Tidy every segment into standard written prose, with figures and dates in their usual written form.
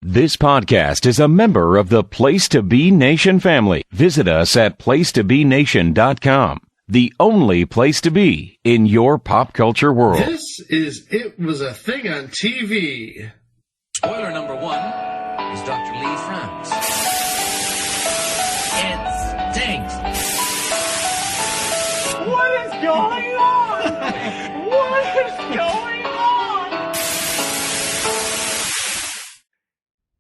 This podcast is a member of the Place to Be Nation family. Visit us at placetobenation.com, the only place to be in your pop culture world. This is It Was a Thing on TV. Spoiler number one is Dr. Lee frowns. It stinks. What is going on? What is going on?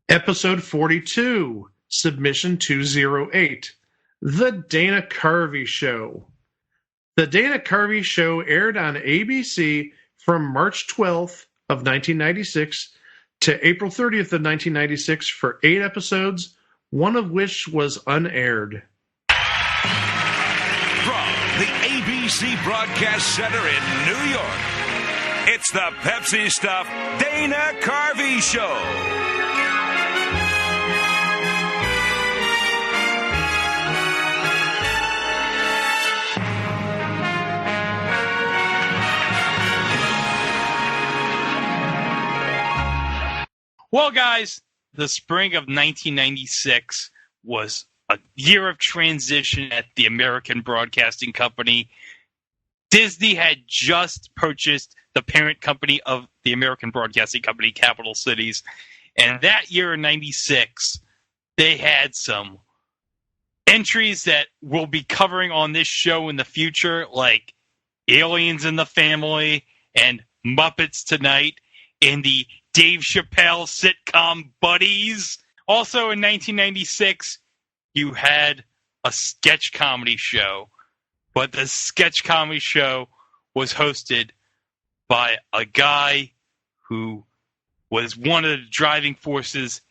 Episode 42, Submission 208, The Dana Carvey Show. The Dana Carvey Show aired on ABC from March 12th of 1996 to April 30th of 1996 for 8 episodes, one of which was unaired. From the ABC Broadcast Center in New York, it's the Pepsi Stuff Dana Carvey Show. Well, guys, the spring of 1996 was a year of transition at the American Broadcasting Company. Disney had just purchased the parent company of the American Broadcasting Company, Capital Cities. And that year in 96, they had some entries that we'll be covering on this show in the future, like Aliens in the Family and Muppets Tonight in the Dave Chappelle sitcom Buddies. Also in 1996, you had a sketch comedy show, but the sketch comedy show was hosted by a guy who was one of the driving forces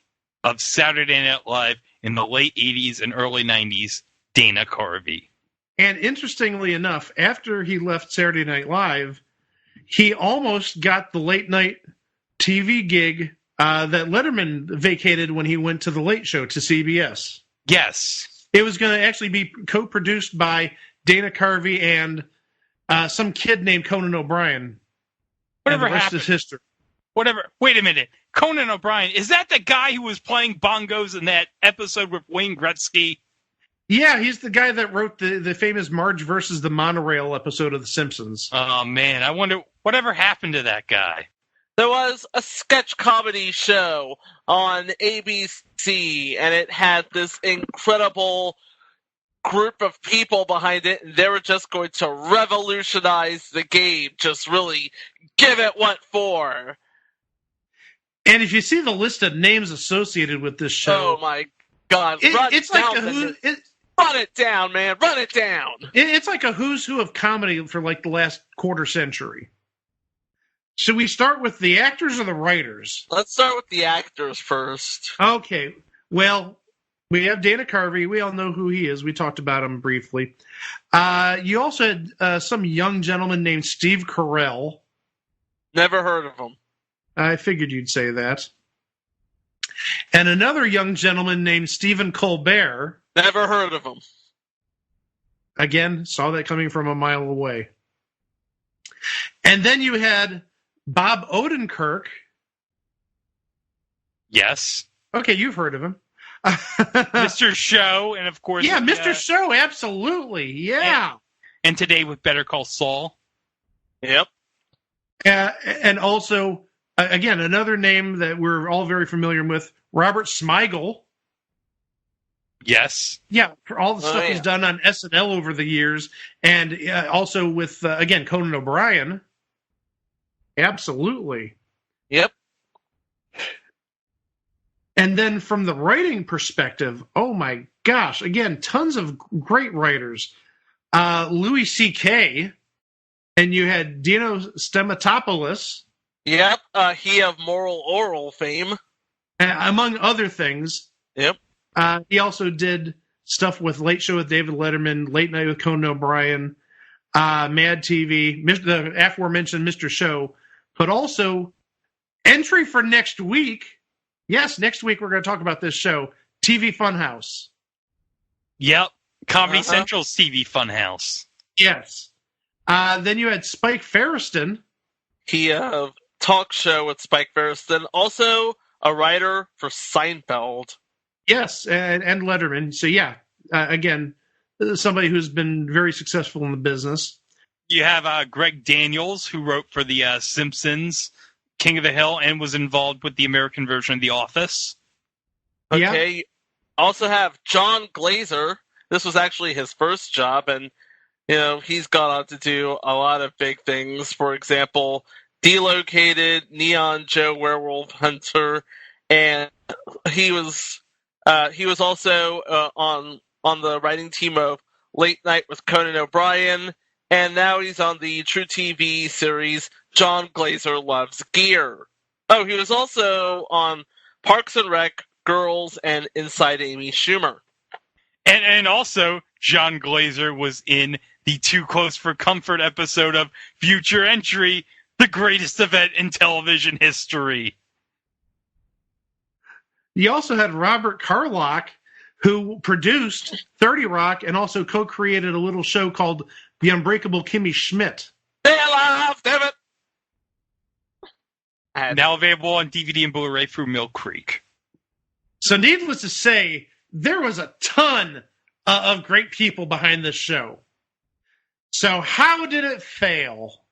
of Saturday Night Live in the late 80s and early 90s, Dana Carvey. And interestingly enough, after he left Saturday Night Live, he almost got the late night TV gig that Letterman vacated when he went to The Late Show to CBS. Yes. It was going to actually be co-produced by Dana Carvey and some kid named Conan O'Brien. Whatever and the rest happened? is history. Whatever. Wait a minute. Conan O'Brien, is that the guy who was playing bongos in that episode with Wayne Gretzky? Yeah, he's the guy that wrote the famous Marge versus the Monorail episode of The Simpsons. Oh, man. I wonder, whatever happened to that guy? There was a sketch comedy show on ABC, and it had this incredible group of people behind it, and they were just going to revolutionize the game, just really give it what for. And if you see the list of names associated with this show... Oh, my God. It's like run it down, man. Run it down. It's like a who's who of comedy for like the last quarter century. Should we start with the actors or the writers? Let's start with the actors first. Okay. Well, we have Dana Carvey. We all know who he is. We talked about him briefly. You also had some young gentleman named Steve Carell. Never heard of him. I figured you'd say that. And another young gentleman named Stephen Colbert. Never heard of him. Again, saw that coming from a mile away. And then you had Bob Odenkirk. Yes. Okay, you've heard of him. Mr. Show, and of course... Yeah, Mr. Show, absolutely. Yeah. And today with Better Call Saul. Yep. And also, again, another name that we're all very familiar with, Robert Smigel. Yes. Yeah, for all the stuff he's done on SNL over the years, and also with, again, Conan O'Brien. Absolutely. Yep. And then from the writing perspective, oh my gosh, again, tons of great writers. Louis C.K., and you had Dino Stamatopoulos. Yep, he of Moral Oral fame. Among other things. Yep. He also did stuff with Late Show with David Letterman, Late Night with Conan O'Brien, Mad TV, the aforementioned Mr. Show, but also entry for next week. Yes, next week we're going to talk about this show, TV Funhouse. Yep, Comedy Central's TV Funhouse. Yes. Then you had Spike Feresten. He talk show with Spike Feresten. Also, a writer for Seinfeld. Yes, and Letterman. So yeah, again, somebody who's been very successful in the business. You have Greg Daniels, who wrote for The Simpsons, King of the Hill, and was involved with the American version of The Office. Okay. Yeah. Also have John Glazer. This was actually his first job, and he's gone on to do a lot of big things. For example, Delocated, Neon Joe Werewolf Hunter, and he was also on the writing team of Late Night with Conan O'Brien, and now he's on the True TV series John Glazer Loves Gear. Oh, he was also on Parks and Rec, Girls, and Inside Amy Schumer. And also, John Glazer was in the Too Close for Comfort episode of Future Entry, the greatest event in television history. You also had Robert Carlock, who produced 30 Rock and also co-created a little show called The Unbreakable Kimmy Schmidt. Stay alive, damn it! Now available on DVD and Blu-ray through Mill Creek. So needless to say, there was a ton of great people behind this show. So how did it fail?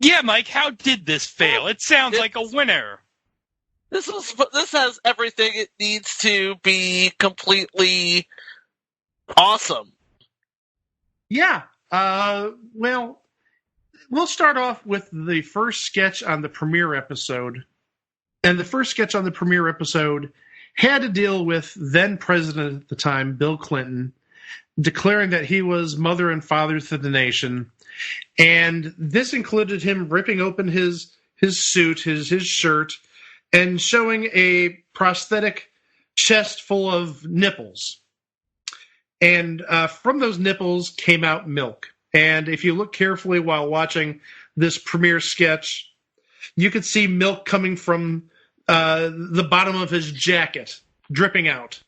Yeah, Mike, how did this fail? It sounds like a winner. This has everything it needs to be completely awesome. Yeah. Well, we'll start off with the first sketch on the premiere episode. And the first sketch on the premiere episode had to deal with then president at the time, Bill Clinton, declaring that he was mother and father to the nation. And this included him ripping open his suit, his shirt, and showing a prosthetic chest full of nipples. And from those nipples came out milk. And if you look carefully while watching this premiere sketch, you could see milk coming from the bottom of his jacket, dripping out.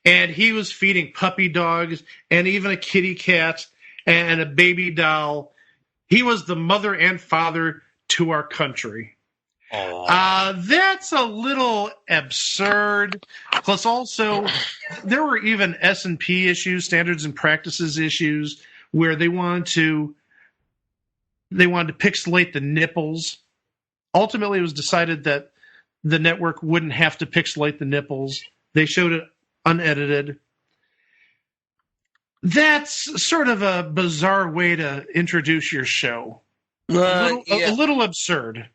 And he was feeding puppy dogs and even a kitty cat and a baby doll. He was the mother and father to our country. That's a little absurd. Plus, also, there were even S&P issues, standards and practices issues, where they wanted to pixelate the nipples. Ultimately, it was decided that the network wouldn't have to pixelate the nipples. They showed it unedited. That's sort of a bizarre way to introduce your show. A little absurd.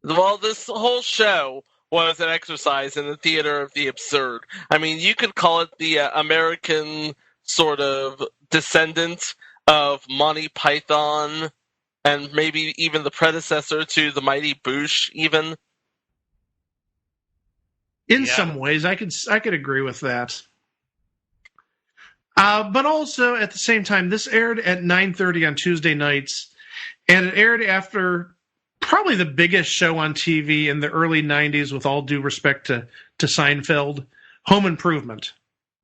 Well, this whole show was an exercise in the theater of the absurd. I mean, you could call it the American sort of descendant of Monty Python, and maybe even the predecessor to the Mighty Boosh, even. In some ways, I could agree with that. But also, at the same time, this aired at 9:30 on Tuesday nights, and it aired after probably the biggest show on TV in the early 90s, with all due respect to Seinfeld, Home Improvement.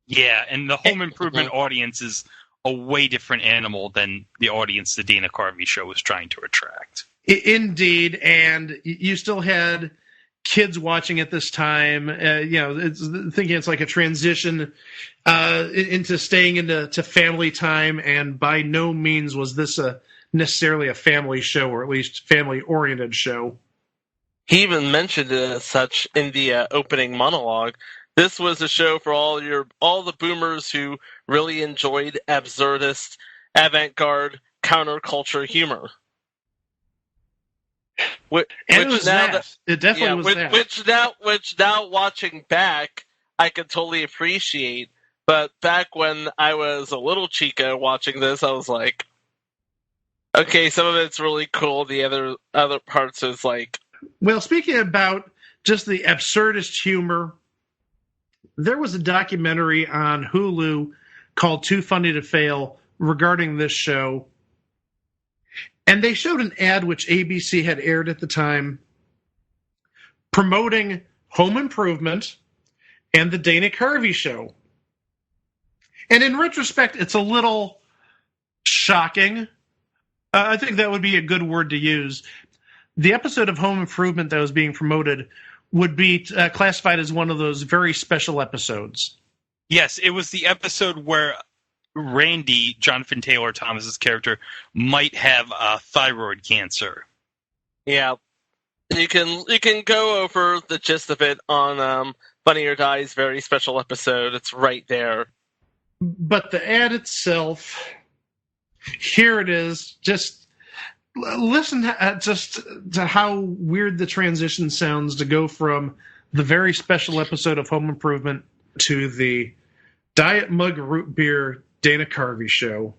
Yeah, and the Home Improvement audience is a way different animal than the audience the Dana Carvey Show was trying to attract. Indeed, and you still had kids watching at this time, thinking it's like a transition into staying into family time, and by no means was this necessarily a family show, or at least family-oriented show. He even mentioned it as such in the opening monologue. This was a show for all the boomers who really enjoyed absurdist, avant-garde, counterculture humor. It definitely was that. Which now watching back, I could totally appreciate. But back when I was a little chico watching this, I was like, okay, some of it's really cool. The other parts is like... Well, speaking about just the absurdist humor, there was a documentary on Hulu called Too Funny to Fail regarding this show. And they showed an ad which ABC had aired at the time promoting Home Improvement and the Dana Carvey Show. And in retrospect, it's a little shocking. I think that would be a good word to use. The episode of Home Improvement that was being promoted would be classified as one of those very special episodes. Yes, it was the episode where Randy, Jonathan Taylor Thomas's character, might have thyroid cancer. Yeah, you can go over the gist of it on Funny or Die's very special episode. It's right there. But the ad itself, here it is. Just listen to how weird the transition sounds to go from the very special episode of Home Improvement to the Diet Mug Root Beer Dana Carvey Show.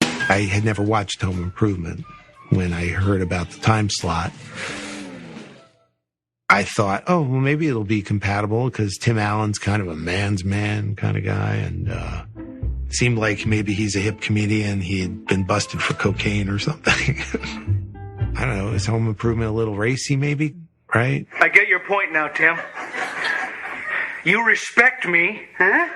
I had never watched Home Improvement. When I heard about the time slot, I thought, oh, well, maybe it'll be compatible because Tim Allen's kind of a man's man kind of guy, and seemed like maybe he's a hip comedian. He had been busted for cocaine or something. I don't know. Is Home Improvement a little racy, maybe? Right? I get your point now, Tim. You respect me, huh?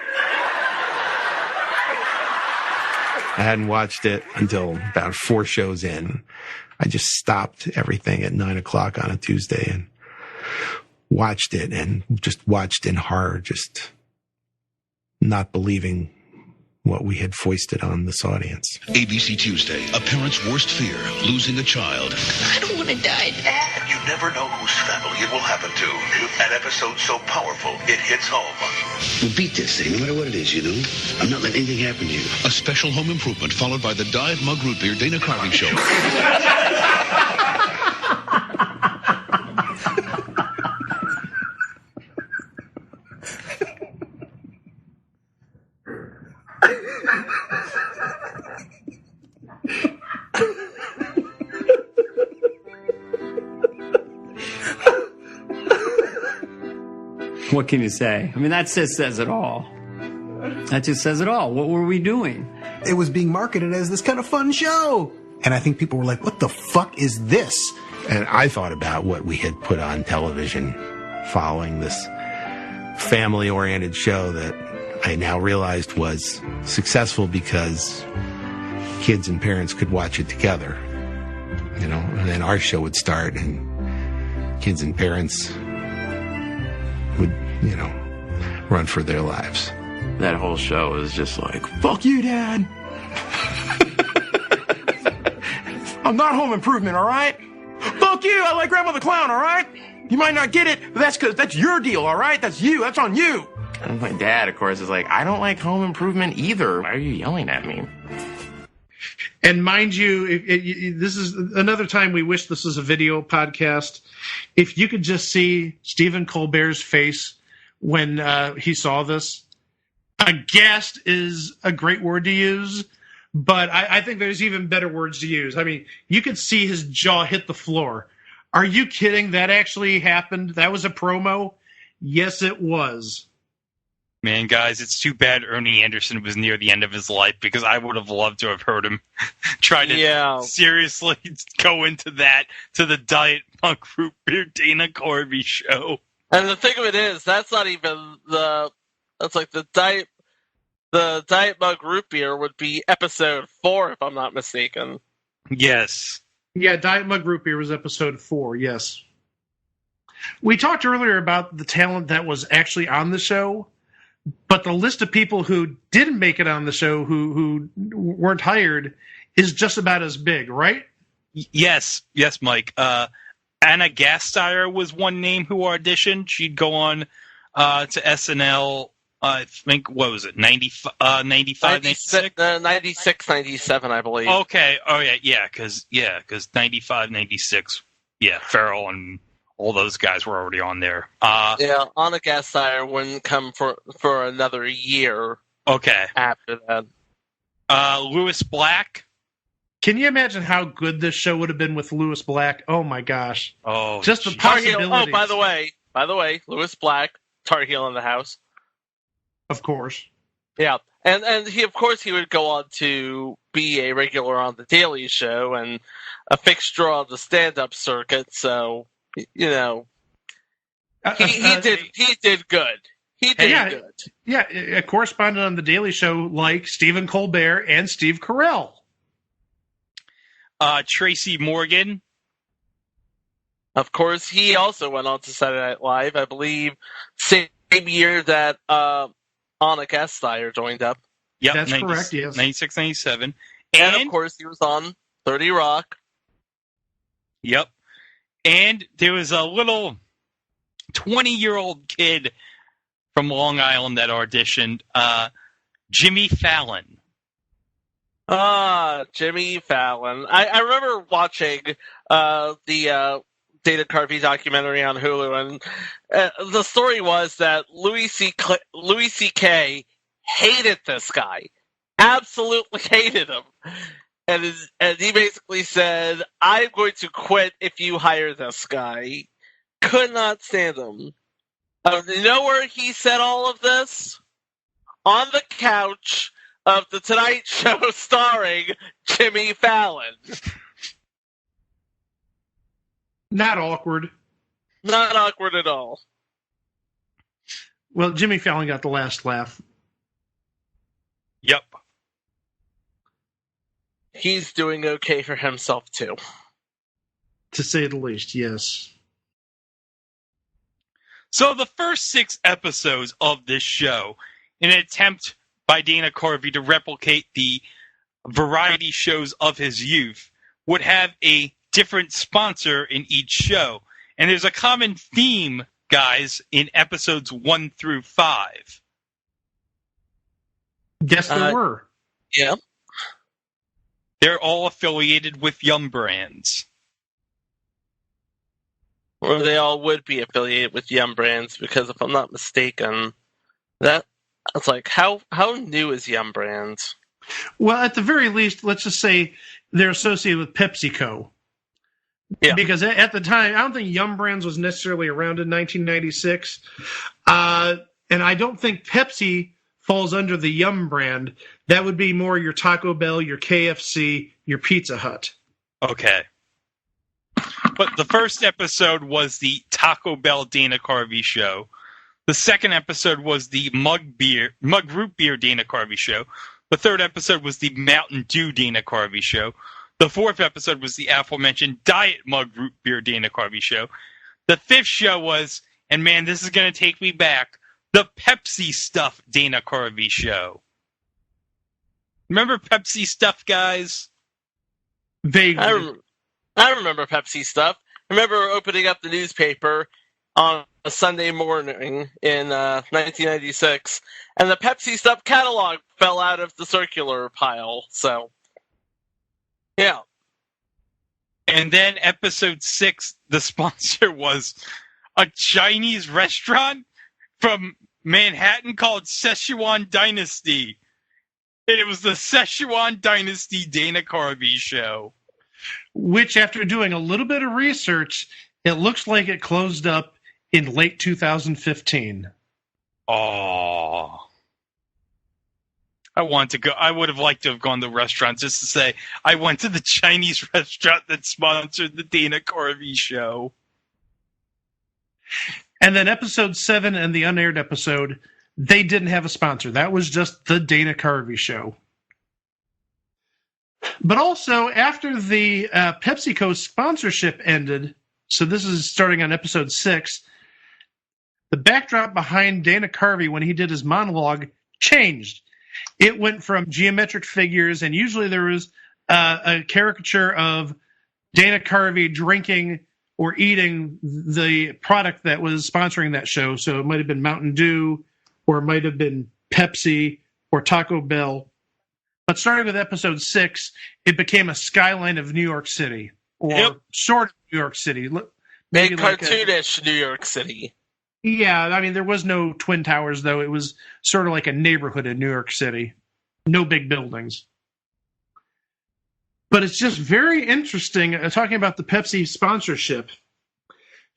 I hadn't watched it until about 4 shows in. I just stopped everything at 9 o'clock on a Tuesday and watched it, and just watched in horror, just not believing what we had foisted on this audience. ABC Tuesday, a parent's worst fear, losing a child. I don't want to die, Dad. You never know whose family it will happen to. An episode so powerful, it hits home. We'll beat this thing, no matter what it is, you know? I'm not letting anything happen to you. A special Home Improvement followed by the Diet Mug Root Beer Dana Carvey Show. What can you say? I mean, that just says it all. That just says it all. What were we doing? It was being marketed as this kind of fun show. And I think people were like, what the fuck is this? And I thought about what we had put on television following this family-oriented show that I now realized was successful because kids and parents could watch it together. You know, and then our show would start and kids and parents would, you know, run for their lives. That whole show is just like, fuck you, Dad. I'm not Home Improvement, all right? Fuck you, I like Grandma the Clown, all right? You might not get it, but that's because that's your deal, all right? That's you, that's on you. And my dad, of course, is like, I don't like Home Improvement either. Why are you yelling at me? And mind you, this is another time we wish this was a video podcast. If you could just see Stephen Colbert's face when he saw this, aghast is a great word to use, but I think there's even better words to use. I mean, you could see his jaw hit the floor. Are you kidding? That actually happened? That was a promo? Yes, it was. Man, guys, it's too bad Ernie Anderson was near the end of his life, because I would have loved to have heard him try to seriously go into that, to the Diet Mug Root Beer Dana Carvey Show. And the thing of it is, that's not even that's like the Diet Mug Root Beer would be episode 4, if I'm not mistaken. Yes. Yeah, Diet Mug Root Beer was episode 4, yes. We talked earlier about the talent that was actually on the show, but the list of people who didn't make it on the show, who weren't hired, is just about as big, right? Yes, Mike. Anna Gasteyer was one name who auditioned. She'd go on to SNL, I think, what was it, 95, 96? 96, 97, I believe. Okay, oh yeah, because 95, 96, Farrell and all those guys were already on there. Anna Gasteyer wouldn't come for another year. Okay. After that. Lewis Black. Can you imagine how good this show would have been with Lewis Black? Oh my gosh! Oh, just the possibilities. Oh, by the way, Lewis Black, Tar Heel in the House. Of course. Yeah, and he would go on to be a regular on the Daily Show and a fixture on the stand-up circuit. So you know, he did good. He did good. Yeah, a correspondent on the Daily Show like Stephen Colbert and Steve Carell. Tracy Morgan. Of course, he also went on to Saturday Night Live, I believe, same year that Anna Gasteyer joined up. Yep, That's correct, yes. 96, 97. And, of course, he was on 30 Rock. Yep. And there was a little 20-year-old kid from Long Island that auditioned, Jimmy Fallon. Jimmy Fallon. I remember watching the Dana Carvey documentary on Hulu, and the story was that Louis C.K. hated this guy. Absolutely hated him. And he basically said, I'm going to quit if you hire this guy. Could not stand him. You know where he said all of this? On the couch of The Tonight Show starring Jimmy Fallon. Not awkward. Not awkward at all. Well, Jimmy Fallon got the last laugh. Yep. He's doing okay for himself, too. To say the least, yes. So the first 6 episodes of this show, in an attempt by Dana Carvey to replicate the variety shows of his youth, would have a different sponsor in each show. And there's a common theme, guys, in episodes 1 through 5. Yes, there were. Yeah. They're all affiliated with Yum Brands. Or they all would be affiliated with Yum Brands, because if I'm not mistaken, that's like, how new is Yum Brands? Well, at the very least, let's just say they're associated with PepsiCo. Yeah. Because at the time, I don't think Yum Brands was necessarily around in 1996. And I don't think Pepsi falls under the Yum brand. That would be more your Taco Bell, your KFC, your Pizza Hut. Okay. But the first episode was the Taco Bell Dana Carvey Show. The second episode was the Mug Root Beer Dana Carvey Show. The third episode was the Mountain Dew Dana Carvey Show. The fourth episode was the aforementioned Diet Mug Root Beer Dana Carvey Show. The fifth show was, and man, this is going to take me back, the Pepsi Stuff Dana Carvey Show. Remember Pepsi Stuff, guys? Vaguely. I remember Pepsi Stuff. I remember opening up the newspaper on a Sunday morning in 1996, and the Pepsi Stuff catalog fell out of the circular pile, so... Yeah. And then episode 6, the sponsor was a Chinese restaurant from Manhattan called Szechuan Dynasty. And it was the Szechuan Dynasty Dana Carvey Show. Which, after doing a little bit of research, it looks like it closed up in late 2015. Oh. I want to go. I would have liked to have gone to the restaurant just to say, I went to the Chinese restaurant that sponsored the Dana Carvey Show. And then episode 7 and the unaired episode, they didn't have a sponsor. That was just the Dana Carvey Show. But also, after the PepsiCo sponsorship ended, so this is starting on episode 6, the backdrop behind Dana Carvey when he did his monologue changed. It went from geometric figures, and usually there was a caricature of Dana Carvey drinking or eating the product that was sponsoring that show. So it might have been Mountain Dew, or it might have been Pepsi, or Taco Bell. But starting with episode 6, it became a skyline of New York City, or sort of New York City. Maybe cartoonish New York City. Yeah, I mean, there was no Twin Towers, though. It was sort of like a neighborhood in New York City. No big buildings. But it's just very interesting, talking about the Pepsi sponsorship.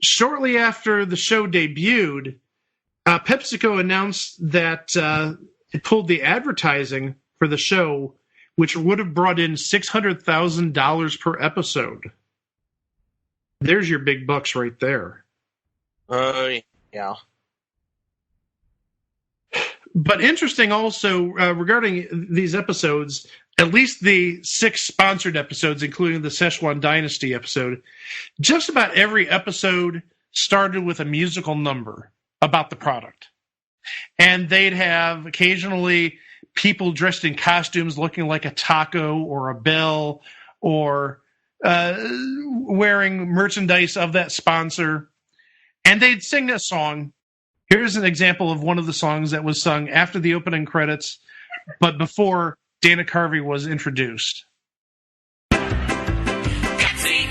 Shortly after the show debuted, PepsiCo announced that it pulled the advertising for the show, which would have brought in $600,000 per episode. There's your big bucks right there. Yeah. But interesting also regarding these episodes, at least the 6 sponsored episodes, including the Szechuan Dynasty episode, just about every episode started with a musical number about the product. And they'd have occasionally people dressed in costumes looking like a taco or a bell or wearing merchandise of that sponsor. And they'd sing a song. Here's an example of one of the songs that was sung after the opening credits, but before Dana Carvey was introduced. Pepsi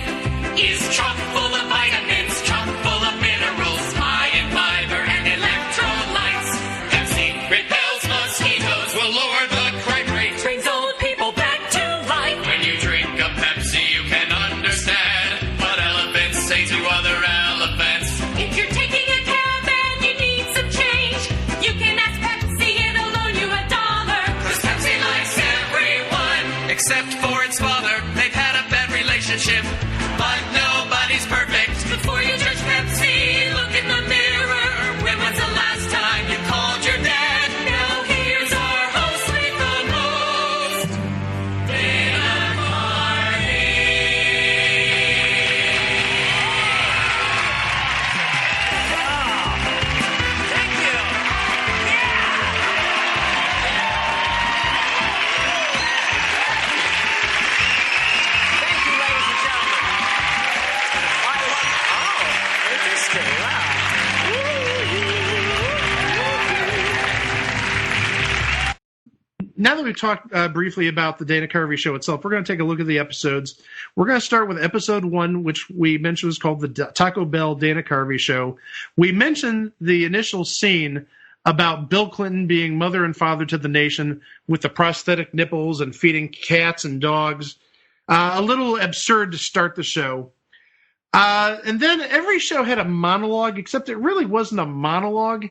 is chock full of vitamins, chock full of minerals, high in fiber and electrolytes. Pepsi repels mosquitoes, will lower the crime rate, brings old people back to life. When you drink a Pepsi, you can understand what elephants say to other elephants. If you're taking a cab and you need some change, you can ask Pepsi, it'll loan you $1. 'Cause Pepsi likes everyone, except for its father. They've had a bad relationship, but nobody's perfect. Before you judge Pepsi, look in the mirror. When was the last time you called your dad? Now here's our host with the most, Dana Carvey. Thank you. Thank you, ladies and gentlemen. Interesting. Wow. Now that we've talked briefly about the Dana Carvey Show itself, we're going to take a look at the episodes. We're going to start with episode 1, which we mentioned was called the Taco Bell Dana Carvey Show. We mentioned the initial scene about Bill Clinton being mother and father to the nation with the prosthetic nipples and feeding cats and dogs. A little absurd to start the show. And then every show had a monologue, except it really wasn't a monologue.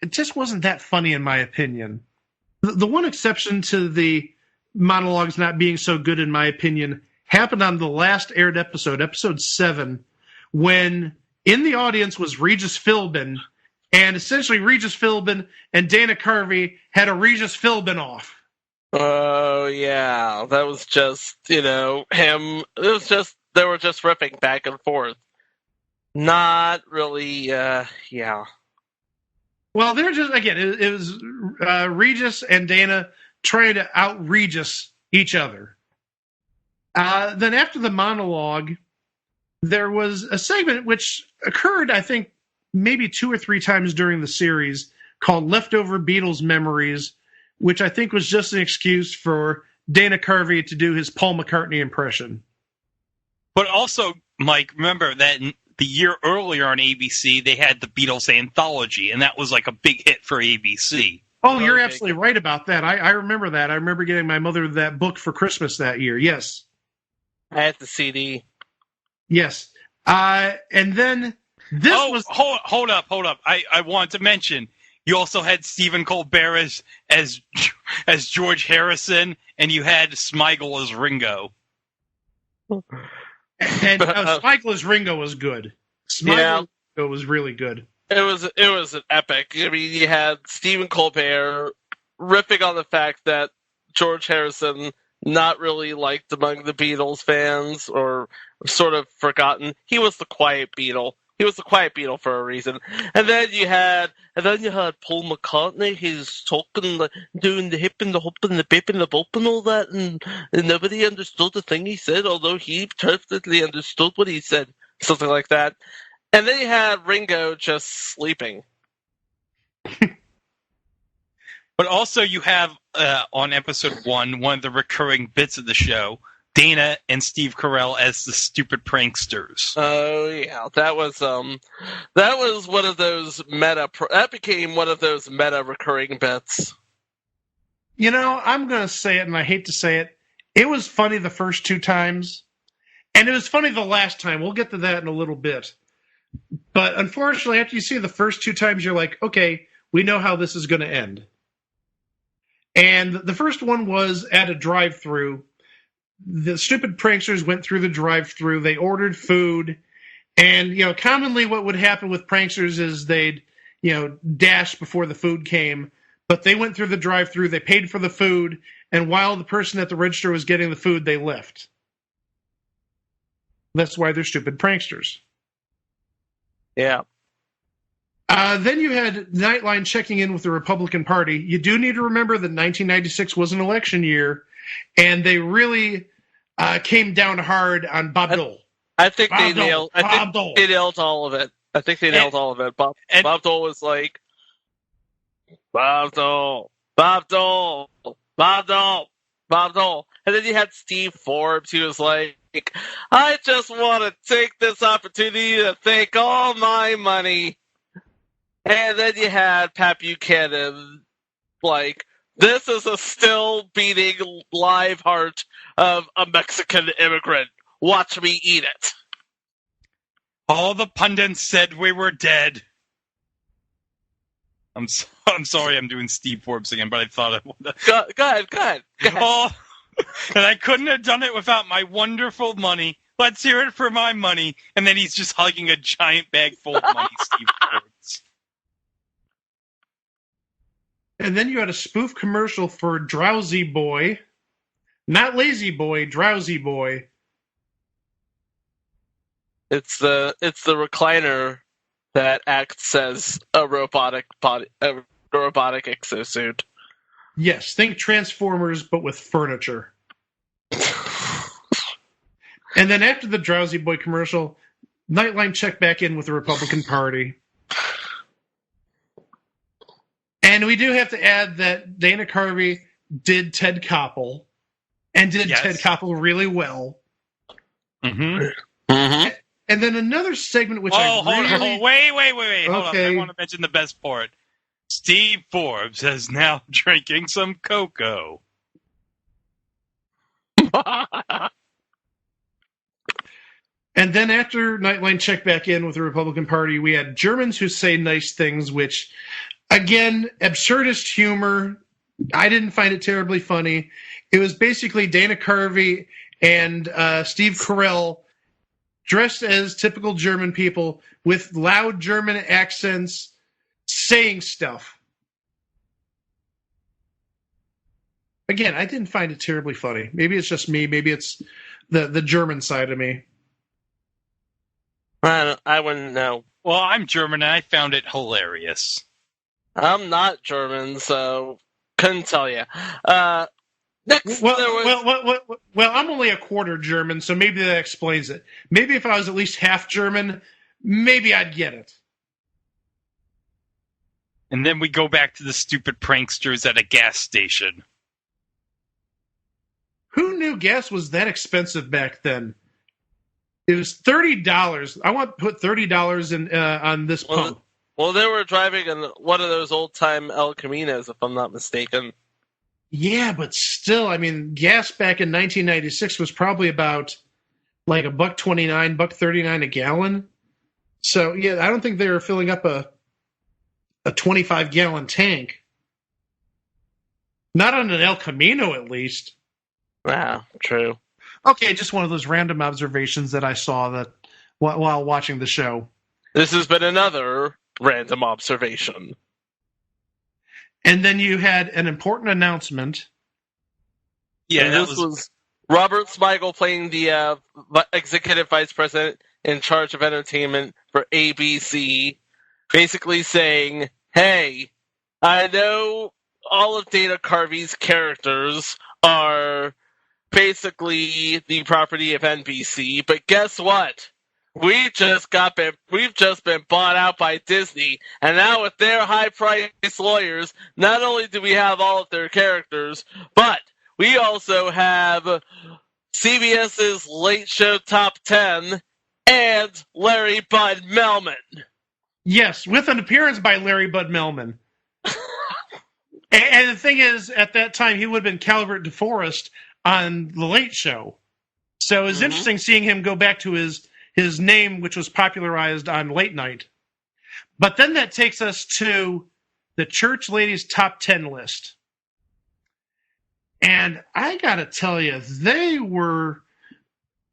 It just wasn't that funny, in my opinion. The one exception to the monologues not being so good, in my opinion, happened on the last aired episode, episode 7, when in the audience was Regis Philbin, and essentially Regis Philbin and Dana Carvey had a Regis Philbin off. Oh, yeah. That was just, him. It was just, they were just ripping back and forth. Not really, yeah. Well, they're just, again, it was Regis and Dana trying to out-Regis each other. Then after the monologue, there was a segment which occurred, I think, maybe 2 or 3 times during the series called Leftover Beatles Memories, which I think was just an excuse for Dana Carvey to do his Paul McCartney impression. But also, Mike, remember that the year earlier on ABC, they had the Beatles Anthology, and that was like a big hit for ABC. Oh, you're absolutely right about that. I remember that. I remember getting my mother that book for Christmas that year. Yes. I had the CD. Yes. And then this was... Hold up. I want to mention, you also had Stephen Colbert as George Harrison, and you had Smigel as Ringo. And Smigel as Ringo was good. Smigel was really good. It was an epic. I mean, you had Stephen Colbert riffing on the fact that George Harrison not really liked among the Beatles fans, or sort of forgotten. He was the quiet Beatle. He was the quiet Beatle for a reason. And then you had Paul McCartney. He's talking, doing the hip and the hop and the bip and the bop and all that, and nobody understood the thing he said, although he perfectly understood what he said, something like that. And then you had Ringo just sleeping. But also you have, on episode 1, one of the recurring bits of the show, Dana and Steve Carell as the stupid pranksters. Oh yeah, that was one of those that became one of those meta recurring bits. I'm going to say it, and I hate to say it. It was funny the first 2 times, and it was funny the last time. We'll get to that in a little bit. But unfortunately, after you see the first 2 times, you're like, okay, we know how this is going to end. And the first one was at a drive-thru. The stupid pranksters went through the drive-thru. They ordered food. And, commonly what would happen with pranksters is they'd, dash before the food came. But they went through the drive-thru, they paid for the food, and while the person at the register was getting the food, they left. That's why they're stupid pranksters. Yeah. Then you had Nightline checking in with the Republican Party. You do need to remember that 1996 was an election year, and they really came down hard on Bob Dole. I think they nailed all of it. Bob Dole was like, Bob Dole. And then you had Steve Forbes, who was like, I just want to take this opportunity to thank all my money. And then you had Pat Buchanan, like, this is a still beating live heart of a Mexican immigrant. Watch me eat it. All the pundits said we were dead. I'm sorry I'm doing Steve Forbes again, but I thought I would. Go ahead. Oh, and I couldn't have done it without my wonderful money. Let's hear it for my money. And then he's just hugging a giant bag full of money, Steve Forbes. And then you had a spoof commercial for Drowsy Boy. Not Lazy Boy, Drowsy Boy. It's the recliner that acts as a robotic exosuit. Yes, think Transformers, but with furniture. And then after the Drowsy Boy commercial, Nightline checked back in with the Republican Party. And we do have to add that Dana Carvey did Ted Koppel, and did Ted Koppel really well. Mm-hmm. And then another segment which wait. Hold on. I want to mention the best part. Steve Forbes is now drinking some cocoa. And then after Nightline checked back in with the Republican Party, we had Germans who say nice things, which, again, absurdist humor. I didn't find it terribly funny. It was basically Dana Carvey and Steve Carell dressed as typical German people with loud German accents saying stuff. Again, I didn't find it terribly funny. Maybe it's just me. Maybe it's the German side of me. I wouldn't know. Well, I'm German and I found it hilarious. I'm not German, so couldn't tell you. Next, well, I'm only a quarter German, so maybe that explains it. Maybe if I was at least half German, maybe I'd get it. And then we go back to the stupid pranksters at a gas station. Who knew gas was that expensive back then? It was $30. I want to put $30 in on this pump. Well, they were driving in one of those old-time El Caminos, if I'm not mistaken. Yeah, but still, I mean, gas back in 1996 was probably about like $1.29, $1.39 a gallon. So, yeah, I don't think they were filling up a 25-gallon tank. Not on an El Camino, at least. Wow, true. Okay, just one of those random observations that I saw that while watching the show. This has been another random observation. And then you had an important announcement. Yeah, this was Robert Smigel playing the executive vice president in charge of entertainment for ABC, basically saying, hey, I know all of Dana Carvey's characters are basically the property of NBC, but guess what? We've just been bought out by Disney, and now with their high-priced lawyers, not only do we have all of their characters, but we also have CBS's Late Show Top 10 and Larry Bud Melman. Yes, with an appearance by Larry Bud Melman. And the thing is, at that time, he would have been Calvert DeForest on The Late Show. So it was interesting seeing him go back to his name, which was popularized on Late Night. But then that takes us to the Church Ladies Top 10 list. And I gotta tell you, they were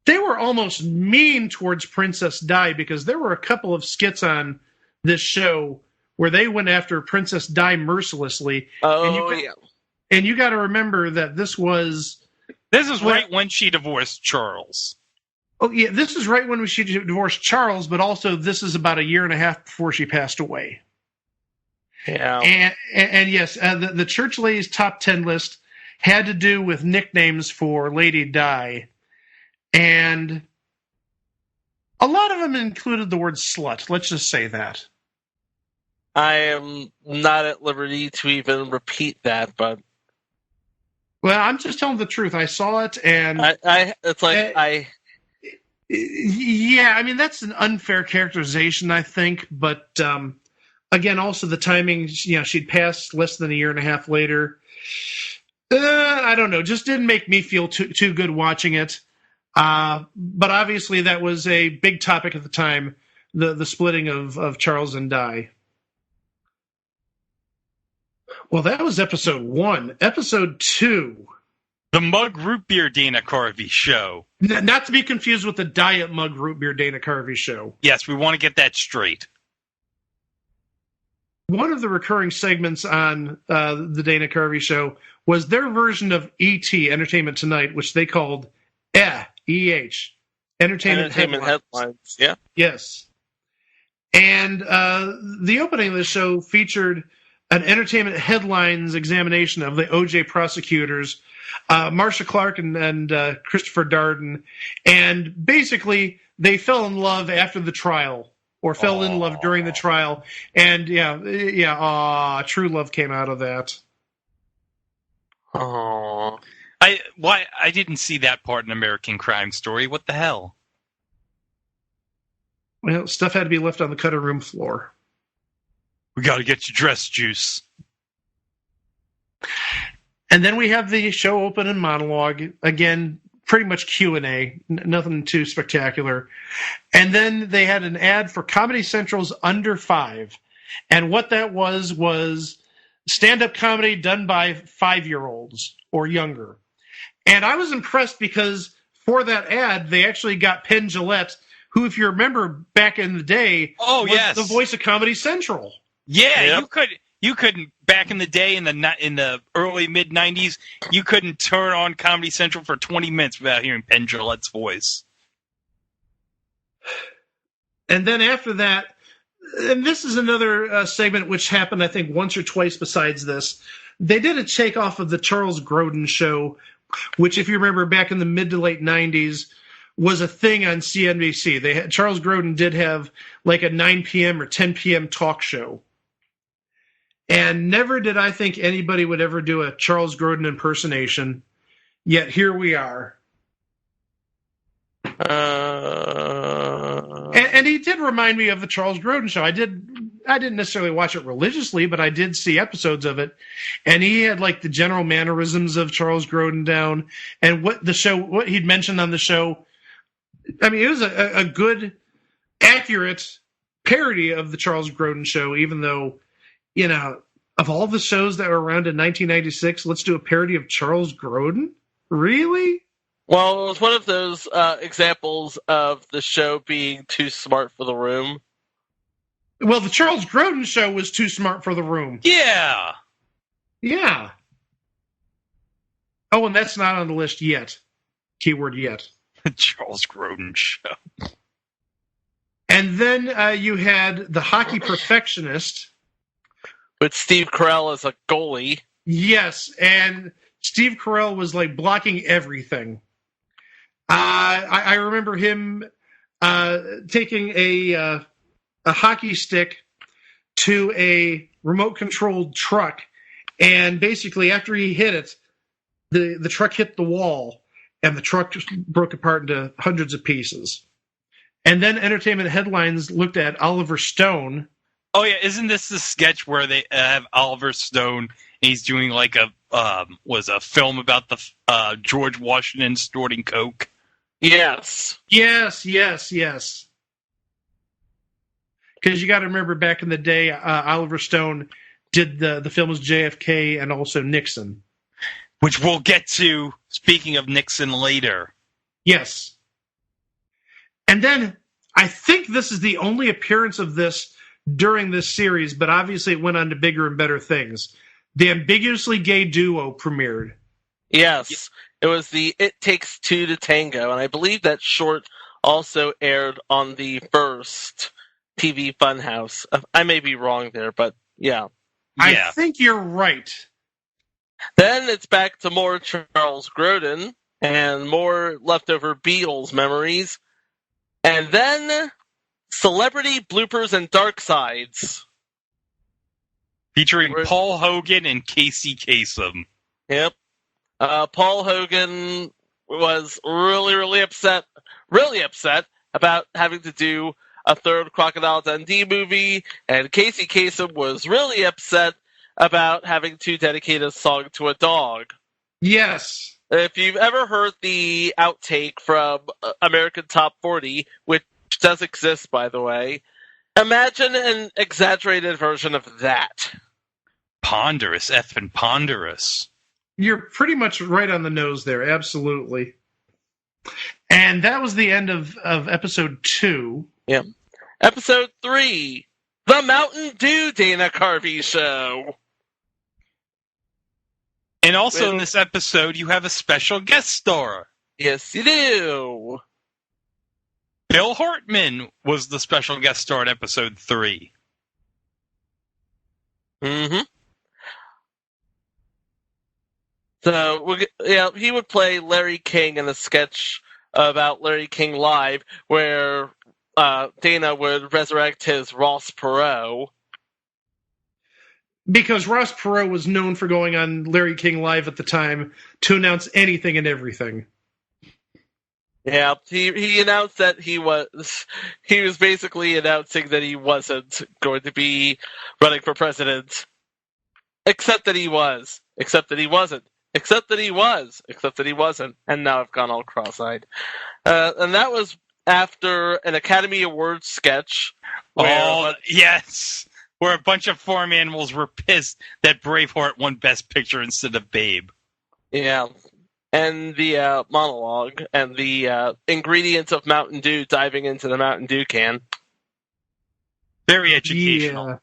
almost mean towards Princess Di, because there were a couple of skits on this show where they went after Princess Di mercilessly. And you got to remember that this is right when she divorced Charles. Oh, yeah, this is right when she divorced Charles, but also this is about a year and a half before she passed away. Yeah. And yes, the Church Ladies Top 10 list had to do with nicknames for Lady Di. And a lot of them included the word slut. Let's just say that. I am not at liberty to even repeat that, but... Well, I'm just telling the truth. I saw it, and... Yeah, I mean, that's an unfair characterization, I think. But, again, also the timing, she'd passed less than a year and a half later. I don't know. Just didn't make me feel too good watching it. But obviously that was a big topic at the time, the splitting of Charles and Di. Well, that was episode 1. Episode 2. The Mug Root Beer Dana Carvey Show. Not to be confused with the Diet Mug Root Beer Dana Carvey Show. Yes, we want to get that straight. One of the recurring segments on the Dana Carvey Show was their version of E.T., Entertainment Tonight, which they called E.H., Entertainment Headlines. Yeah. Yes. And the opening of the show featured an Entertainment Headlines examination of the O.J. prosecutors, Marcia Clark and Christopher Darden. And basically, they fell in love after the trial, or fell in love during the trial. And true love came out of that. Oh, I didn't see that part in American Crime Story. What the hell? Well, stuff had to be left on the cutting room floor. We got to get you dressed, Juice. And then we have the show open and monologue. Again, pretty much Q&A. Nothing too spectacular. And then they had an ad for Comedy Central's Under 5. And what that was stand-up comedy done by 5-year-olds or younger. And I was impressed because for that ad, they actually got Penn Jillette, who, if you remember back in the day, was the voice of Comedy Central. Yeah, you couldn't back in the day in the early mid 90s, you couldn't turn on Comedy Central for 20 minutes without hearing Penn Jillette's voice. And then after that, and this is another segment which happened, I think, once or twice besides this. They did a takeoff of the Charles Grodin Show, which, if you remember, back in the mid to late 90s, was a thing on CNBC. Charles Grodin did have like a 9 p.m. or 10 p.m. talk show. And never did I think anybody would ever do a Charles Grodin impersonation. Yet here we are. And he did remind me of the Charles Grodin Show. I didn't necessarily watch it religiously, but I did see episodes of it. And he had like the general mannerisms of Charles Grodin down, and what he'd mentioned on the show. I mean, it was a good, accurate parody of the Charles Grodin Show, even though, of all the shows that were around in 1996, let's do a parody of Charles Grodin? Really? Well, it was one of those examples of the show being too smart for the room. Well, the Charles Grodin Show was too smart for the room. Yeah. Yeah. Oh, and that's not on the list yet. Keyword yet. The Charles Grodin Show. And then you had the Hockey Perfectionist. With Steve Carell as a goalie. Yes, and Steve Carell was like blocking everything. I remember him taking a hockey stick to a remote-controlled truck, and basically after he hit it, the truck hit the wall, and the truck just broke apart into hundreds of pieces. And then Entertainment Headlines looked at Oliver Stone. Oh yeah, isn't this the sketch where they have Oliver Stone? And he's doing like a film about the George Washington snorting coke. Yes. Yes. Because you got to remember, back in the day, Oliver Stone did the films JFK and also Nixon, which we'll get to. Speaking of Nixon later. Yes. And then I think this is the only appearance of this during this series, but obviously it went on to bigger and better things. The Ambiguously Gay Duo premiered. Yes, it was the It Takes Two to Tango, and I believe that short also aired on the first TV Funhouse. I may be wrong there, but yeah. I think you're right. Then it's back to more Charles Grodin and more leftover Beatles memories. And then Celebrity Bloopers and Dark Sides. Featuring Paul Hogan and Casey Kasem. Yep. Paul Hogan was really upset about having to do a third Crocodile Dundee movie, and Casey Kasem was really upset about having to dedicate a song to a dog. Yes. If you've ever heard the outtake from American Top 40, which does exist, by the way, imagine an exaggerated version of that. Ponderous, effing ponderous. You're pretty much right on the nose there, absolutely. And that was the end of episode 2. Yep. Episode 3, The Mountain Dew Dana Carvey Show. And also in this episode, you have a special guest star. Yes, you do. Bill Hartman was the special guest star in episode 3. Mm-hmm. So, he would play Larry King in a sketch about Larry King Live, where Dana would resurrect his Ross Perot. Because Ross Perot was known for going on Larry King Live at the time to announce anything and everything. Yeah, he announced that he was basically announcing that he wasn't going to be running for president. Except that he was. Except that he wasn't. Except that he was. Except that he wasn't. And now I've gone all cross-eyed. And that was after an Academy Awards sketch. Yes! Where a bunch of farm animals were pissed that Braveheart won Best Picture instead of Babe. Yeah. And the monologue and the ingredients of Mountain Dew diving into the Mountain Dew can. Very educational. Yeah.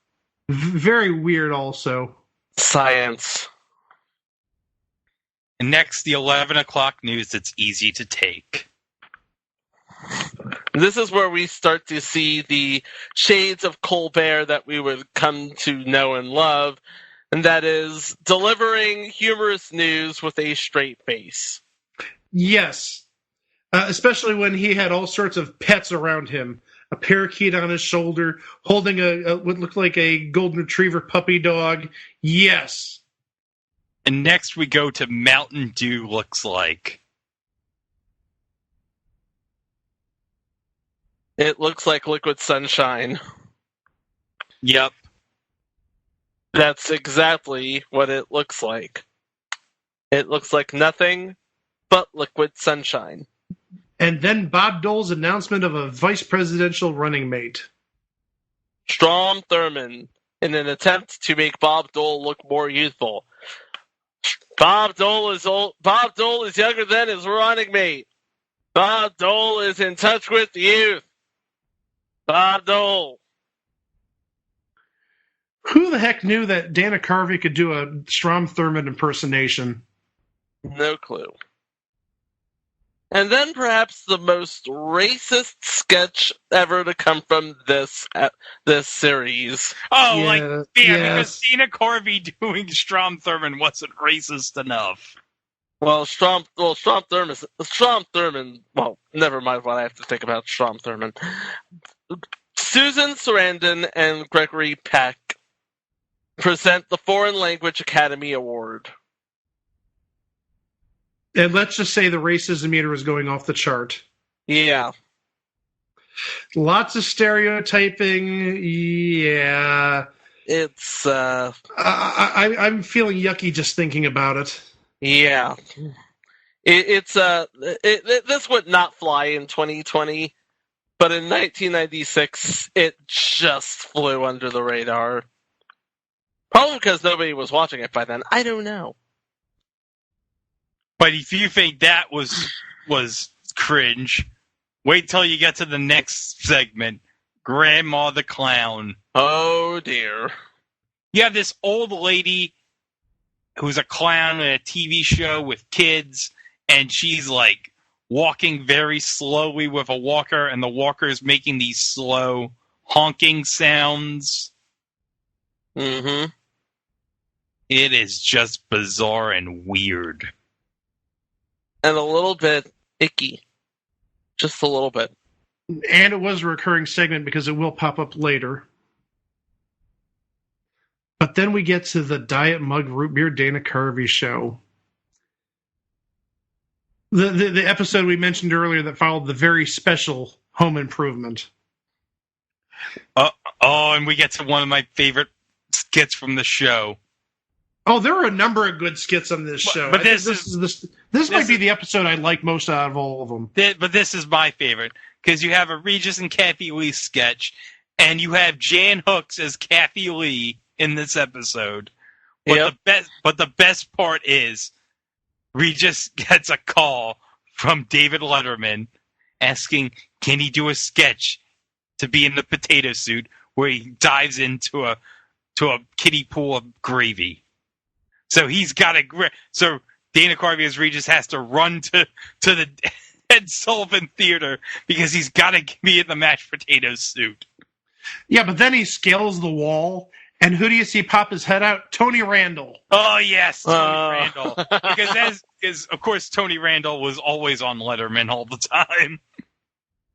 Very weird also. Science. And next, the 11 o'clock news that's easy to take. This is where we start to see the shades of Colbert that we would come to know and love, and that is delivering humorous news with a straight face. Yes. Especially when he had all sorts of pets around him. A parakeet on his shoulder, holding what looked like a golden retriever puppy dog. Yes. And next we go to Mountain Dew looks like. It looks like liquid sunshine. Yep. That's exactly what it looks like. It looks like nothing but liquid sunshine. And then Bob Dole's announcement of a vice presidential running mate. Strom Thurmond, in an attempt to make Bob Dole look more youthful. Bob Dole is old. Bob Dole is younger than his running mate. Bob Dole is in touch with the youth. Bob Dole. Who the heck knew that Dana Carvey could do a Strom Thurmond impersonation? No clue. And then perhaps the most racist sketch ever to come from this series. Oh, because Dana Carvey doing Strom Thurmond wasn't racist enough. Well, Strom Thurmond. Well, never mind what I have to think about Strom Thurmond. Susan Sarandon and Gregory Peck present the Foreign Language Academy Award. And let's just say the racism meter is going off the chart. Yeah. Lots of stereotyping. Yeah. It's, I'm feeling yucky just thinking about it. Yeah. This would not fly in 2020, but in 1996, it just flew under the radar. Probably because nobody was watching it by then. I don't know. But if you think that was cringe, wait till you get to the next segment, Grandma the Clown. Oh, dear. You have this old lady who's a clown in a TV show with kids, and she's like walking very slowly with a walker, and the walker is making these slow honking sounds. Mm-hmm. It is just bizarre and weird. And a little bit icky. Just a little bit. And it was a recurring segment because it will pop up later. But then we get to the Diet Mug Root Beer Dana Carvey Show. The episode we mentioned earlier that followed the very special Home Improvement. And we get to one of my favorite skits from the show. Oh, there are a number of good skits on this show. But this might be the episode I like most out of all of them. But this is my favorite, because you have a Regis and Kathy Lee sketch, and you have Jan Hooks as Kathy Lee in this episode. But the best part is Regis gets a call from David Letterman asking, can he do a sketch to be in the potato suit where he dives into a kiddie pool of gravy. So he's got so Dana Carvey as Regis has to run to the Ed Sullivan Theater because he's got to be in the mashed potato suit. Yeah, but then he scales the wall, and who do you see pop his head out? Tony Randall. Oh, yes, Tony Randall. Because, of course, Tony Randall was always on Letterman all the time.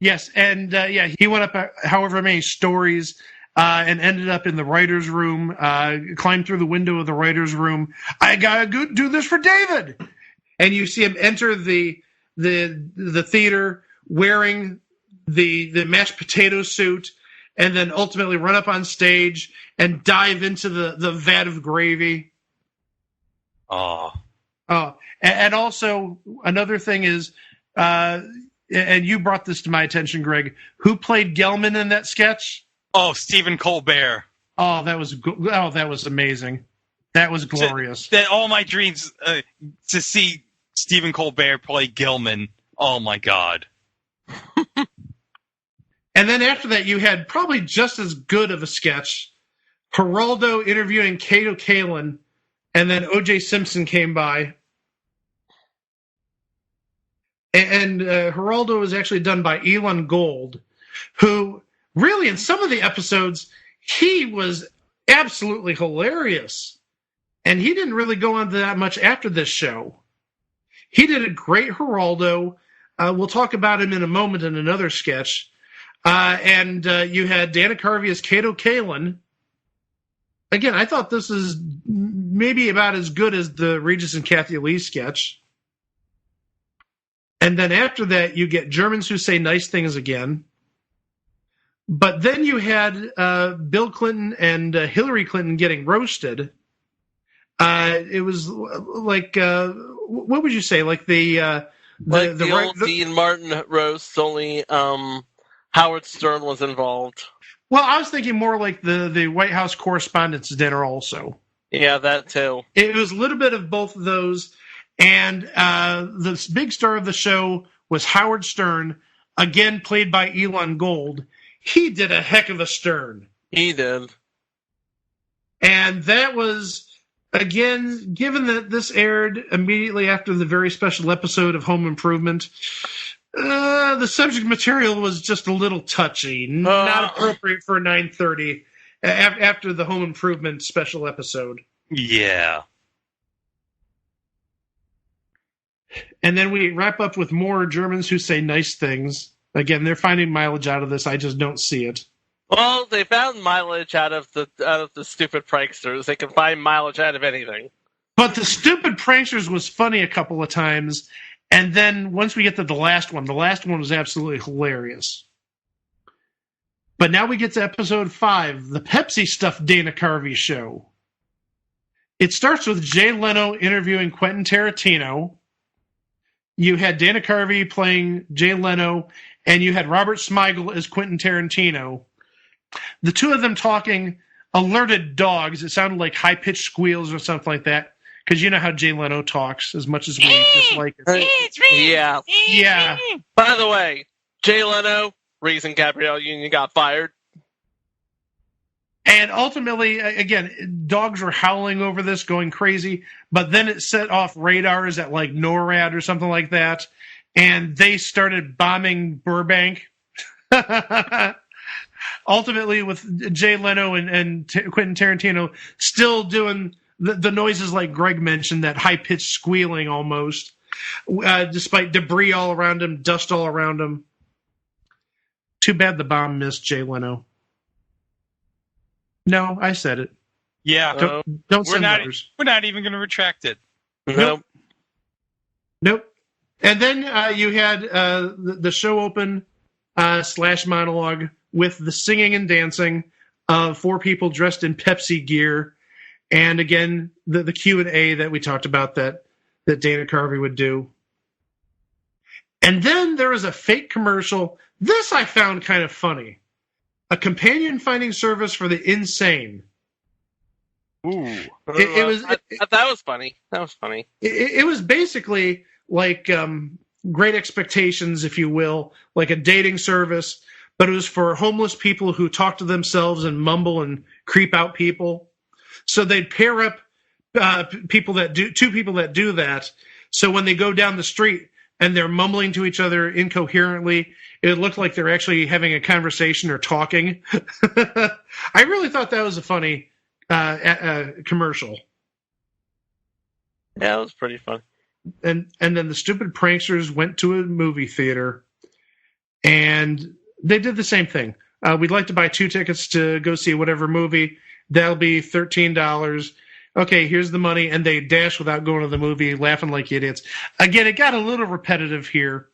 Yes, and he went up however many stories and ended up in the writer's room, climbed through the window of the writer's room. I gotta go do this for David! And you see him enter the theater wearing the mashed potato suit, and then ultimately run up on stage and dive into the vat of gravy. Oh. And also, another thing is, and you brought this to my attention, Greg, who played Gelman in that sketch? Oh, Stephen Colbert. Oh, that was amazing. That was glorious. All my dreams to see Stephen Colbert play Gilman. Oh, my God. And then after that, you had probably just as good of a sketch. Geraldo interviewing Kato Kalin, and then O.J. Simpson came by. And Geraldo was actually done by Elon Gold, who really, in some of the episodes, he was absolutely hilarious. And he didn't really go on that much after this show. He did a great Geraldo. We'll talk about him in a moment in another sketch. And you had Dana Carvey as Kato Kalin. Again, I thought this is maybe about as good as the Regis and Kathy Lee sketch. And then after that, you get Germans Who Say Nice Things again. But then you had Bill Clinton and Hillary Clinton getting roasted. It was like, what would you say? Like the old Dean Martin roast, only Howard Stern was involved. Well, I was thinking more like the White House Correspondents' Dinner also. Yeah, that too. It was a little bit of both of those. And the big star of the show was Howard Stern, again played by Elon Gold. He did a heck of a Stern. He did. And that was, again, given that this aired immediately after the very special episode of Home Improvement, the subject material was just a little touchy, not appropriate for 9:30 after the Home Improvement special episode. Yeah. And then we wrap up with more Germans Who Say Nice Things. Again, they're finding mileage out of this. I just don't see it. Well, they found mileage out of the stupid pranksters. They can find mileage out of anything. But the stupid pranksters was funny a couple of times. And then once we get to the last one was absolutely hilarious. But now we get to episode 5, the Pepsi Stuff Dana Carvey Show. It starts with Jay Leno interviewing Quentin Tarantino. You had Dana Carvey playing Jay Leno, and you had Robert Smigel as Quentin Tarantino. The two of them talking alerted dogs. It sounded like high-pitched squeals or something like that, because you know how Jay Leno talks, as much as we dislike it. Yeah. Yeah. By the way, Jay Leno, reason Gabrielle Union got fired. And ultimately, again, dogs were howling over this, going crazy, but then it set off radars at like NORAD or something like that, and they started bombing Burbank. Ultimately, with Jay Leno and Quentin Tarantino still doing the noises like Greg mentioned, that high-pitched squealing almost, despite debris all around him, dust all around him. Too bad the bomb missed Jay Leno. No, I said it. Yeah. Don't send letters. We're not even going to retract it. Nope. And then you had the show open / monologue with the singing and dancing of 4 people dressed in Pepsi gear. And again, the Q&A that we talked about that Dana Carvey would do. And then there was a fake commercial. This I found kind of funny. A companion finding service for the insane. Ooh. That was funny. That was funny. It was basically like Great Expectations, if you will, like a dating service, but it was for homeless people who talk to themselves and mumble and creep out people. So they'd pair up two people that do that. So when they go down the street and they're mumbling to each other incoherently, it looked like they're actually having a conversation or talking. I really thought that was a funny commercial. Yeah, it was pretty fun. And then the stupid pranksters went to a movie theater, and they did the same thing. We'd like to buy 2 tickets to go see whatever movie. That'll be $13. Okay, here's the money, and they dash without going to the movie, laughing like idiots. Again, it got a little repetitive here.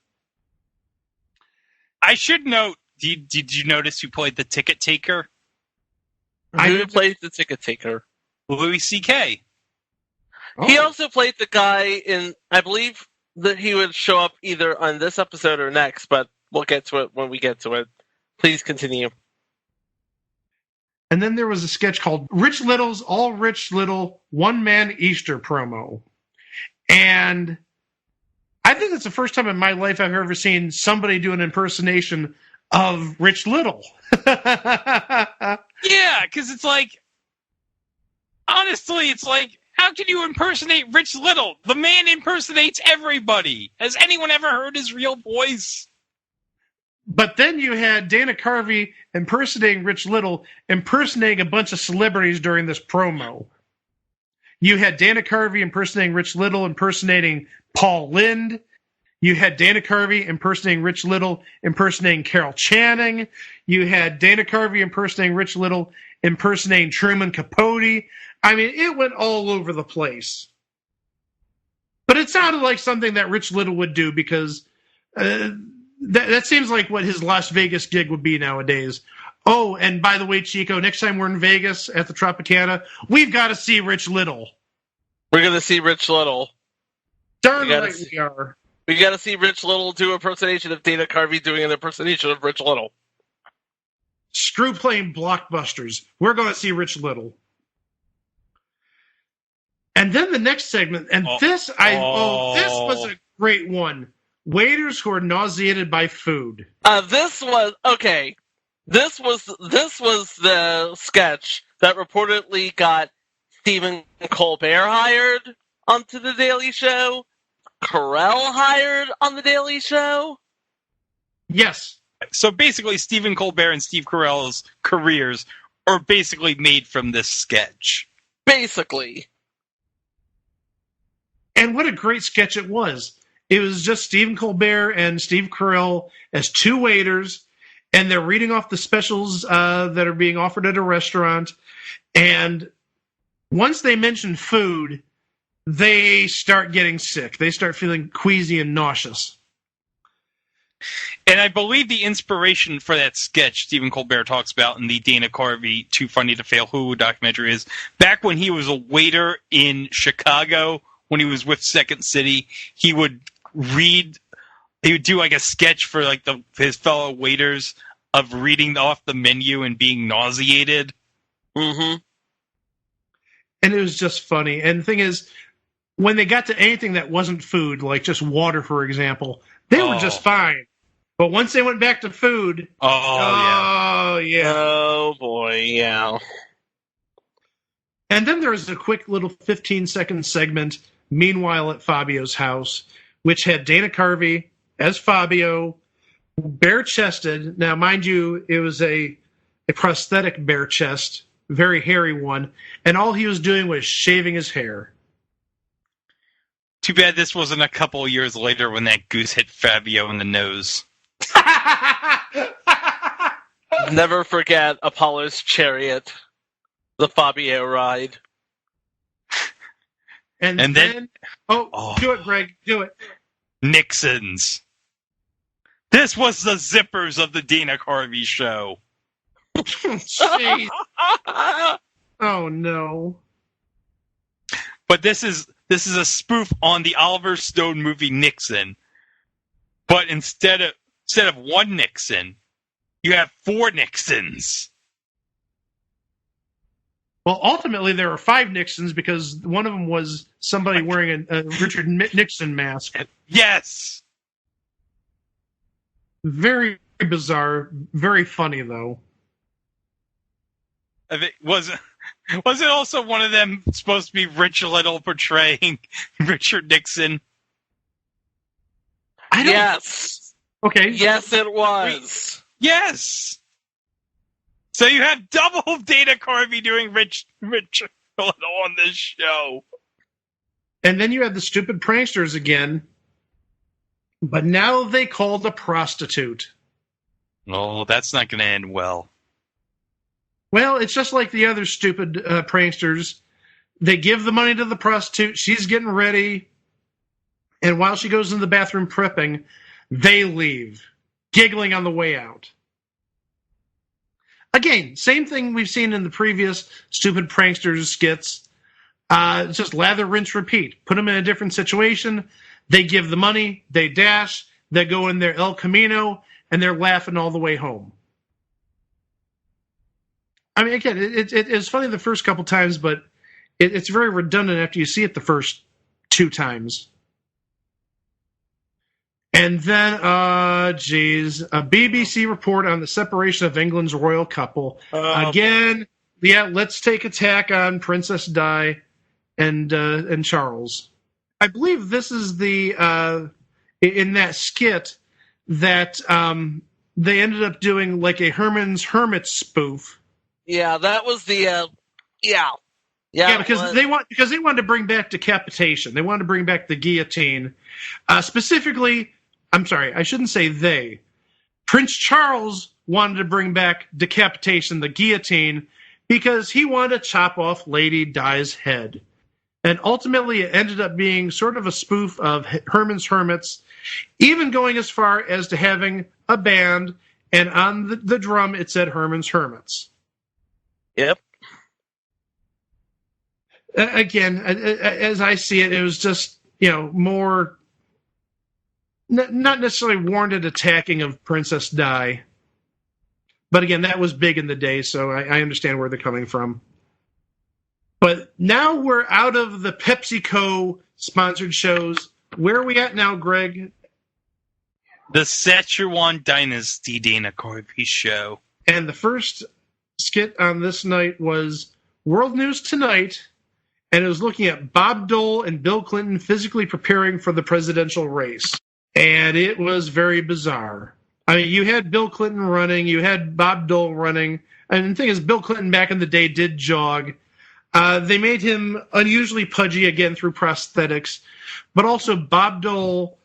I should note, did you notice who played the ticket taker? Who played the ticket taker? Louis C.K. Oh. He also played the guy in, I believe that he would show up either on this episode or next, but we'll get to it when we get to it. Please continue. And then there was a sketch called Rich Little's All Rich Little One-Man Easter Promo. And I think it's the first time in my life I've ever seen somebody do an impersonation of Rich Little. Yeah, because it's like, honestly, it's like, how can you impersonate Rich Little? The man impersonates everybody. Has anyone ever heard his real voice? But then you had Dana Carvey impersonating Rich Little, impersonating a bunch of celebrities during this promo. You had Dana Carvey impersonating Rich Little, impersonating Paul Lynde. You had Dana Carvey impersonating Rich Little, impersonating Carol Channing. You had Dana Carvey impersonating Rich Little, impersonating Truman Capote. I mean, it went all over the place. But it sounded like something that Rich Little would do because that seems like what his Las Vegas gig would be nowadays. Oh, and by the way, Chico, next time we're in Vegas at the Tropicana, we've got to see Rich Little. We're going to see Rich Little. Darn right we are. We got to see Rich Little do an impersonation of Dana Carvey doing an impersonation of Rich Little. Screw playing blockbusters. We're going to see Rich Little. And then the next segment, and this was a great one. Waiters who are nauseated by food. This was the sketch that reportedly got Stephen Colbert hired onto The Daily Show, Carell hired on The Daily Show. Yes. So basically, Stephen Colbert and Steve Carell's careers are basically made from this sketch. Basically. And what a great sketch it was. It was just Stephen Colbert and Steve Carell as 2 waiters, and they're reading off the specials that are being offered at a restaurant. And once they mention food, they start getting sick. They start feeling queasy and nauseous. And I believe the inspiration for that sketch Stephen Colbert talks about in the Dana Carvey Too Funny to Fail Who documentary is back when he was a waiter in Chicago, when he was with Second City, he would do like a sketch for like his fellow waiters of reading off the menu and being nauseated. Mm-hmm. And it was just funny. And the thing is, when they got to anything that wasn't food, like just water, for example, they were just fine. But once they went back to food, yeah. Oh boy, yeah. And then there was a quick little 15-second segment, Meanwhile at Fabio's house, which had Dana Carvey as Fabio, bare-chested. Now, mind you, it was a prosthetic bare chest, very hairy one, and all he was doing was shaving his hair. Too bad this wasn't a couple of years later when that goose hit Fabio in the nose. Never forget Apollo's chariot, the Fabio ride. And then do it, Greg, do it. Nixon's. This was the zippers of the Dana Carvey Show. Jeez. Oh no. But this is a spoof on the Oliver Stone movie Nixon. But instead of one Nixon, you have 4 Nixons. Well, ultimately there were 5 Nixons because one of them was somebody wearing a Richard Nixon mask. Yes. Very bizarre, very funny though. Was it also one of them supposed to be Rich Little portraying Richard Nixon? Yes. Okay. Yes, it was. Yes. So you have double Dana Carvey doing Rich Little on this show. And then you had the stupid pranksters again. But now they called a prostitute. Oh, that's not going to end well. Well, it's just like the other stupid pranksters. They give the money to the prostitute. She's getting ready. And while she goes in the bathroom prepping, they leave, giggling on the way out. Again, same thing we've seen in the previous stupid pranksters skits. It's just lather, rinse, repeat. Put them in a different situation. They give the money. They dash. They go in their El Camino, and they're laughing all the way home. I mean, again, it's funny the first couple times, but it's very redundant after you see it the first 2 times. And then, a BBC report on the separation of England's royal couple. Again, let's take a tack on Princess Di and Charles. I believe this is the in that skit that they ended up doing like a Herman's Hermit spoof. Yeah, that was the yeah, because they wanted to bring back decapitation. They wanted to bring back the guillotine. Specifically, I'm sorry, I shouldn't say they. Prince Charles wanted to bring back decapitation, the guillotine, because he wanted to chop off Lady Di's head. And ultimately, it ended up being sort of a spoof of Herman's Hermits, even going as far as to having a band, and on the drum it said Herman's Hermits. Yep. Again, as I see it, it was just, more, not necessarily warranted attacking of Princess Di. But again, that was big in the day, so I understand where they're coming from. But now we're out of the PepsiCo sponsored shows. Where are we at now, Greg? The Szechuan Dynasty Dana Carvey Show. And the first skit on this night was World News Tonight, and it was looking at Bob Dole and Bill Clinton physically preparing for the presidential race. And it was very bizarre. I mean, you had Bill Clinton running, you had Bob Dole running, and the thing is, Bill Clinton back in the day did jog. They made him unusually pudgy again through prosthetics, but also Bob Dole,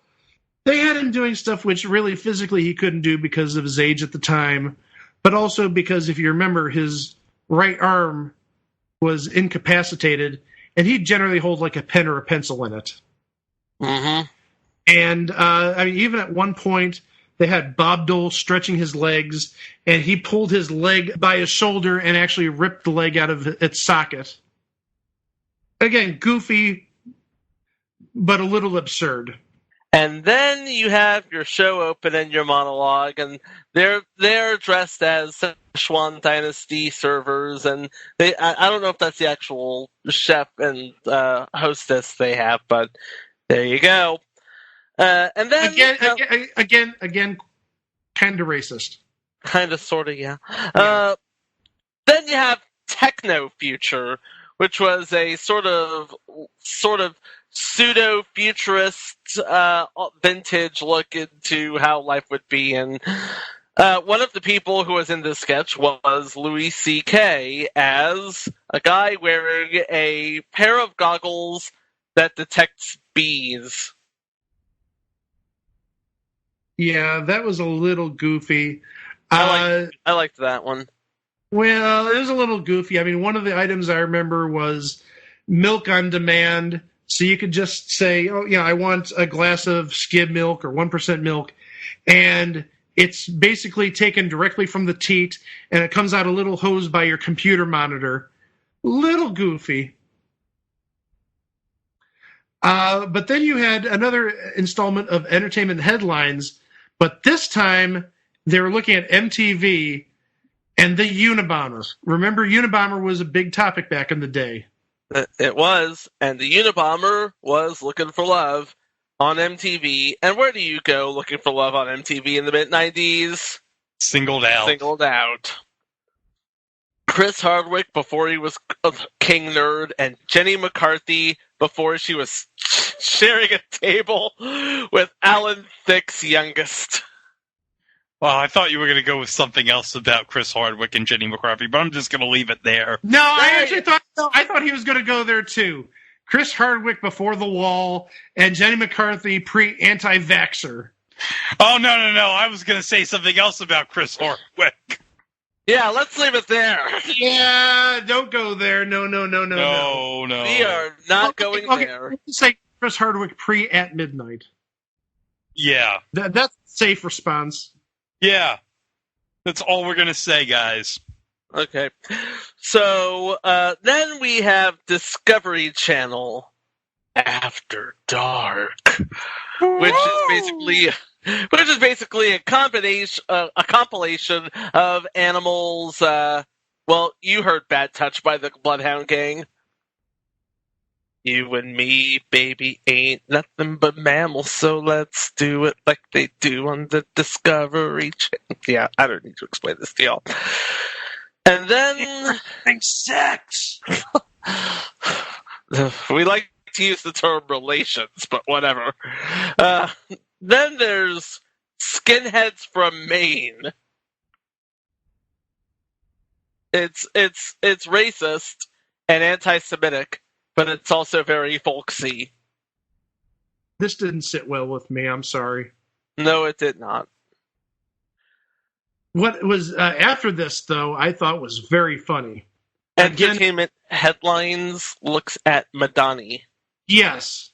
they had him doing stuff which really physically he couldn't do because of his age at the time, but also because, if you remember, his right arm was incapacitated, and he'd generally hold like a pen or a pencil in it. Mm-hmm. And even at one point, they had Bob Dole stretching his legs, and he pulled his leg by his shoulder and actually ripped the leg out of its socket. Again, goofy, but a little absurd. And then you have your show open and your monologue, and they're dressed as Szechuan Dynasty servers, and I don't know if that's the actual chef and hostess they have, but there you go. And then again, kind of racist. Kind of, sort of, yeah. Then you have Techno Future, which was a sort of pseudo-futurist vintage look into how life would be. And one of the people who was in this sketch was Louis C.K. as a guy wearing a pair of goggles that detects bees. Yeah, that was a little goofy. I liked that one. Well, it was a little goofy. I mean, one of the items I remember was milk on demand. So you could just say, oh, yeah, I want a glass of skim milk or 1% milk. And it's basically taken directly from the teat, and it comes out a little hose by your computer monitor. Little goofy. But then you had another installment of entertainment headlines, but this time they were looking at MTV and the Unabomber. Remember, Unabomber was a big topic back in the day. It was, and the Unabomber was looking for love on MTV. And where do you go looking for love on MTV in the mid-90s? Singled out. Chris Hardwick before he was King Nerd, and Jenny McCarthy before she was sharing a table with Alan Thicke's youngest. Well, I thought you were going to go with something else about Chris Hardwick and Jenny McCarthy, but I'm just going to leave it there. No, I actually thought he was going to go there too. Chris Hardwick before the wall, and Jenny McCarthy anti-vaxxer. Oh, no. I was going to say something else about Chris Hardwick. Yeah, let's leave it there. Yeah, don't go there. No. No. We are not going there. Let's say Chris Hardwick at midnight. Yeah. That's a safe response. Yeah. That's all we're going to say, guys. Okay. So, then we have Discovery Channel After Dark, which is basically a compilation of animals. Well, you heard Bad Touch by the Bloodhound Gang. You and me, baby, ain't nothing but mammals, so let's do it like they do on the Discovery Channel. Yeah, I don't need to explain this to y'all. And then... sex! We like to use the term relations, but whatever. Then there's Skinheads from Maine. It's racist and anti-Semitic, but it's also very folksy. This didn't sit well with me. I'm sorry. No, it did not. What was after this, though, I thought was very funny. Entertainment Headlines looks at Madani. Yes.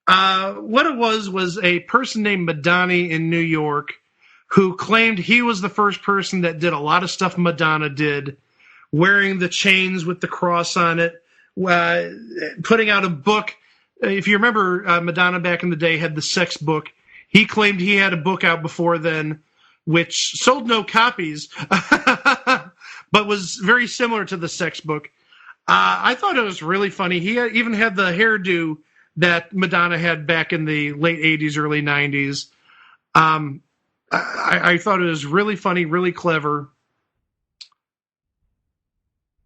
What it was a person named Madani in New York who claimed he was the first person that did a lot of stuff Madonna did, wearing the chains with the cross on it, putting out a book. If you remember, Madonna back in the day had the sex book. He claimed he had a book out before then, which sold no copies, but was very similar to the sex book. I thought it was really funny. He even had the hairdo that Madonna had back in the late 80s, early 90s. I thought it was really funny, really clever.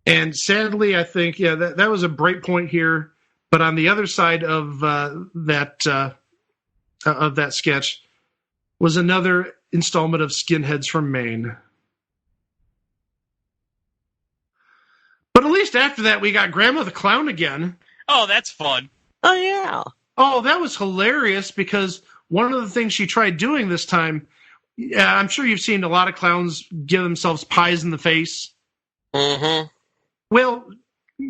And sadly, I think, that was a break point here. But on the other side of that sketch was another installment of Skinheads from Maine. But at least after that, we got Grandma the Clown again. Oh, that's fun. Oh, yeah. Oh, that was hilarious because one of the things she tried doing this time, I'm sure you've seen a lot of clowns give themselves pies in the face. Mm-hmm. Well,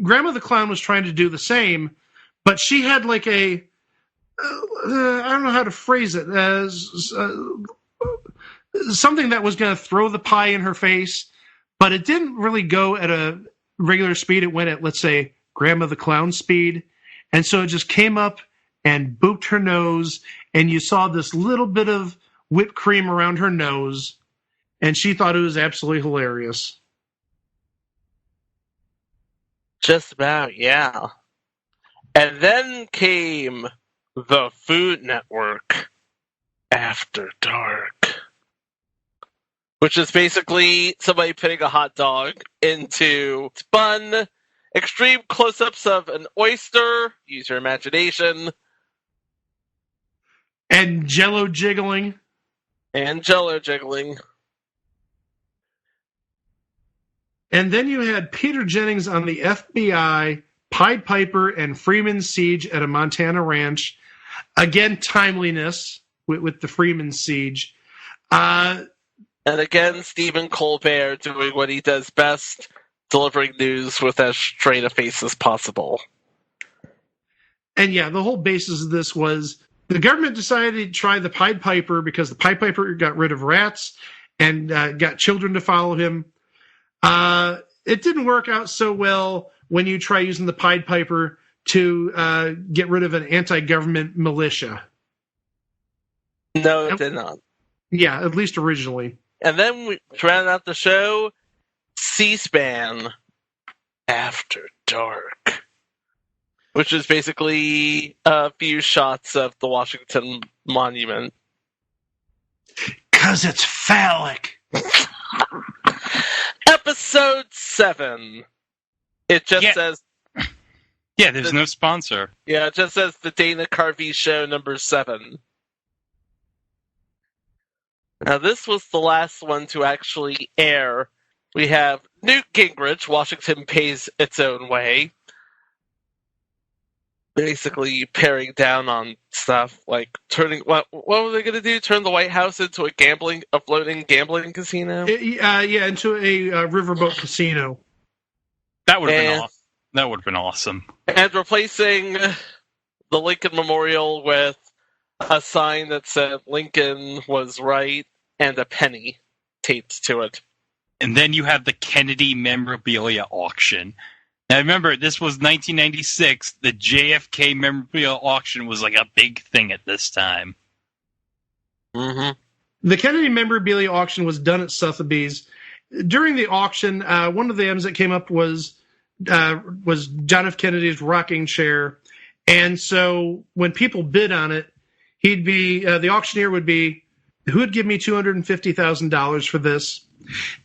Grandma the Clown was trying to do the same, but she had like I don't know how to phrase it, something that was going to throw the pie in her face, but it didn't really go at a regular speed. It went at, let's say, Grandma the Clown speed. And so it just came up and booped her nose, and you saw this little bit of whipped cream around her nose, and she thought it was absolutely hilarious. Just about, yeah. And then came the Food Network After Dark. which is basically somebody putting a hot dog into bun, extreme close-ups of an oyster, use your imagination. And Jell-O jiggling. And Jell-O jiggling. And then you had Peter Jennings on the FBI, Pied Piper, and Freeman Siege at a Montana ranch. Again, timeliness with the Freeman Siege. And again, Stephen Colbert doing what he does best, delivering news with as straight a face as possible. And yeah, the whole basis of this was the government decided to try the Pied Piper because the Pied Piper got rid of rats and got children to follow him. It didn't work out so well when you try using the Pied Piper to get rid of an anti-government militia. No, it did not. Yeah, at least originally. And then we round out the show, C-SPAN After Dark, which is basically a few shots of the Washington Monument. 'Cause it's phallic. Episode 7. It just says... Yeah, there's no sponsor. Yeah, it just says the Dana Carvey Show number 7. Now, this was the last one to actually air. We have Newt Gingrich, Washington Pays Its Own Way. Basically paring down on stuff like turning... What were they going to do? Turn the White House into a floating gambling casino? Into a riverboat casino. That would have been awesome. And replacing the Lincoln Memorial with a sign that said Lincoln was right and a penny taped to it. And then you have the Kennedy memorabilia auction. Now remember, this was 1996. The JFK memorabilia auction was like a big thing at this time. Mm-hmm. The Kennedy memorabilia auction was done at Sotheby's. During the auction, one of the items that came up was John F. Kennedy's rocking chair. And so when people bid on it, he'd be the auctioneer would be, who would give me $250,000 for this?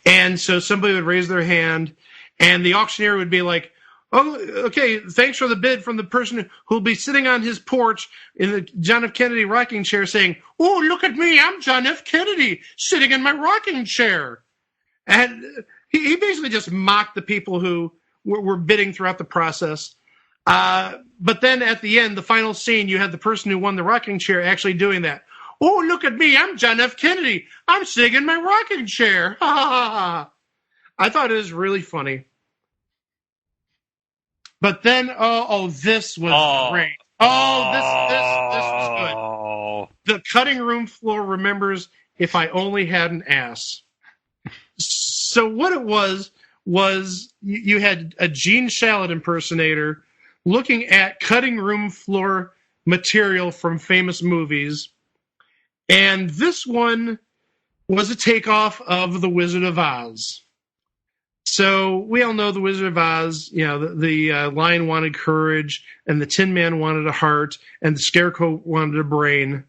And so somebody would raise their hand, and the auctioneer would be like, oh, okay, thanks for the bid from the person who'll be sitting on his porch in the John F. Kennedy rocking chair saying, oh, look at me, I'm John F. Kennedy sitting in my rocking chair. And he basically just mocked the people who were bidding throughout the process. But then at the end, the final scene, you had the person who won the rocking chair actually doing that. Oh, look at me, I'm John F. Kennedy. I'm sitting in my rocking chair. Ha ha ha ha. I thought it was really funny. But then, this was great. This was good. The cutting room floor remembers If I Only Had an Ass. So what it was you had a Gene Shalit impersonator looking at cutting room floor material from famous movies. And this one was a takeoff of The Wizard of Oz. So we all know The Wizard of Oz, the lion wanted courage, and the Tin Man wanted a heart, and the Scarecrow wanted a brain.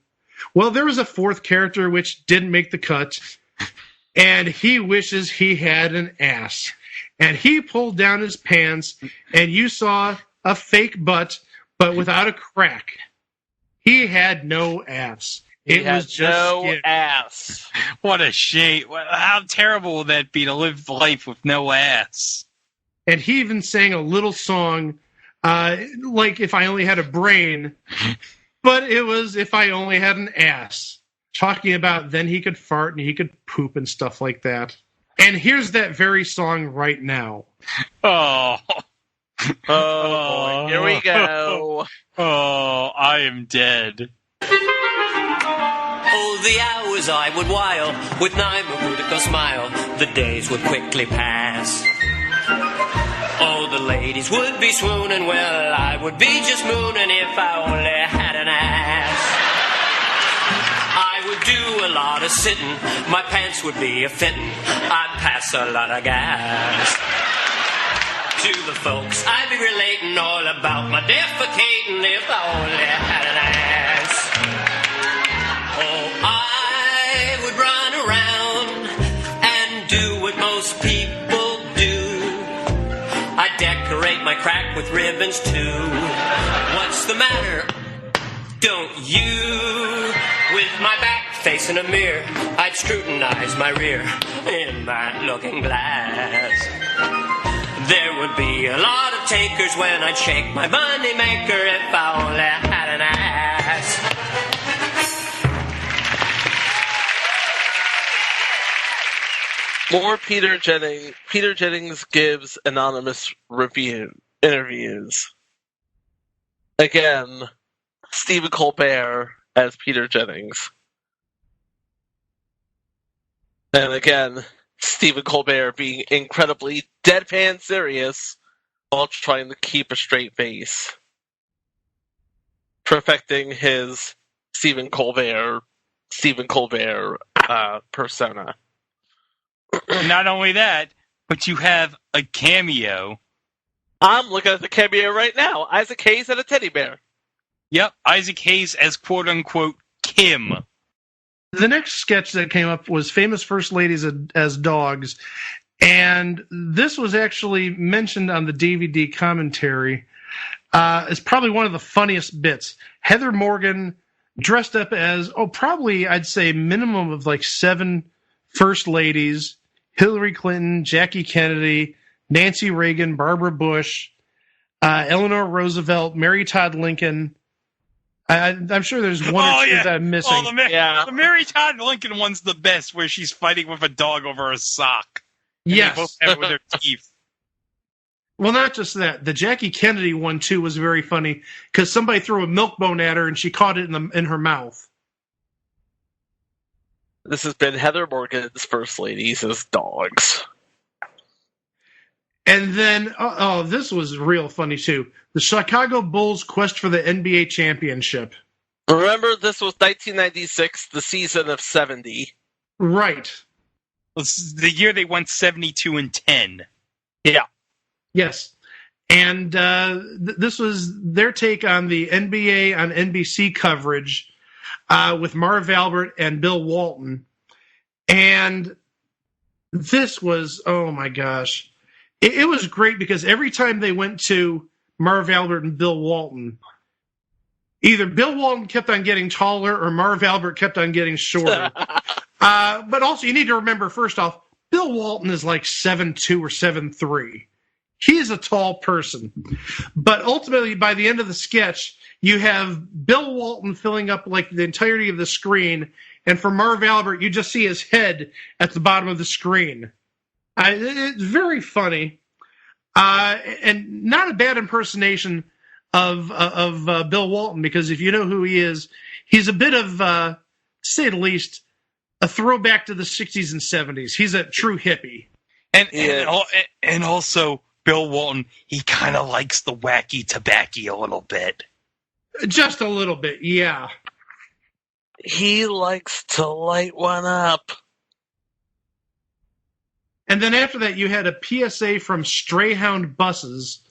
Well, there was a fourth character which didn't make the cut, and he wishes he had an ass. And he pulled down his pants, and you saw a fake butt, but without a crack. He had no ass. It was just no ass. What a shame. How terrible would that be to live life with no ass? And he even sang a little song, like If I Only Had a Brain, but it was If I Only Had an Ass. Talking about then he could fart and he could poop and stuff like that. And here's that very song right now. Oh. Boy. Here we go. Oh, I am dead. Oh, the hours I would while with Nyma smile, the days would quickly pass. Oh, the ladies would be swooning, well, I would be just mooning if I only had an ass. I would do a lot of sitting, my pants would be a-fitting, I'd pass a lot of gas. To the folks, I'd be relating all about my defecating if I only had an ass. Oh, I would run around crack with ribbons too. What's the matter? Don't you? With my back facing a mirror, I'd scrutinize my rear in that looking glass. There would be a lot of takers when I'd shake my money maker if I only had an ass. More Peter Jennings. Peter Jennings gives anonymous interviews. Again, Stephen Colbert as Peter Jennings. And again, Stephen Colbert being incredibly deadpan serious while trying to keep a straight face. Perfecting his Stephen Colbert persona. Not only that, but you have a cameo. I'm looking at the cameo right now. Isaac Hayes and a teddy bear. Yep, Isaac Hayes as quote-unquote Kim. The next sketch that came up was Famous First Ladies as Dogs, and this was actually mentioned on the DVD commentary. It's probably one of the funniest bits. Heather Morgan dressed up as, probably I'd say minimum of like 7 First Ladies, Hillary Clinton, Jackie Kennedy, Nancy Reagan, Barbara Bush, Eleanor Roosevelt, Mary Todd Lincoln. I'm sure there's one or two that I'm missing. The Mary Todd Lincoln one's the best, where she's fighting with a dog over a sock. And yes. They both have it with their teeth. Well, not just that. The Jackie Kennedy one, too, was very funny, because somebody threw a milk bone at her, and she caught it in her mouth. This has been Heather Morgan's First Ladies as Dogs. And then, this was real funny, too. The Chicago Bulls' quest for the NBA championship. Remember, this was 1996, the season of 70. Right. It's the year they went 72-10. Yeah. Yes. And this was their take on the NBA on NBC coverage with Marv Albert and Bill Walton. And this was, oh my gosh. It was great because every time they went to Marv Albert and Bill Walton, either Bill Walton kept on getting taller or Marv Albert kept on getting shorter. But also, you need to remember, first off, Bill Walton is like 7'2" or 7'3". He is a tall person. But ultimately, by the end of the sketch, you have Bill Walton filling up like the entirety of the screen, and for Marv Albert, you just see his head at the bottom of the screen. It's very funny, and not a bad impersonation of Bill Walton, because if you know who he is, he's a bit of, to say the least, a throwback to the 60s and 70s. He's a true hippie. And also, Bill Walton, he kind of likes the wacky tobacco a little bit. Just a little bit, yeah. He likes to light one up. And then after that, you had a PSA from Strayhound Buses,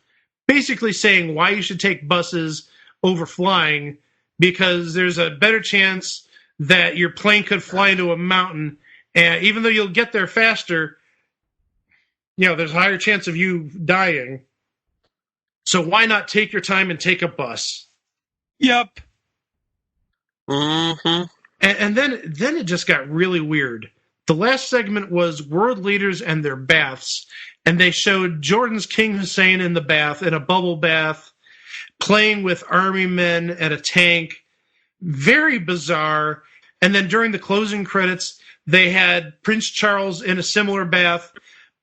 basically saying why you should take buses over flying, because there's a better chance that your plane could fly into a mountain, and even though you'll get there faster, there's a higher chance of you dying. So why not take your time and take a bus? Yep. Mm-hmm. And then it just got really weird. The last segment was world leaders and their baths, and they showed Jordan's King Hussein in the bath, in a bubble bath, playing with army men and a tank. Very bizarre. And then during the closing credits, they had Prince Charles in a similar bath,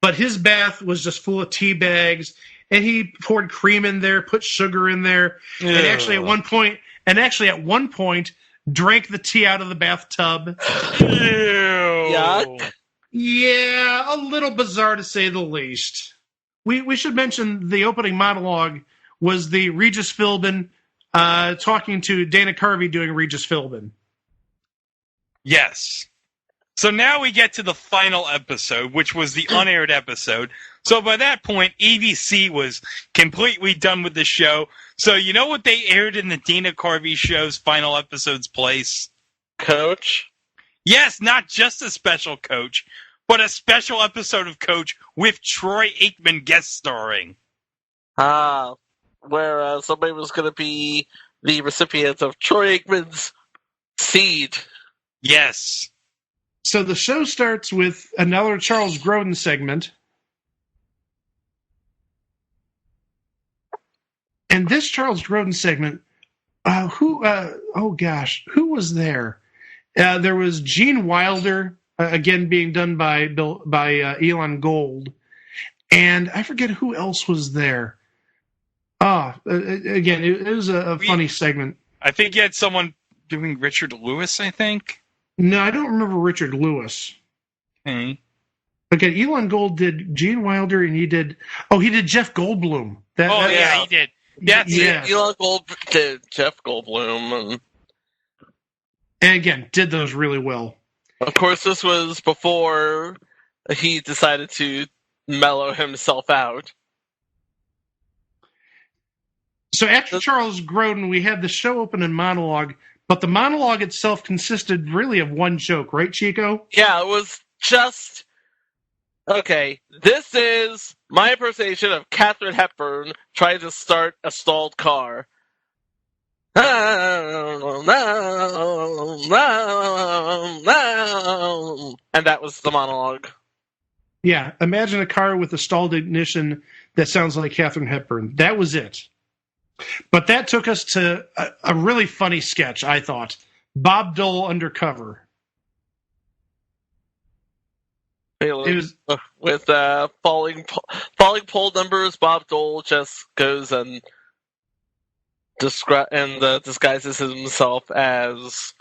but his bath was just full of tea bags, and he poured cream in there, put sugar in there, and actually at one point drank the tea out of the bathtub. Yuck. Yeah, a little bizarre to say the least. We should mention the opening monologue was the Regis Philbin talking to Dana Carvey doing Regis Philbin. Yes. So now we get to the final episode, which was the unaired episode. So by that point, ABC was completely done with the show. So you know what they aired in the Dana Carvey Show's final episode's place? Coach? Yes, not just a special Coach, but a special episode of Coach with Troy Aikman guest starring. Where somebody was going to be the recipient of Troy Aikman's seed. Yes. So the show starts with another Charles Grodin segment. And this Charles Grodin segment, who was there? There was Gene Wilder, again being done by Elon Gold. And I forget who else was there. Again, it was a funny segment. I think you had someone doing Richard Lewis, I think. No, I don't remember Richard Lewis. Okay. Okay, Elon Gold did Gene Wilder, and he did Jeff Goldblum. He did. Yeah. Elon Gold did Jeff Goldblum. And again, did those really well. Of course, this was before he decided to mellow himself out. So after Charles Grodin, we had the show open in monologue, but the monologue itself consisted really of one joke, right, Chico? Yeah, it was just, okay, this is my impersonation of Katharine Hepburn trying to start a stalled car. And that was the monologue. Yeah, imagine a car with a stalled ignition that sounds like Katharine Hepburn. That was it. But that took us to a really funny sketch, I thought. Bob Dole Undercover. It was with falling poll numbers. Bob Dole just goes and disguises himself as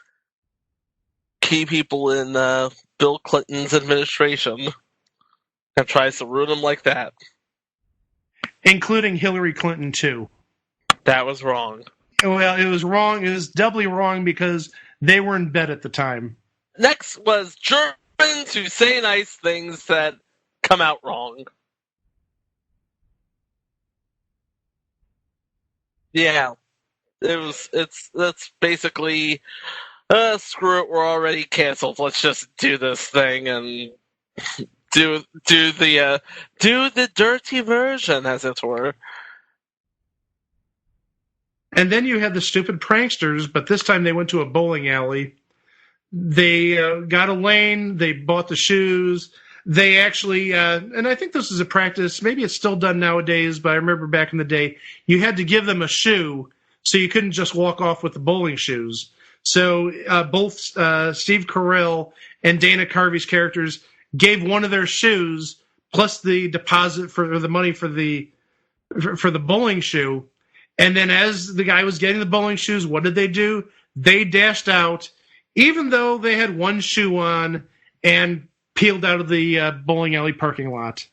key people in Bill Clinton's administration and tries to ruin him like that. Including Hillary Clinton, too. That was wrong. Well, it was wrong. It was doubly wrong because they were in bed at the time. Next was Germans who say nice things that come out wrong. Yeah. That's basically screw it, we're already canceled. Let's just do this thing and do the dirty version, as it were. And then you had the stupid pranksters, but this time they went to a bowling alley. They got a lane. They bought the shoes. They actually, and I think this is a practice, maybe it's still done nowadays, but I remember back in the day, you had to give them a shoe, so you couldn't just walk off with the bowling shoes. So both Steve Carell and Dana Carvey's characters gave one of their shoes plus the deposit for the money for the bowling shoe. And then as the guy was getting the bowling shoes, what did they do? They dashed out, even though they had one shoe on, and peeled out of the bowling alley parking lot.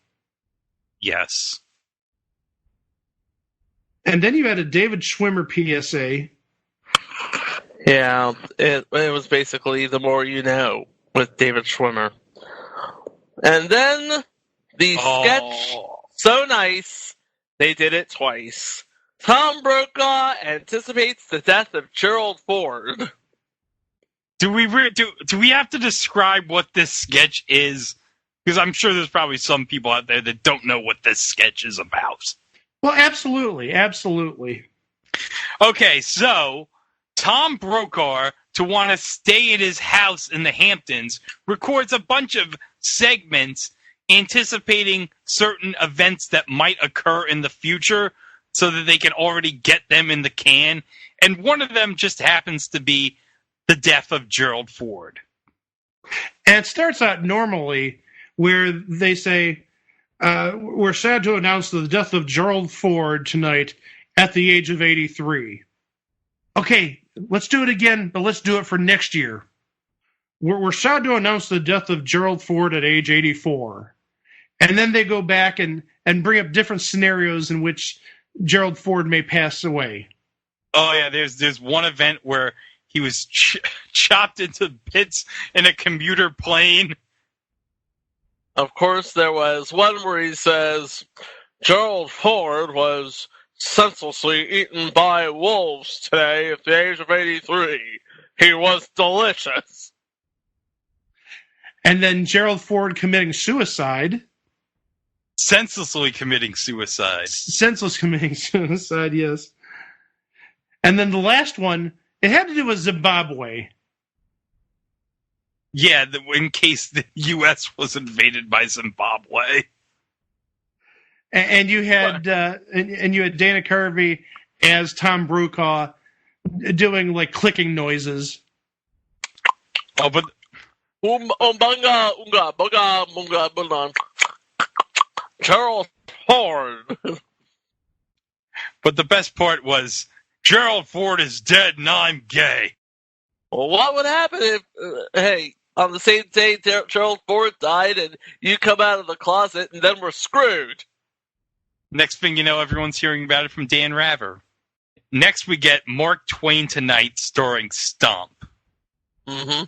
Yes. And then you had a David Schwimmer PSA. Yeah, it was basically the more you know with David Schwimmer. And then the sketch, so nice, they did it twice. Tom Brokaw anticipates the death of Gerald Ford. Do we have to describe what this sketch is? Because I'm sure there's probably some people out there that don't know what this sketch is about. Well, absolutely. Okay, so Tom Brokaw, to want to stay at his house in the Hamptons, records a bunch of segments anticipating certain events that might occur in the future so that they can already get them in the can. And one of them just happens to be the death of Gerald Ford. And it starts out normally where they say, we're sad to announce the death of Gerald Ford tonight at the age of 83. Okay, let's do it again, but let's do it for next year. We're sad to announce the death of Gerald Ford at age 84. And then they go back and bring up different scenarios in which Gerald Ford may pass away. Oh, yeah, there's one event where he was chopped into bits in a commuter plane. Of course, there was one where he says, Gerald Ford was senselessly eaten by wolves today at the age of 83. He was delicious. And then Gerald Ford committing suicide. senselessly committing suicide. Senseless committing suicide, yes. And then the last one, it had to do with Zimbabwe. Yeah, in case the U.S. was invaded by Zimbabwe. And you had and you had Dana Carvey as Tom Brokaw doing like clicking noises. Oh, but Gerald Ford. But the best part was Gerald Ford is dead and I'm gay. Well, what would happen if, hey, on the same day Gerald Ford died and you come out of the closet and then we're screwed? Next thing you know, everyone's hearing about it from Dan Rather. Next we get Mark Twain Tonight starring Stomp. Mm-hmm.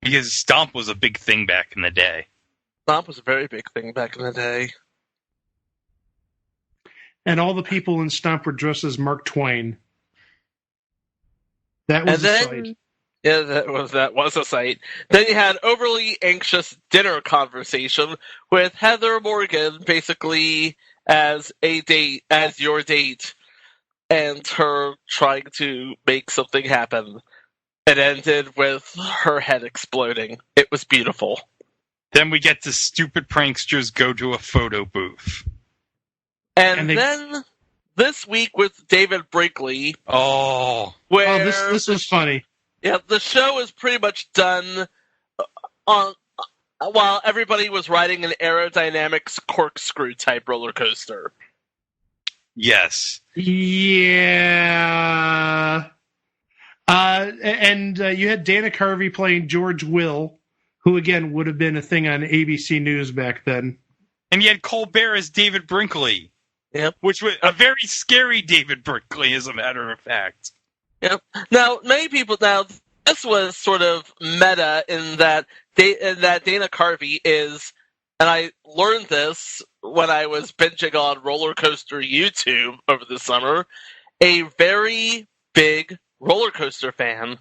Because Stomp was a big thing back in the day. Stomp was a very big thing back in the day. And all the people in Stomp were dressed as Mark Twain. That was a sight. Yeah, that was a sight. Then you had Overly Anxious Dinner Conversation with Heather Morgan, basically as your date, and her trying to make something happen. It ended with her head exploding. It was beautiful. Then we get to Stupid Pranksters Go to a Photo Booth. And then this week with David Brinkley. Oh. Where this was funny. Yeah, the show is pretty much done on while everybody was riding an aerodynamics corkscrew type roller coaster. Yes. Yeah. And you had Dana Carvey playing George Will, who again would have been a thing on ABC News back then. And you had Colbert as David Brinkley. Yep. Which was a very scary David Brinkley, as a matter of fact. Yep. Now, this was sort of meta in that Dana Carvey is, and I learned this when I was binging on Roller Coaster YouTube over the summer, a very big roller coaster fan.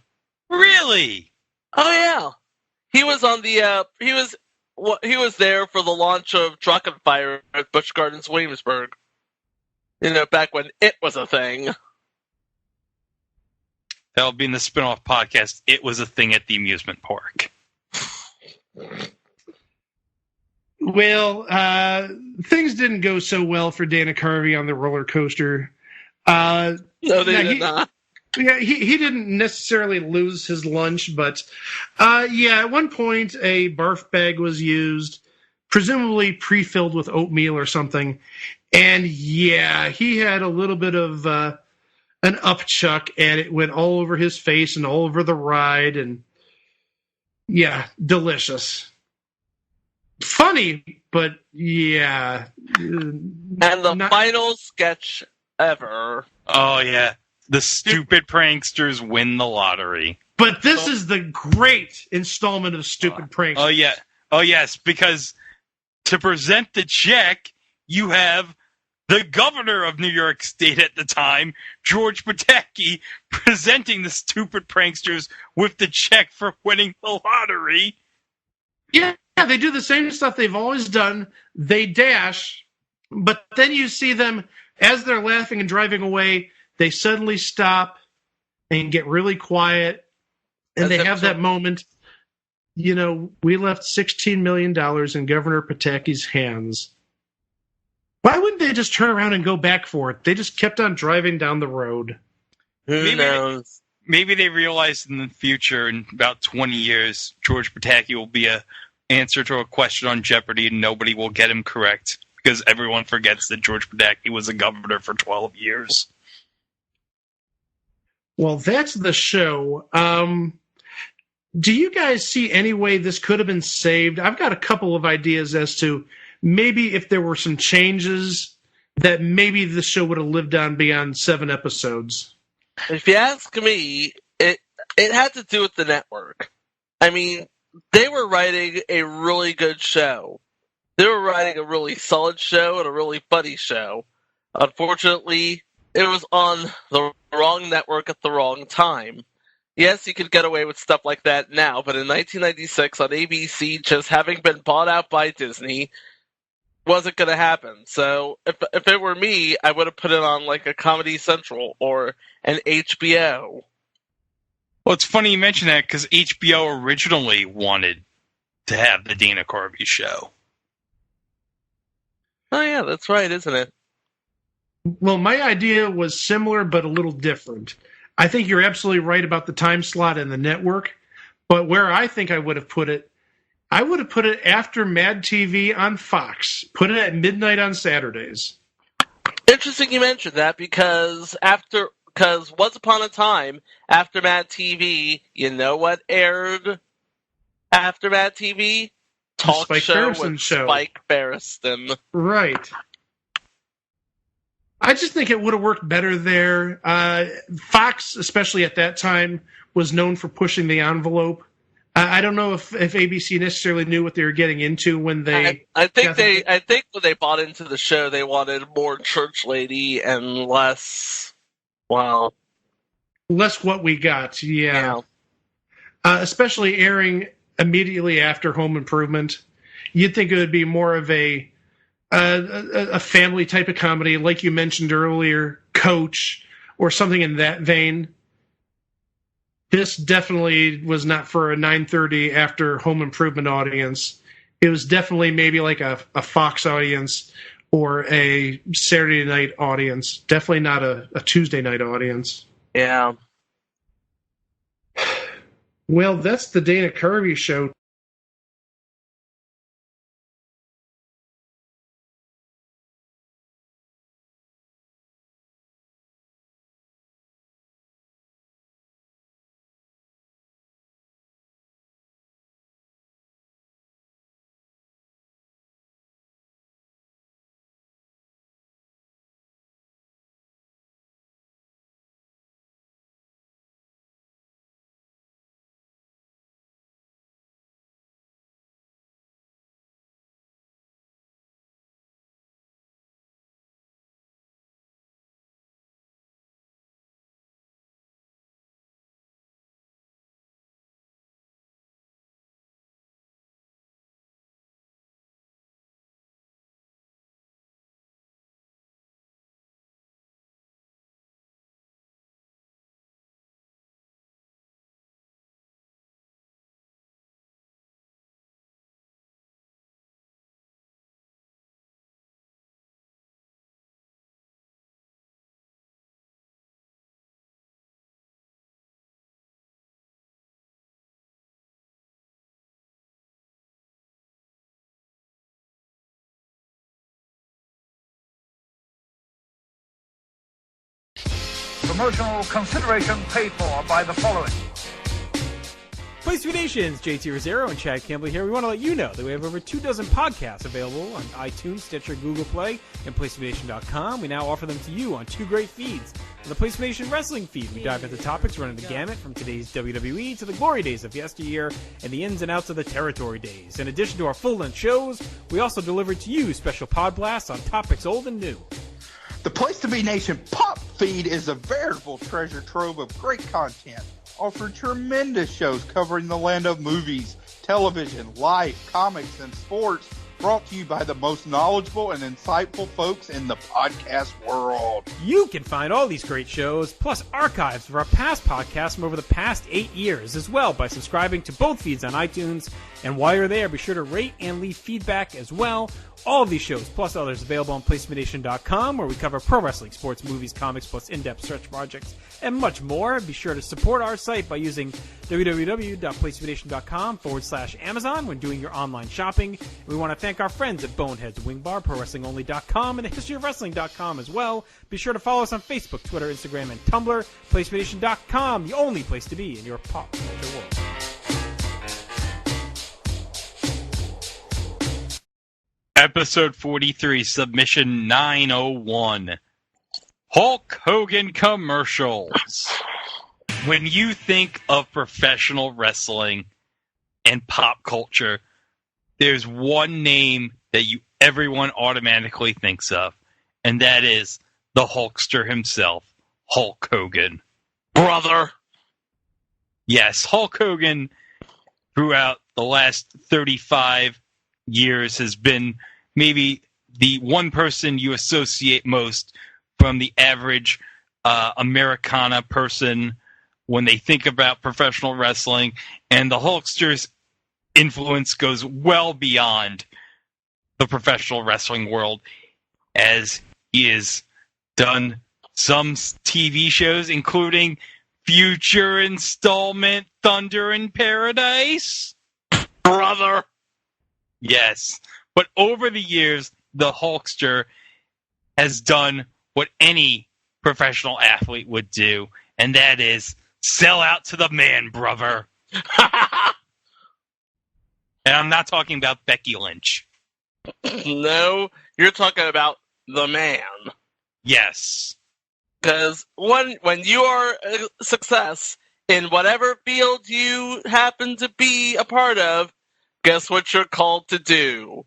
Really? Oh yeah. He was on the he was there for the launch of Drachenfire at Busch Gardens, Williamsburg. You know, back when it was a thing. That'll be in the spin-off podcast, It Was a Thing at the Amusement Park. Well, things didn't go so well for Dana Carvey on the roller coaster. No, they did not. Yeah, he didn't necessarily lose his lunch, but at one point a barf bag was used, presumably pre-filled with oatmeal or something. And yeah, he had a little bit of an upchuck, and it went all over his face and all over the ride, and yeah, delicious. Funny, but yeah. And the final sketch ever. Oh, yeah. The Stupid Pranksters win the lottery. But this is the great installment of Stupid Pranksters. Oh, yeah. Oh, yes, because to present the check, you have the governor of New York State at the time, George Pataki, presenting the Stupid Pranksters with the check for winning the lottery. Yeah, they do the same stuff they've always done. They dash, but then you see them, as they're laughing and driving away, they suddenly stop and get really quiet, and they have that moment, you know, we left $16 million in Governor Pataki's hands. Why wouldn't they just turn around and go back for it? They just kept on driving down the road. Who knows? Maybe they realized in the future, in about 20 years, George Pataki will be an answer to a question on Jeopardy and nobody will get him correct because everyone forgets that George Pataki was a governor for 12 years. Well, that's the show. Do you guys see any way this could have been saved? I've got a couple of ideas as to maybe if there were some changes that maybe the show would have lived on beyond 7 episodes. If you ask me, it had to do with the network. I mean, they were writing a really good show. They were writing a really solid show and a really funny show. Unfortunately, it was on the wrong network at the wrong time. Yes, you could get away with stuff like that now, but in 1996 on ABC, just having been bought out by Disney, wasn't going to happen. So if it were me, I would have put it on like a Comedy Central or an HBO. Well, it's funny you mention that because HBO originally wanted to have the Dana Carvey Show. Oh yeah, that's right, isn't it? Well, my idea was similar but a little different. I think you're absolutely right about the time slot and the network, but where I think I would have put it, I would have put it after Mad TV on Fox. Put it at midnight on Saturdays. Interesting you mentioned that because Once Upon a Time, after Mad TV, you know what aired after Mad TV? Talk Spike show Barristan with show. Spike Barristan. Right. I just think it would have worked better there. Fox, especially at that time, was known for pushing the envelope. I don't know if ABC necessarily knew what they were getting into when they. I think when they bought into the show, they wanted more church lady and less. Well, less what we got. Yeah. Especially airing immediately after Home Improvement, you'd think it would be more of a family type of comedy, like you mentioned earlier, Coach, or something in that vein. This definitely was not for a 9:30 after Home Improvement audience. It was definitely maybe like a Fox audience or a Saturday night audience. Definitely not a Tuesday night audience. Yeah. Well, that's the Dana Carvey Show. Promotional consideration paid for by the following. Place to Be Nations, JT Rosero and Chad Campbell here. We want to let you know that we have over 24 podcasts available on iTunes, Stitcher, Google Play, and PlaceToBeNation.com. We now offer them to you on two great feeds. On the Place to Be Nation Wrestling feed, we dive into topics running the gamut from today's WWE to the glory days of yesteryear and the ins and outs of the territory days. In addition to our full-length shows, we also deliver to you special pod blasts on topics old and new. The Place to Be Nation Pop feed is a veritable treasure trove of great content. Offer tremendous shows covering the land of movies, television, life, comics, and sports, brought to you by the most knowledgeable and insightful folks in the podcast world. You can find all these great shows, plus archives of our past podcasts from over the past 8 years as well by subscribing to both feeds on iTunes. And while you're there, be sure to rate and leave feedback as well. All of these shows, plus others, available on PlaceToBeNation.com, where we cover pro wrestling, sports, movies, comics, plus in-depth search projects, and much more. Be sure to support our site by using www.PlaceToBeNation.com/Amazon when doing your online shopping. We want to thank our friends at Boneheads Wing Bar, ProWrestlingOnly.com, and TheHistoryOfWrestling.com as well. Be sure to follow us on Facebook, Twitter, Instagram, and Tumblr. PlaceToBeNation.com, the only place to be in your pop culture world. Episode 43, Submission 901. Hulk Hogan commercials. When you think of professional wrestling and pop culture, there's one name that everyone automatically thinks of, and that is the Hulkster himself, Hulk Hogan. Brother. Yes, Hulk Hogan, throughout the last 35 years, has been maybe the one person you associate most from the average Americana person when they think about professional wrestling, and the Hulkster's influence goes well beyond the professional wrestling world, as he has done some TV shows, including future installment Thunder in Paradise. Brother! Yes. But over the years, the Hulkster has done what any professional athlete would do, and that is sell out to the man, brother. And I'm not talking about Becky Lynch. No, you're talking about the man. Yes. Because when you are a success in whatever field you happen to be a part of, guess what you're called to do?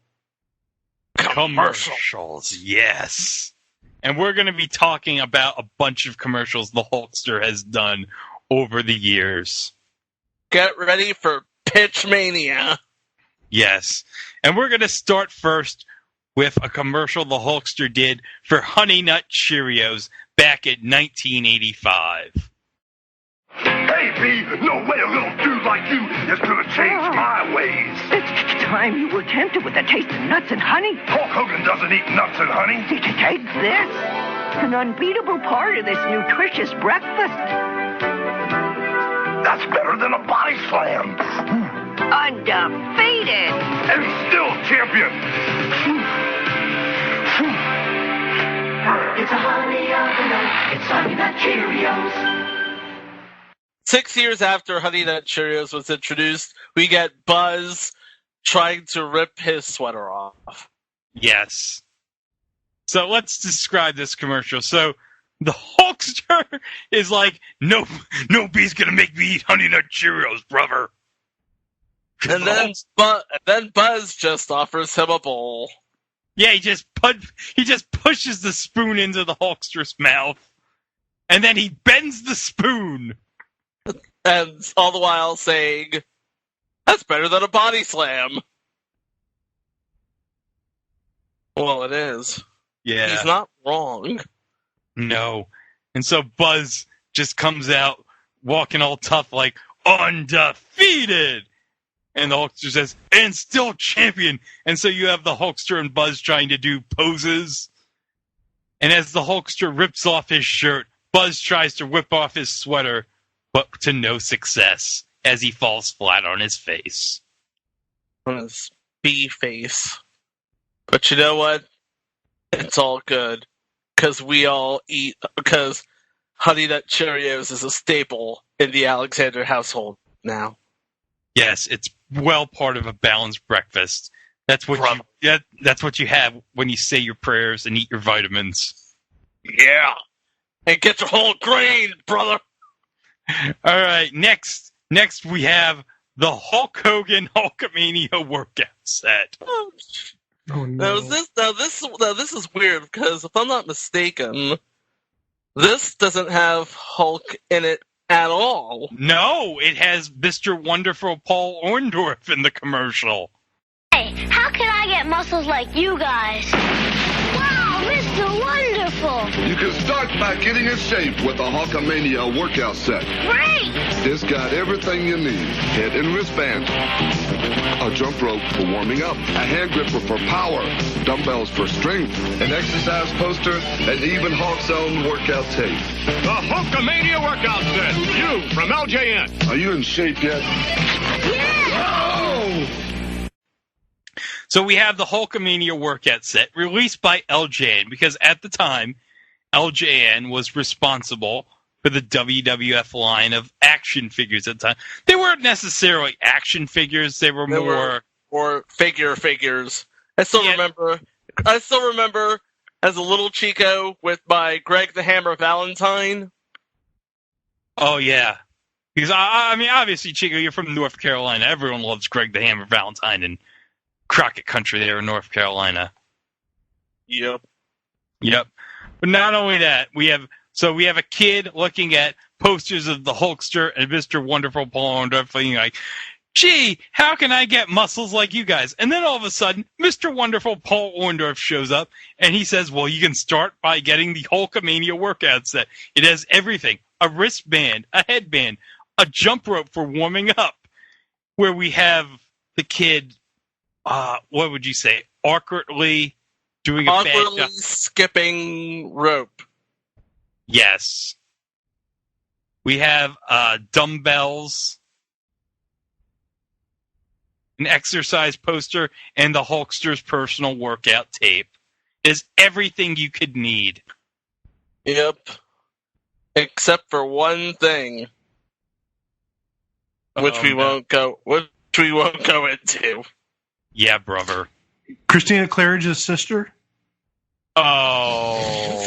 Commercials. Yes. And we're going to be talking about a bunch of commercials the Hulkster has done over the years. Get ready for Pitch Mania. Yes. And we're going to start first with a commercial the Hulkster did for Honey Nut Cheerios back in 1985. Hey, B, no way a little dude like you is gonna change my ways. It's time you were tempted with a taste of nuts and honey. Hulk Hogan doesn't eat nuts and honey. Take this. An unbeatable part of this nutritious breakfast. That's better than a body slam. Undefeated. And still champion. It's a honey of the nut. It's Honey Nut Cheerios. 6 years after Honey Nut Cheerios was introduced, we get Buzz trying to rip his sweater off. Yes. So let's describe this commercial. So the Hulkster is like, no bee's gonna make me eat Honey Nut Cheerios, brother. And then Buzz just offers him a bowl. Yeah, he just pushes the spoon into the Hulkster's mouth, and then he bends the spoon. And all the while saying, that's better than a body slam. Well, it is. Yeah. He's not wrong. No. And so Buzz just comes out walking all tough like, undefeated! And the Hulkster says, and still champion! And so you have the Hulkster and Buzz trying to do poses. And as the Hulkster rips off his shirt, Buzz tries to whip off his sweater, but to no success, as he falls flat on his face. On his bee face. But you know what? It's all good. Because Honey Nut Cheerios is a staple in the Alexander household now. Yes, it's well part of a balanced breakfast. That's what you have when you say your prayers and eat your vitamins. Yeah. And get your whole grain, brother. All right, next we have the Hulk Hogan Hulkamania workout set. Oh no! Now this is weird because if I'm not mistaken, this doesn't have Hulk in it at all. No, it has Mr. Wonderful Paul Orndorff in the commercial. Hey, how can I get muscles like you guys? Wow, Mr. Wonderful! You can start by getting in shape with the Hulkamania workout set. Great! It's got everything you need. Head and wristbands, a jump rope for warming up, a hand gripper for power, dumbbells for strength, an exercise poster, and even Hulk's own workout tape. The Hulkamania workout set. You from LJN. Are you in shape yet? Yeah! Oh! So we have the Hulkamania workout set released by LJN because at the time, LJN was responsible for the WWF line of action figures at the time. They weren't necessarily action figures; they were more figures. I still remember as a little Chico with my Greg the Hammer Valentine. Oh yeah, because I mean, obviously, Chico, you're from North Carolina. Everyone loves Greg the Hammer Valentine and Crockett Country there in North Carolina. Yep. But not only that, we have a kid looking at posters of the Hulkster and Mr. Wonderful Paul Orndorff, like, gee, how can I get muscles like you guys? And then all of a sudden, Mr. Wonderful Paul Orndorff shows up, and he says, well, you can start by getting the Hulkamania workout set. It has everything. A wristband, a headband, a jump rope for warming up, where we have the kid, what would you say, awkwardly doing a bad job. Skipping rope. Yes. We have dumbbells, an exercise poster, and the Hulkster's personal workout tape. Is everything you could need. Yep. Except for one thing, which we won't go into. Yeah, brother. Christina Claridge's sister? Oh.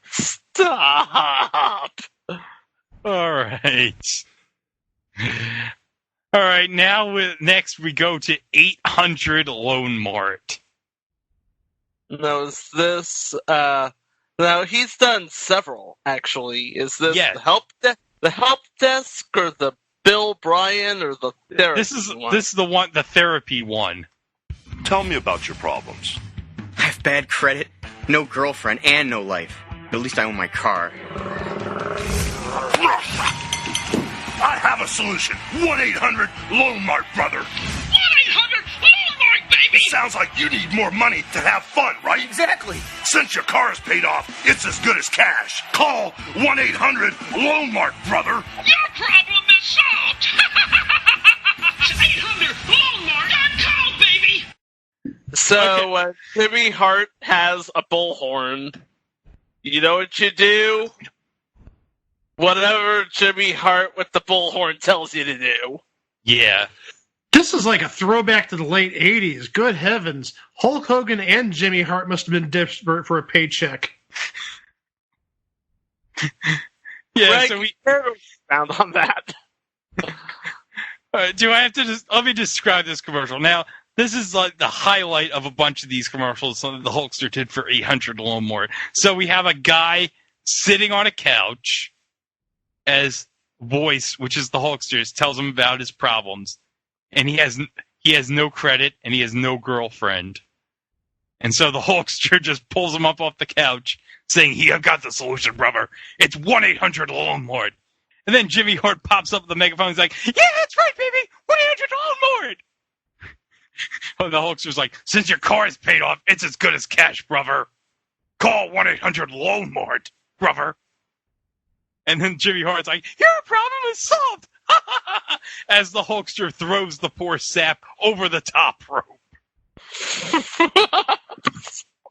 Stop. All right. All right, next we go to 800 Lone Mart. Now, is this, now he's done several, actually. Is this the help desk, or the Bill Bryan, or the therapy one? This is the therapy one. Tell me about your problems. I have bad credit, no girlfriend, and no life. But at least I own my car. I have a solution. 1-800-Lone Mart, brother. 1-800-Lone Mart, baby! It sounds like you need more money to have fun, right? Exactly. Since your car is paid off, it's as good as cash. Call 1-800-Lone Mart, brother. Your problem is solved. 800-LoneMart.com, baby! So, Jimmy Hart has a bullhorn. You know what you do? Whatever Jimmy Hart with the bullhorn tells you to do. Yeah. This is like a throwback to the late 80s. Good heavens. Hulk Hogan and Jimmy Hart must have been desperate for a paycheck. Yeah, Greg, so we found on that. All right, do I have to let me describe this commercial. Now, this is like the highlight of a bunch of these commercials that the Hulkster did for 800 Lone Mart. So we have a guy sitting on a couch as voice, which is the Hulkster's, tells him about his problems. And he has no credit, and he has no girlfriend. And so the Hulkster just pulls him up off the couch, saying, "I've got the solution, brother. It's 1-800 Lone Mart." And then Jimmy Hart pops up with the megaphone. He's like, "Yeah, that's right, baby. 1-800 Lone Mart." And the Hulkster's like, "Since your car is paid off, it's as good as cash, brother. Call 1-800 Lone Mart, brother." And then Jimmy Hart's like, "Your problem is solved." As the Hulkster throws the poor sap over the top rope.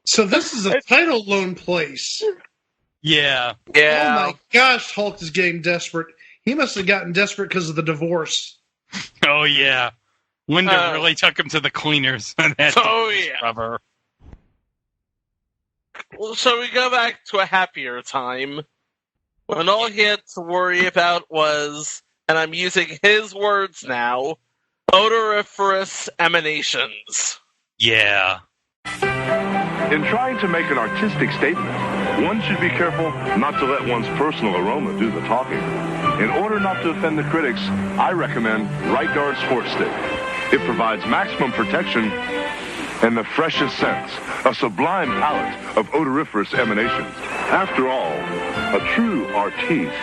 So this is a title loan place. Yeah. Oh my gosh, Hulk is getting desperate. He must have gotten desperate because of the divorce. Oh yeah. Linda really took him to the cleaners. Brother. Well, so we go back to a happier time when all he had to worry about was, and I'm using his words now, odoriferous emanations. Yeah. In trying to make an artistic statement, one should be careful not to let one's personal aroma do the talking. In order not to offend the critics, I recommend Right Guard Sport Stick. It provides maximum protection and the freshest scents, a sublime palette of odoriferous emanations. After all, a true artiste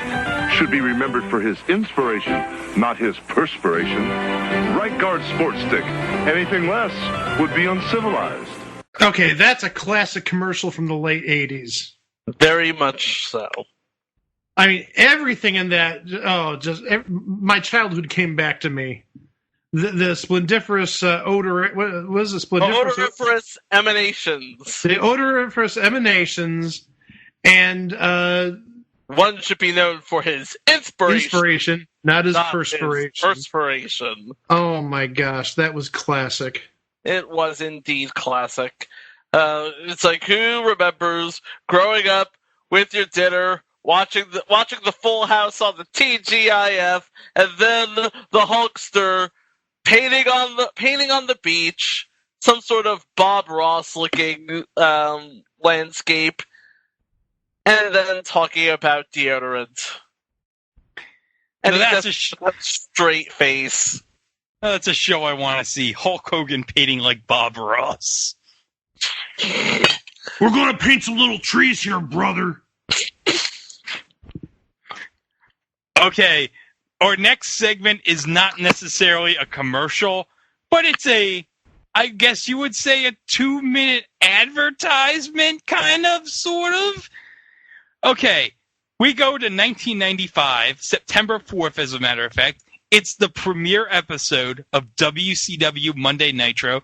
should be remembered for his inspiration, not his perspiration. Right Guard Sport Stick. Anything less would be uncivilized. Okay, that's a classic commercial from the late 80s. Very much so. I mean, everything in that, my childhood came back to me. The splendiferous odor, what was the splendiferous? Odoriferous emanations. The odoriferous emanations, and one should be known for his inspiration, not his perspiration. Perspiration. Oh my gosh, that was classic. It was indeed classic. It's like, who remembers growing up with your dinner, watching the Full House on the TGIF, and then the Hulkster painting on the beach, some sort of Bob Ross looking landscape, and then talking about deodorant. And So he that's just a straight face. That's a show I want to see. Hulk Hogan painting like Bob Ross. We're going to paint some little trees here, brother. Okay, our next segment is not necessarily a commercial, but it's I guess you would say, a 2-minute advertisement, kind of, sort of. Okay, we go to 1995, September 4th, as a matter of fact. It's the premiere episode of WCW Monday Nitro.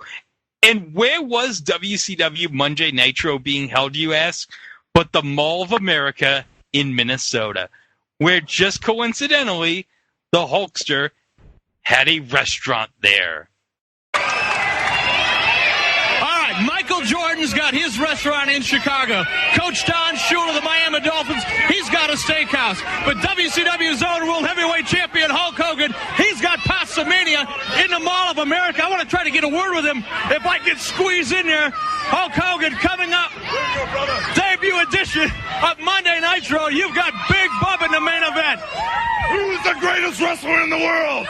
And where was WCW Monday Nitro being held, you ask? But the Mall of America in Minnesota, where just coincidentally, the Hulkster had a restaurant there. Michael Jordan's got his restaurant in Chicago. Coach Don Shula of the Miami Dolphins, he's got a steakhouse. But WCW's own world heavyweight champion Hulk Hogan, he's got Pastamania in the Mall of America. I want to try to get a word with him if I can squeeze in there. Hulk Hogan coming up. Debut edition of Monday Nitro. You've got Big Bub in the main event. Who's the greatest wrestler in the world?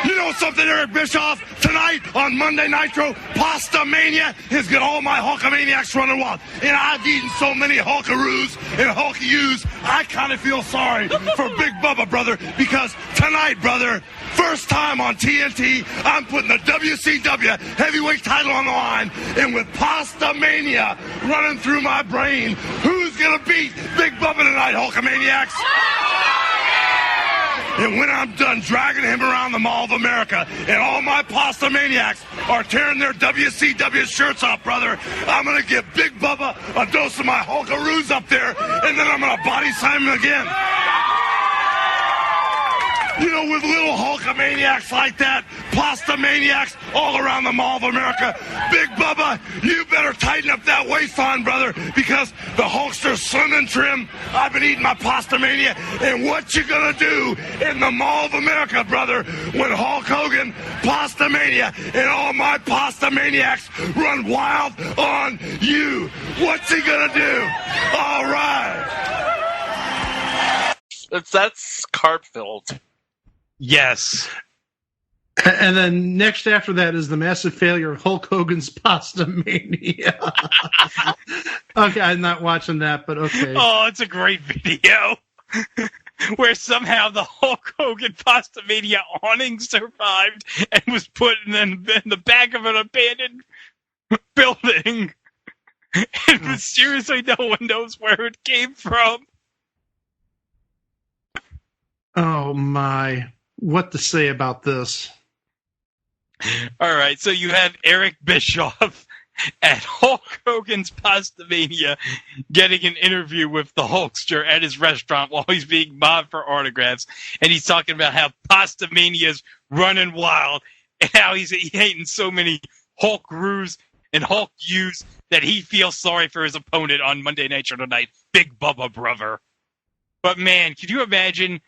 You know something, Eric Bischoff? Tonight on Monday Nitro, Pastamania has got all my Hulkamaniacs running wild. And I've eaten so many Hulkaroos and Hulkyous, I kind of feel sorry for Big Bubba, brother, because tonight, brother, first time on TNT, I'm putting the WCW heavyweight title on the line. And with Pastamania running through my brain, who's going to beat Big Bubba tonight, Hulkamaniacs? And when I'm done dragging him around the Mall of America and all my Pasta Maniacs are tearing their WCW shirts off, brother, I'm going to give Big Bubba a dose of my Hulkaroos up there, and then I'm going to body slam him again. You know, with little Hulkamaniacs like that, Pasta Maniacs all around the Mall of America, Big Bubba, you better tighten up that waistline, brother, because the Hulkster's slim and trim. I've been eating my Pasta Mania, and what you gonna do in the Mall of America, brother, when Hulk Hogan, Pasta Mania, and all my Pasta Maniacs run wild on you? What's he gonna do? All right. That's carb-filled. Yes. And then next after that is the massive failure of Hulk Hogan's Pasta Mania. Okay, I'm not watching that, but okay. Oh, it's a great video. Where somehow the Hulk Hogan Pasta Mania awning survived and was put in the back of an abandoned building. And mysteriously no one knows where it came from. Oh, my. What to say about this? All right, so you have Eric Bischoff at Hulk Hogan's Pastamania getting an interview with the Hulkster at his restaurant while he's being mobbed for autographs, and he's talking about how Pastamania's running wild and how he's eating so many Hulkroos and Hulkyous that he feels sorry for his opponent on Monday Nitro tonight, Big Bubba brother. But man, could you imagine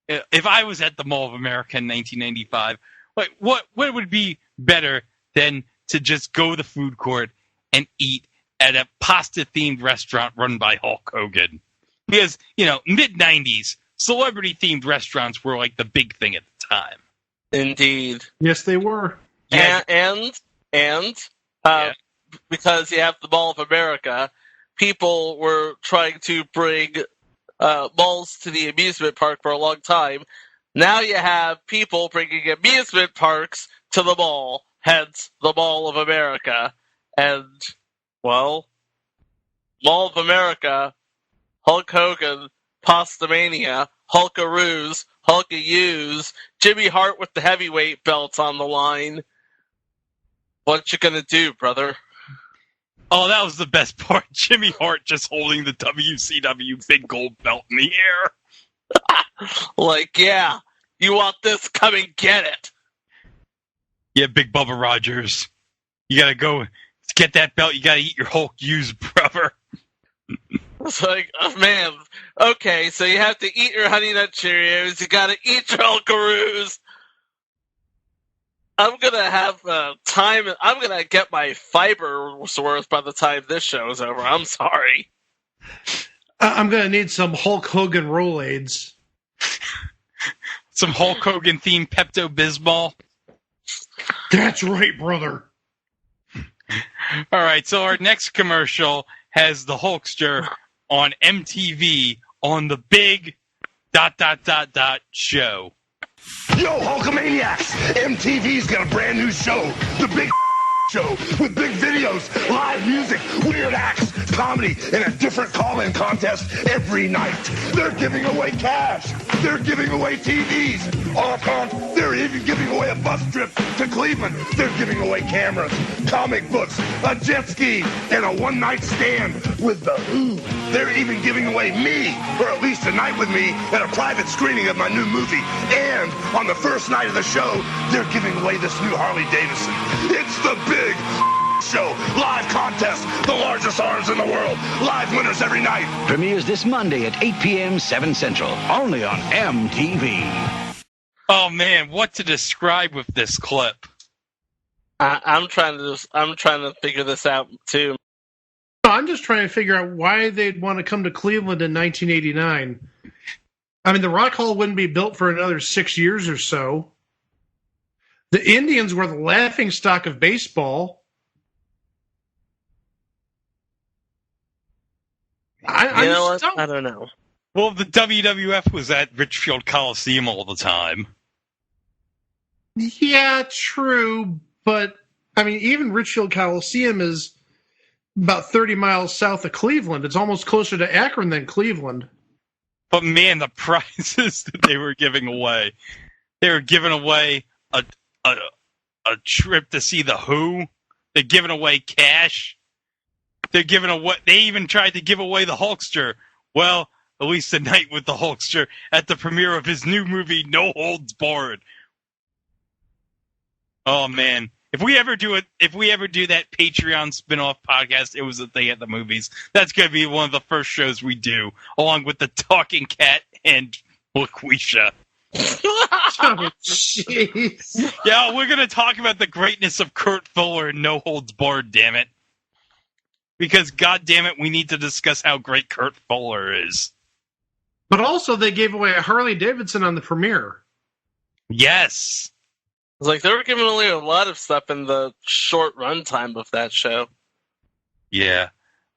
if I was at the Mall of America in 1995, like what would be better than to just go to the food court and eat at a pasta-themed restaurant run by Hulk Hogan? Because, you know, mid-90s, celebrity-themed restaurants were like the big thing at the time. Indeed. Yes, they were. Yeah. And because you have the Mall of America, people were trying to bring malls to the amusement park for a long time. Now you have people bringing amusement parks to the mall, hence the Mall of America. And, well, Mall of America, Hulk Hogan, Pastamania, Hulkaroos, Hulkyous, Jimmy Hart with the heavyweight belts on the line. What you gonna do, brother? Oh, that was the best part. Jimmy Hart just holding the WCW big gold belt in the air. Like, yeah, you want this? Come and get it. Yeah, Big Bubba Rogers. You gotta go get that belt. You gotta eat your Hulkyous, brother. It's like, oh, man, okay, so you have to eat your Honey Nut Cheerios. You gotta eat your Hulkaroos. I'm gonna have time. I'm gonna get my fiber worth by the time this show is over. I'm sorry. I'm gonna need some Hulk Hogan Rolaids. Some Hulk Hogan themed Pepto-Bismol. That's right, brother. All right, so our next commercial has the Hulkster on MTV on the big ... show. Yo, Hulkamaniacs! MTV's got a brand new show, The Big Show, with big videos, live music, weird acts, comedy, and a different call-in contest every night. They're giving away cash. They're giving away TVs. They're even giving away a bus trip to Cleveland. They're giving away cameras, comic books, a jet ski, and a one-night stand with The Who. They're even giving away me, or at least a night with me, at a private screening of my new movie. And on the first night of the show, they're giving away this new Harley Davidson. It's the Big Show. Live contest. The largest arms in the world. Live winners every night. Premieres this Monday at 8 p.m. 7 Central. Only on MTV. Oh, man, what to describe with this clip? I'm trying to figure this out, too. I'm just trying to figure out why they'd want to come to Cleveland in 1989. I mean, the Rock Hall wouldn't be built for another 6 years or so. The Indians were the laughingstock of baseball. I don't know. Well, the WWF was at Richfield Coliseum all the time. Yeah, true. But, I mean, even Richfield Coliseum is about 30 miles south of Cleveland. It's almost closer to Akron than Cleveland. But, man, the prizes that they were giving away. They were giving away a trip to see The Who. They're giving away cash. They're giving away. They even tried to give away the Hulkster. Well, at least a night with the Hulkster at the premiere of his new movie, No Holds Barred. Oh man, if we ever do that Patreon spin-off podcast, It Was a Thing at the Movies. That's gonna be one of the first shows we do, along with the Talking Cat and LaQuisha. Oh, jeez. Yeah, we're gonna talk about the greatness of Kurt Fuller and No Holds Barred. Damn it. Because, God damn it, we need to discuss how great Kurt Fuller is. But also, they gave away a Harley Davidson on the premiere. Yes. It's like they were giving away a lot of stuff in the short runtime of that show. Yeah.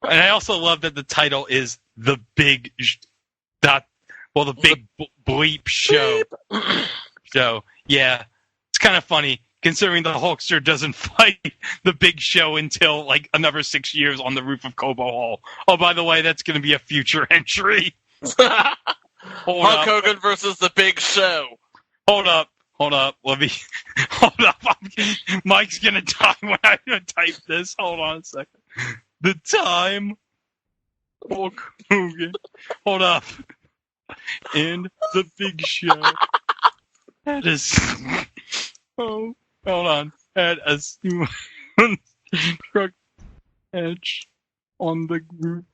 And I also love that the title is The Big... the Big Bleep Show. So, yeah. It's kind of funny. Considering the Hulkster doesn't fight the Big Show until, like, another 6 years on the roof of Cobo Hall. Oh, by the way, that's going to be a future entry. Hulk Hogan versus the Big Show. Hold up. Let me... Hold up. Mike's going to die when I type this. Hold on a second. The time... Hulk Hogan. Hold up. And the Big Show. That is... Oh... Hold on. Had a truck edge on the group.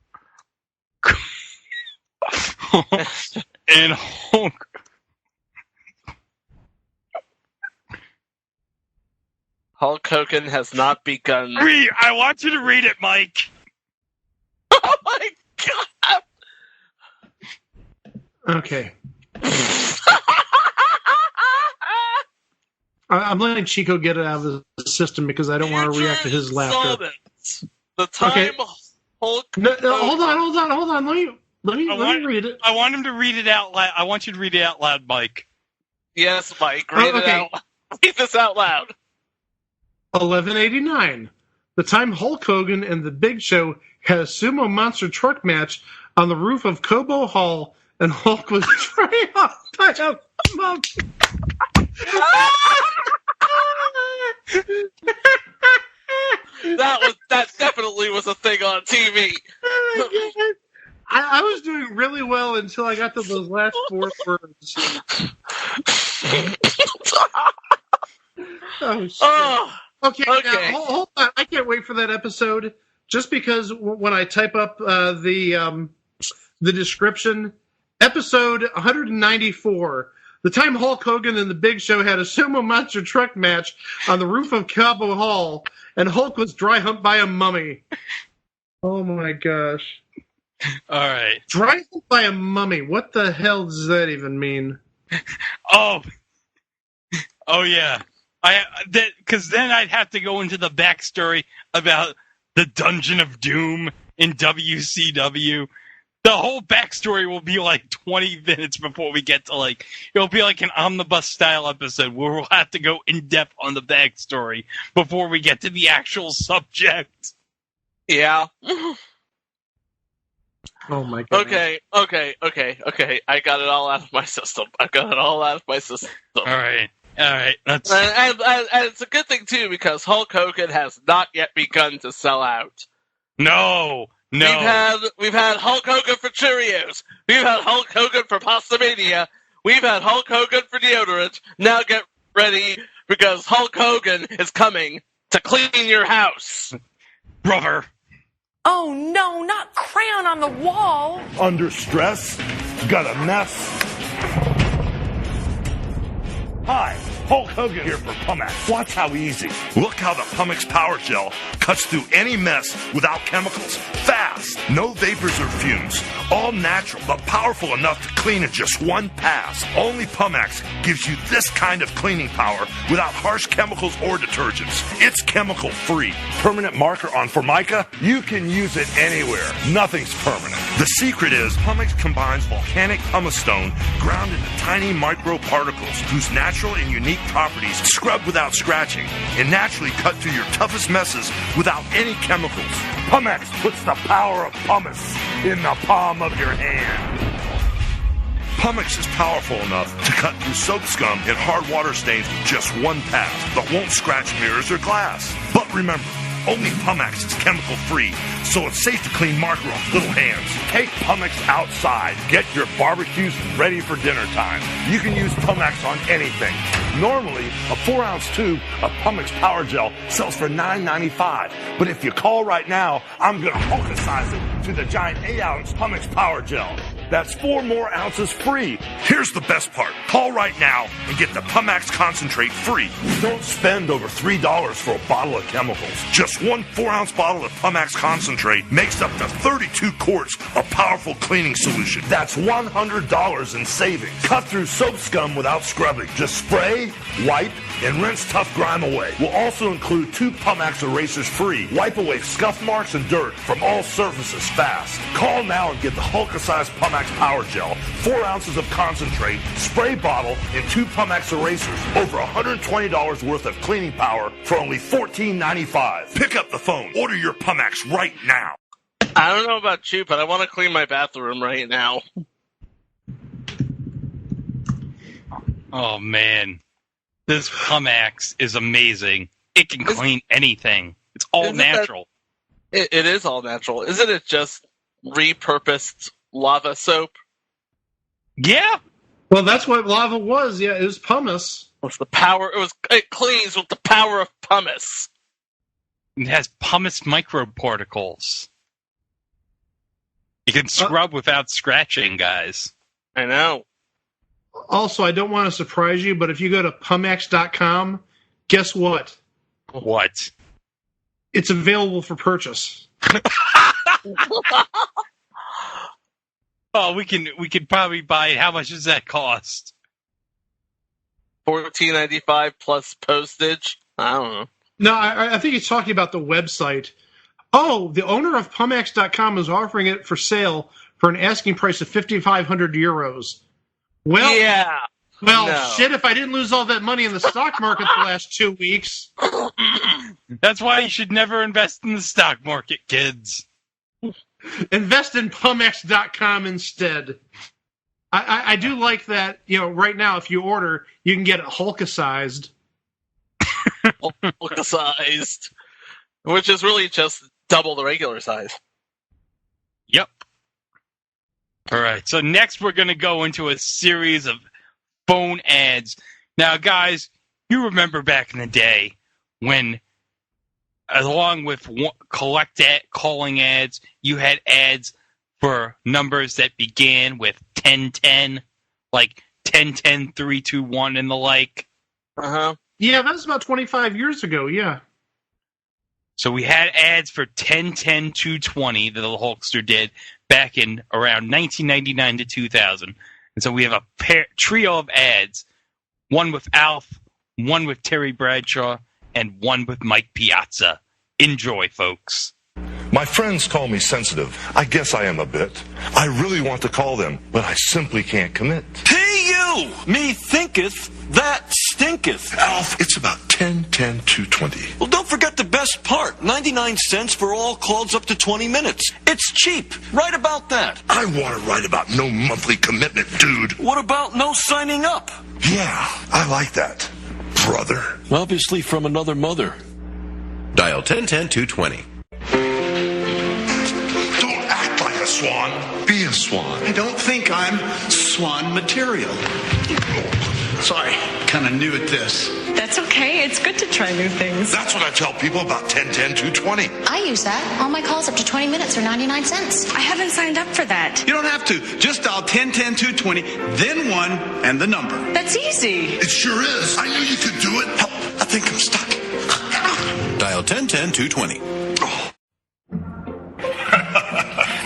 And Hulk. Hulk Hogan has not begun. I want you to read it, Mike. Oh my God. Okay. I'm letting Chico get it out of the system because I don't want to react to his laughter. The time Hulk. No, hold on. Let me read it. I want him to read it out loud. I want you to read it out loud, Mike. Yes, Mike. Read it out. Read this out loud. 1189. The time Hulk Hogan and the Big Show had a sumo monster truck match on the roof of Cobo Hall, and Hulk was trying off by a monkey. That definitely was a thing on TV. I was doing really well until I got to those last 4 words. Oh, shit. Okay. Now, hold on. I can't wait for that episode. Just because when I type up the description, episode 194. The time Hulk Hogan and the Big Show had a sumo monster truck match on the roof of Cabo Hall, and Hulk was dry humped by a mummy. Oh my gosh. All right. Dry humped by a mummy. What the hell does that even mean? Oh yeah. Because then I'd have to go into the backstory about the Dungeon of Doom in WCW. The whole backstory will be like 20 minutes before we get to it'll be like an omnibus style episode where we'll have to go in depth on the backstory before we get to the actual subject. Yeah. Oh my god. Okay. I got it all out of my system. All right. That's... And it's a good thing, too, because Hulk Hogan has not yet begun to sell out. No. We've had Hulk Hogan for Cheerios. We've had Hulk Hogan for Pastamania. We've had Hulk Hogan for deodorant. Now get ready, because Hulk Hogan is coming to clean your house. Brother. Oh no, not crayon on the wall. Under stress? Got a mess? Hi, Hulk Hogan here for Pumex. Watch how easy. Look how the Pumex Power Gel cuts through any mess without chemicals. Fast. No vapors or fumes. All natural, but powerful enough to clean in just one pass. Only Pumex gives you this kind of cleaning power without harsh chemicals or detergents. It's chemical free. Permanent marker on Formica? You can use it anywhere. Nothing's permanent. The secret is Pumex combines volcanic pumice stone ground into tiny microparticles whose natural and unique properties scrub without scratching and naturally cut through your toughest messes without any chemicals. Pumex puts the power of pumice in the palm of your hand. Pumex is powerful enough to cut through soap scum and hard water stains with just one pass, but won't scratch mirrors or glass. But remember, only Pumex is chemical free, so it's safe to clean marker off little hands. Take Pumex outside. Get your barbecues ready for dinner time. You can use Pumex on anything. Normally, a 4-ounce tube of Pumex Power Gel sells for $9.95. But if you call right now, I'm going to Hulkicize it to the giant 8-ounce Pumex Power Gel. That's 4 more ounces free. Here's the best part. Call right now and get the Pumex concentrate free. Don't spend over $3 for a bottle of chemicals. Just one 4-ounce bottle of Pumex concentrate makes up to 32 quarts of powerful cleaning solution. That's $100 in savings. Cut through soap scum without scrubbing. Just spray, wipe, and rinse tough grime away. We'll also include 2 Pumex erasers free. Wipe away scuff marks and dirt from all surfaces fast. Call now and get the Hulkicized Pumex Power Gel, 4 ounces of concentrate, spray bottle, and 2 Pumex erasers. Over $120 worth of cleaning power for only $14.95. Pick up the phone. Order your Pumex right now. I don't know about you, but I want to clean my bathroom right now. Oh, man. This Pumex is amazing. It can clean anything. It's all natural. It is all natural. Isn't it just repurposed lava soap? Yeah. Well, that's what lava was. Yeah, it was pumice. It cleans with the power of pumice. It has pumice microparticles. You can scrub without scratching, guys. I know. Also, I don't want to surprise you, but if you go to Pumex.com, guess what? What? It's available for purchase. Oh, we could probably buy it. How much does that cost? $14.95 plus postage. I don't know. No, I think he's talking about the website. Oh, the owner of Pumex.com is offering it for sale for an asking price of 5,500 euros. Well, yeah. Well, No. shit, if I didn't lose all that money in the stock market the last 2 weeks. That's why you should never invest in the stock market, kids. Invest in Pumex.com instead. I do like that, right now, if you order, you can get it Hulkicized. Hulkicized. Which is really just double the regular size. Yep. All right, so next we're going to go into a series of phone ads. Now, guys, you remember back in the day when, along with calling ads, you had ads for numbers that began with 1010, like 1010 321 and the like. Uh-huh. Yeah, that was about 25 years ago, yeah. So we had ads for 1010 220 that the Hulkster did back in around 1999 to 2000. And so we have a trio of ads, one with Alf, one with Terry Bradshaw, and one with Mike Piazza. Enjoy, folks. My friends call me sensitive. I guess I am a bit. I really want to call them, but I simply can't commit. Hey you! Me thinketh, that stinketh. Alf, it's about 10, 10, 220. Well, don't forget the best part. 99 cents for all calls up to 20 minutes. It's cheap. Right about that. I want to write about no monthly commitment, dude. What about no signing up? Yeah, I like that. Brother. Obviously from another mother. Dial 1010-220. Swan. Be a swan. I don't think I'm swan material. Sorry, kind of new at this. That's okay. It's good to try new things. That's what I tell people about 10-10-220. I use that. All my calls up to 20 minutes are 99 cents. I haven't signed up for that. You don't have to. Just dial 10-10-220, then 1 and the number. That's easy. It sure is. I knew you could do it. Help, I think I'm stuck. Dial 10-10-220.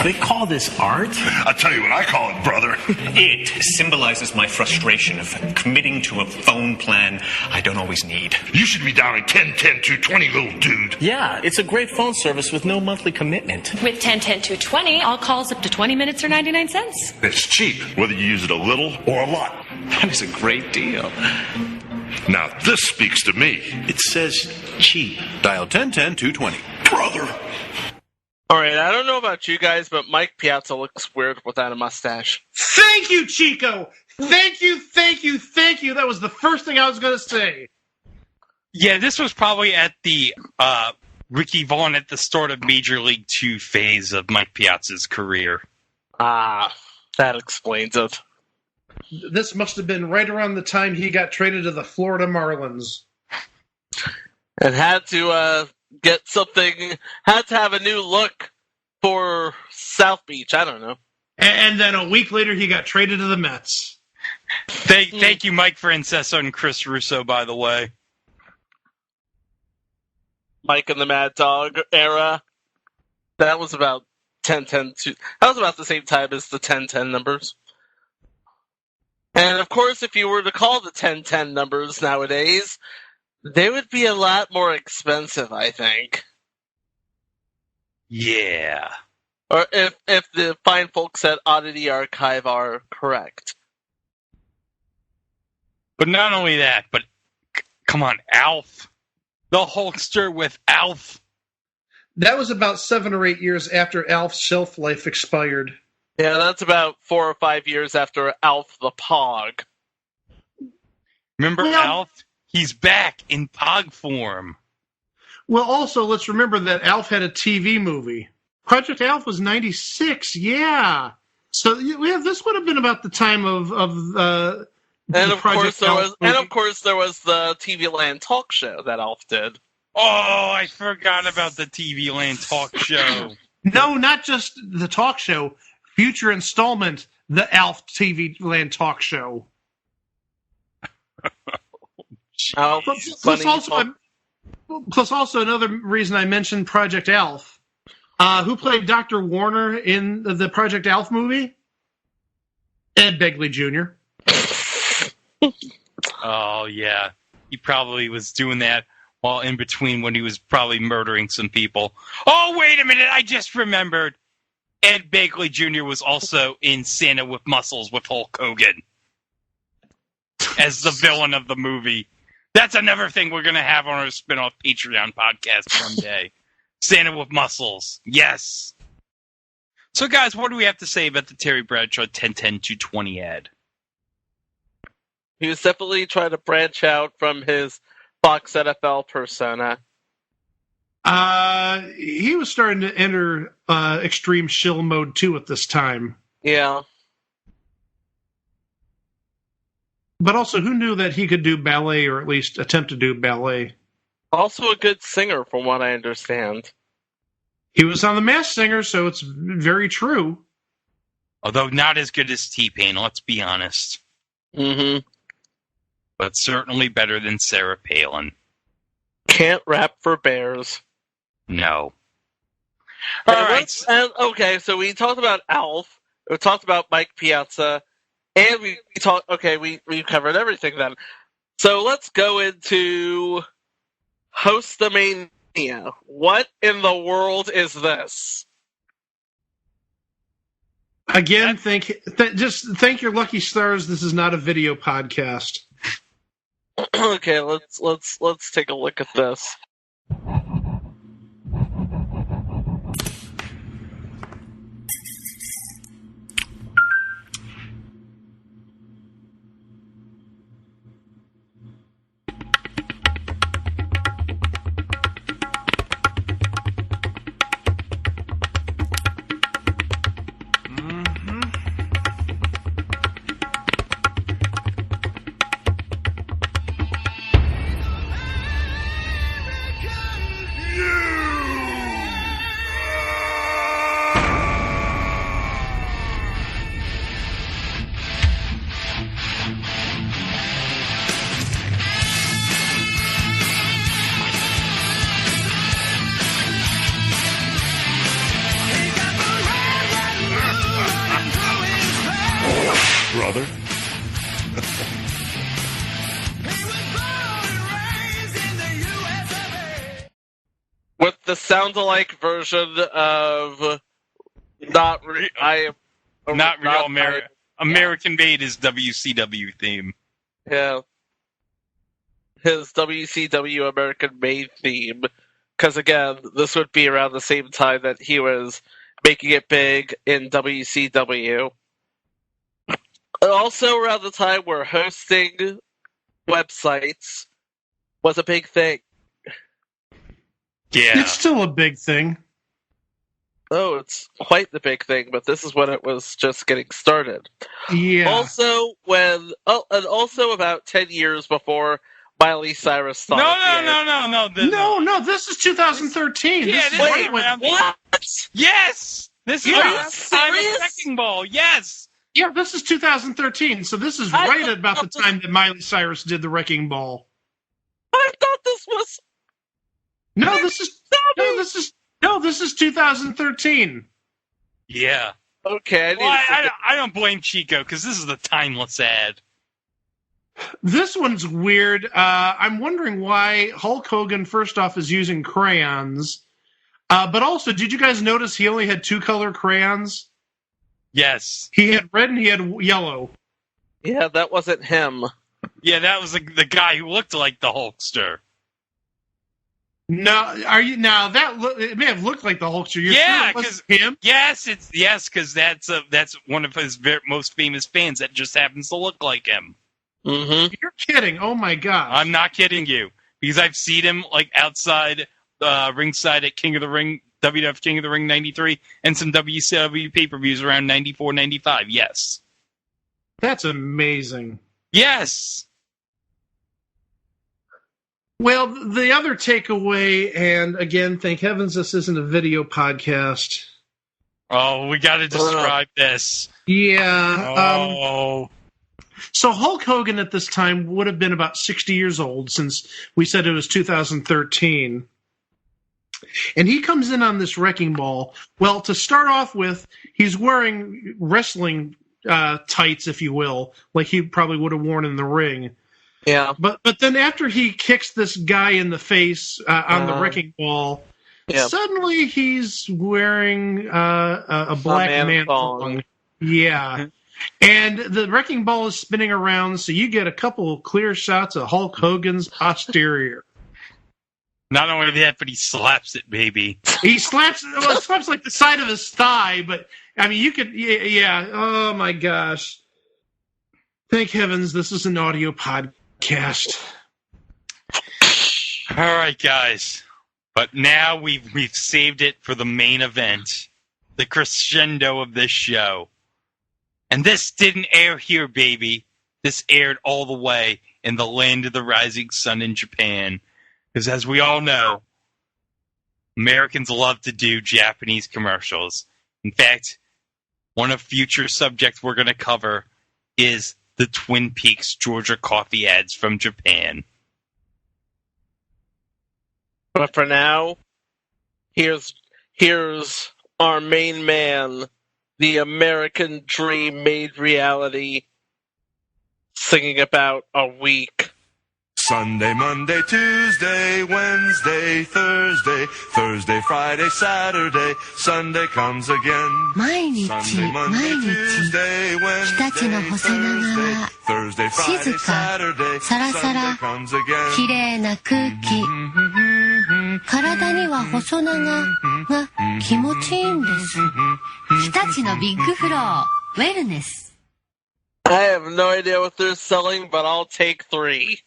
They call this art? I'll tell you what I call it, brother. It symbolizes my frustration of committing to a phone plan I don't always need. You should be dialing 10-10-220, little dude. Yeah, it's a great phone service with no monthly commitment. With 10-10-220, all calls up to 20 minutes are 99 cents. It's cheap, whether you use it a little or a lot. That is a great deal. Now, this speaks to me. It says cheap. Dial 10-10-220. Brother. All right, I don't know about you guys, but Mike Piazza looks weird without a mustache. Thank you, Chico. Thank you. That was the first thing I was going to say. Yeah, this was probably at the Ricky Vaughn at the start of Major League 2 phase of Mike Piazza's career. Ah, that explains it. This must have been right around the time he got traded to the Florida Marlins. And had to get something, had to have a new look for South Beach. I don't know. And then a week later, he got traded to the Mets. Thank you, Mike Francesa and Chris Russo, by the way. Mike and the Mad Dog era. That was about 10-10. That was about the same time as the 10-10 numbers. And of course, if you were to call the 10-10 numbers nowadays, they would be a lot more expensive, I think. Yeah. Or if the fine folks at Oddity Archive are correct. But not only that, but come on, Alf. The Hulkster with Alf. That was about 7 or 8 years after Alf's shelf life expired. Yeah, that's about 4 or 5 years after Alf the Pog. Remember Alf? He's back in Pog form. Well, also, let's remember that Alf had a TV movie. Project Alf was 96, yeah. So this would have been about the time of and of course there was the TV Land talk show that Alf did. Oh, I forgot about the TV Land talk show. No, not just the talk show. Future installment, the Alf TV Land talk show. Plus also another reason I mentioned Project Alf. Who played Dr. Warner in the Project Alf movie? Ed Begley Jr. Oh, yeah. He probably was doing that while in between when he was probably murdering some people. Oh, wait a minute. I just remembered. Ed Begley Jr. was also in Santa with Muscles with Hulk Hogan as the villain of the movie. That's another thing we're going to have on our spin-off Patreon podcast one day. Santa with Muscles. Yes. So, guys, what do we have to say about the Terry Bradshaw 10-10-220 ad? He was definitely trying to branch out from his Fox NFL persona. He was starting to enter extreme shill mode, too, at this time. Yeah. But also, who knew that he could do ballet, or at least attempt to do ballet? Also a good singer, from what I understand. He was on The Masked Singer, so it's very true. Although not as good as T-Pain, let's be honest. Mm-hmm. But certainly better than Sarah Palin. Can't rap for bears. No. All right. Okay, so we talked about Alf. We talked about Mike Piazza. And we talked. Okay, we covered everything then. So let's go into Pastamania. What in the world is this? Again, just thank your lucky stars. This is not a video podcast. Okay, let's take a look at this. Brother. With the sound-alike version of not real American Made is WCW theme. Yeah. His WCW American Made theme. Because again, this would be around the same time that he was making it big in WCW. And also around the time where hosting websites was a big thing. Yeah. It's still a big thing. Oh, it's quite the big thing, but this is when it was just getting started. Yeah. Also, and also about 10 years before Miley Cyrus thought No, this is 2013. Yeah, this is wait, what? Yes! This is the time of Wrecking Ball, yes! Yeah, this is 2013, so this is right about the time that Miley Cyrus did the Wrecking Ball. I thought this was... This is 2013. Yeah. Okay. I don't blame Chico, because this is the timeless ad. This one's weird. I'm wondering why Hulk Hogan, first off, is using crayons. But also, did you guys notice he only had 2-color crayons? Yes. He had red and he had yellow. Yeah, that wasn't him. Yeah, that was the guy who looked like the Hulkster. No, it may have looked like the Hulkster. You're yeah, sure it wasn't him. Yes, because that's one of his most famous fans that just happens to look like him. Mm-hmm. You're kidding! Oh my god! I'm not kidding you, because I've seen him outside ringside at King of the Ring, WWF King of the Ring '93, and some WCW pay-per-views around '94, '95. Yes, that's amazing. Yes. Well, the other takeaway, and again, thank heavens this isn't a video podcast. Oh, we got to describe this. Yeah. So Hulk Hogan at this time would have been about 60 years old, since we said it was 2013. And he comes in on this Wrecking Ball. Well, to start off with, he's wearing wrestling tights, if you will, like he probably would have worn in the ring. Yeah. But then after he kicks this guy in the face on the Wrecking Ball, suddenly he's wearing a black man thong. Yeah. And the Wrecking Ball is spinning around, so you get a couple of clear shots of Hulk Hogan's posterior. Not only that, but he slaps it, baby. He slaps like the side of his thigh, but, I mean, you could, yeah, oh my gosh. Thank heavens this is an audio podcast. All right, guys. But now we've saved it for the main event, the crescendo of this show. And this didn't air here, baby. This aired all the way in the land of the rising sun in Japan. Because as we all know, Americans love to do Japanese commercials. In fact, one of future subjects we're going to cover is the Twin Peaks Georgia coffee ads from Japan. But for now, here's our main man, the American dream made reality, singing about a week. Sunday, Monday, Tuesday, Wednesday, Thursday, Thursday, Friday, Saturday, Sunday comes again. 毎日 Sunday, 毎 Monday, 日 Tuesday, 日立の Wednesday, 細長 Thursday, は Thursday, Friday, 静か Saturday, サラサラ Sunday comes again. きれいな空気体には細長が気持ちいいんです日立のビッグフローウェルネス I have no idea what they're selling, but I'll take 3.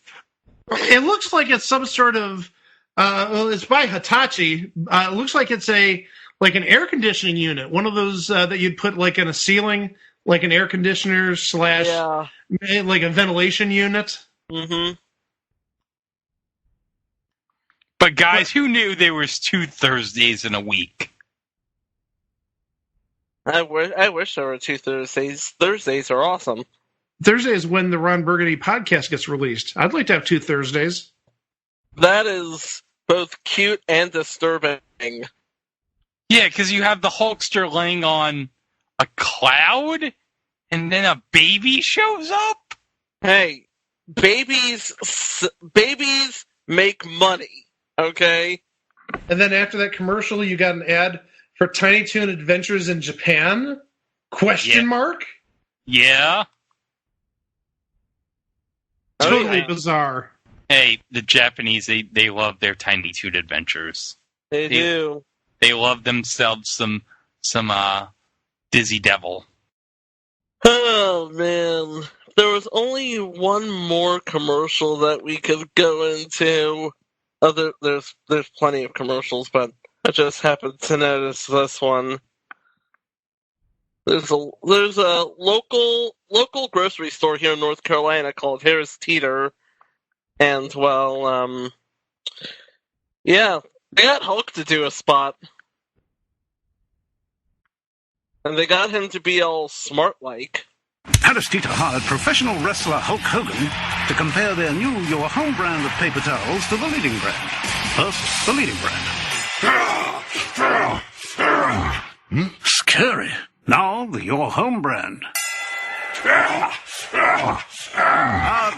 It looks like it's some sort of, well, it's by Hitachi. It looks like it's like an air conditioning unit, one of those that you'd put like in a ceiling, like an air conditioner / like a ventilation unit. Mm-hmm. But guys, who knew there was 2 Thursdays in a week? I wish there were 2 Thursdays. Thursdays are awesome. Thursday is when the Ron Burgundy podcast gets released. I'd like to have 2 Thursdays. That is both cute and disturbing. Yeah, because you have the Hulkster laying on a cloud, and then a baby shows up? Hey, babies make money, okay? And then after that commercial, you got an ad for Tiny Toon Adventures in Japan? Question mark? Yeah. Totally bizarre. Hey, the Japanese, they love their Tiny Toon adventures. They do. They love themselves some Dizzy Devil. Oh, man. There was only one more commercial that we could go into. There's plenty of commercials, but I just happened to notice this one. There's a local grocery store here in North Carolina called Harris Teeter, and yeah, they got Hulk to do a spot, and they got him to be all smart-like. Harris Teeter hired professional wrestler Hulk Hogan to compare their new Your Home brand of paper towels to the leading brand. First, the leading brand. Scary. Now, the Your Home brand.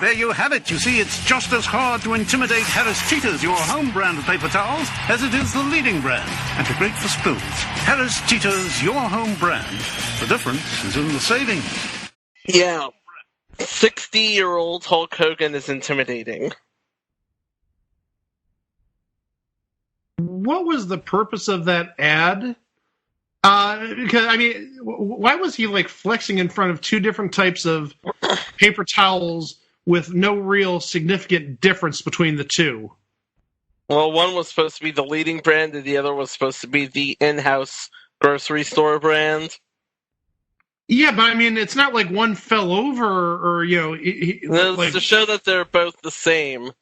There you have it. You see, it's just as hard to intimidate Harris Teeter's Your Home brand of paper towels as it is the leading brand, and they're great for spoons. Harris Teeter's Your Home brand. The difference is in the savings. Yeah. 60-year-old Hulk Hogan is intimidating. What was the purpose of that ad? Because, I mean, why was he, like, flexing in front of 2 different types of paper towels with no real significant difference between the 2? Well, one was supposed to be the leading brand, and the other was supposed to be the in-house grocery store brand. Yeah, but, I mean, it's not like one fell over or, you know... It's to show that they're both the same.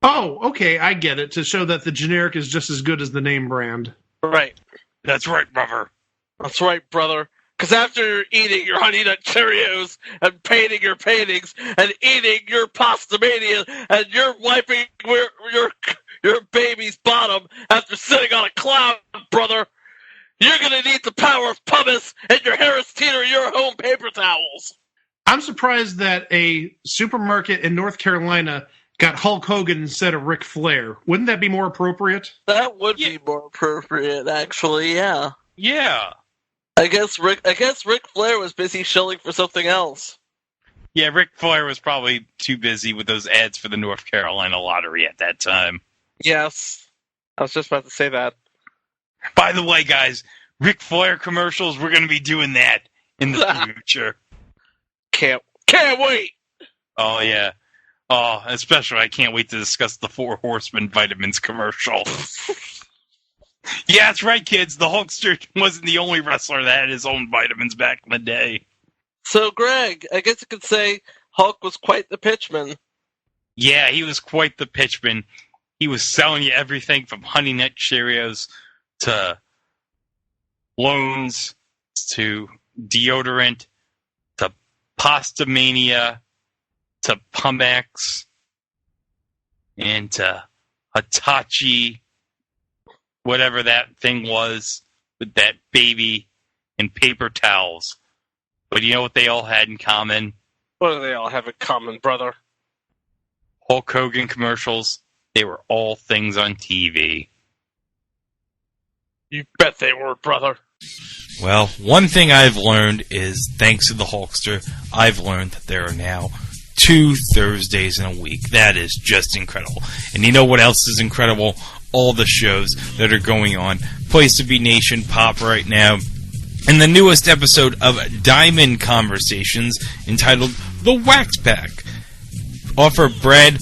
Oh, okay, I get it. To show that the generic is just as good as the name brand. Right. That's right, brother. That's right, brother. Because after eating your Honey Nut Cheerios and painting your paintings and eating your Pastamania and you're wiping your baby's bottom after sitting on a cloud, brother, you're going to need the power of pumice and your Harris Teeter Your Home paper towels. I'm surprised that a supermarket in North Carolina got Hulk Hogan instead of Ric Flair. Wouldn't that be more appropriate? That would be more appropriate, actually, yeah. Yeah. I guess Ric Flair was busy shilling for something else. Yeah, Ric Flair was probably too busy with those ads for the North Carolina lottery at that time. Yes. I was just about to say that. By the way, guys, Ric Flair commercials, we're going to be doing that in the future. Can't wait! Oh, yeah. Oh, especially I can't wait to discuss the 4 Horsemen vitamins commercial. Yeah, that's right, kids. The Hulkster wasn't the only wrestler that had his own vitamins back in the day. So, Greg, I guess you could say Hulk was quite the pitchman. Yeah, he was quite the pitchman. He was selling you everything from Honey Nut Cheerios to loans to deodorant to Pastamania to Pumex and to Hitachi, whatever that thing was with that baby and paper towels. But you know what they all had in common? What do they all have in common, brother? Hulk Hogan commercials, they were all things on TV. You bet they were, brother. Well, one thing I've learned is, thanks to the Hulkster, I've learned that there are now 2 Thursdays in a week. That is just incredible. And you know what else is incredible? All the shows that are going on. Place to Be Nation pop right now. And the newest episode of Diamond Conversations, entitled The Wax Pack. Offer Brad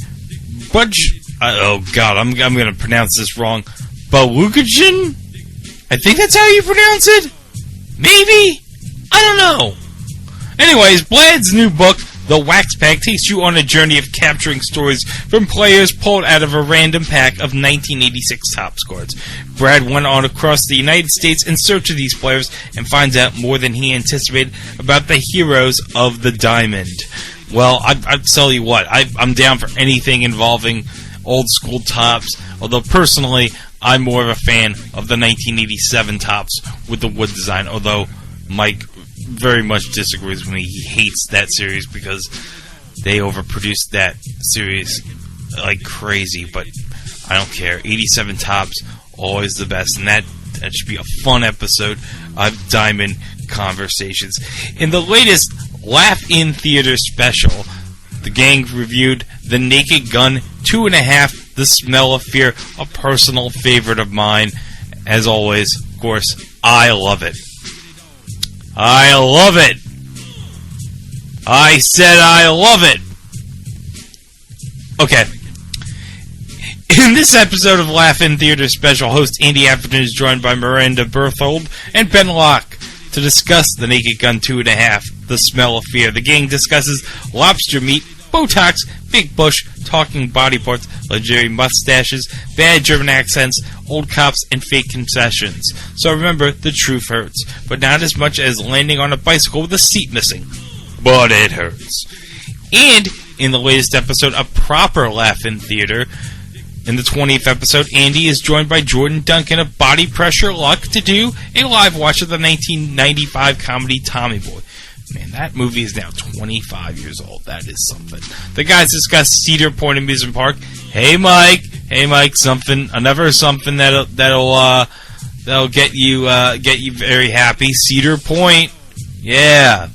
Budge. Oh God, I'm going to pronounce this wrong. Balukajan? I think that's how you pronounce it. Maybe? I don't know. Anyways, Blad's new book, The Wax Pack, takes you on a journey of capturing stories from players pulled out of a random pack of 1986 top scores. Brad went on across the United States in search of these players and finds out more than he anticipated about the heroes of the Diamond. Well, I'll tell you what, I'm down for anything involving old school tops, although personally, I'm more of a fan of the 1987 tops with the wood design, although Mike very much disagrees with me. He hates that series because they overproduced that series like crazy, but I don't care. 87 tops, always the best, and that should be a fun episode of Diamond Conversations. In the latest Laugh in Theater special, the gang reviewed The Naked Gun 2.5, The Smell of Fear, a personal favorite of mine. As always, of course, I love it. I love it. I said I love it. Okay. In this episode of Laugh in Theater special, host Andy Atherton is joined by Miranda Berthold and Ben Locke to discuss The Naked Gun 2.5, The Smell of Fear. The gang discusses lobster meat, Botox, big bush, talking body parts, luxury mustaches, bad German accents, old cops, and fake concessions. So remember, the truth hurts, but not as much as landing on a bicycle with a seat missing. But it hurts. And in the latest episode, a proper Laugh in Theater. In the 20th episode, Andy is joined by Jordan Duncan of Body Pressure Luck to do a live watch of the 1995 comedy Tommy Boy. Man, that movie is now 25 years old. That is something. The guys discuss Cedar Point Amusement Park. Hey, Mike, another something that'll get you very happy. Cedar Point, yeah.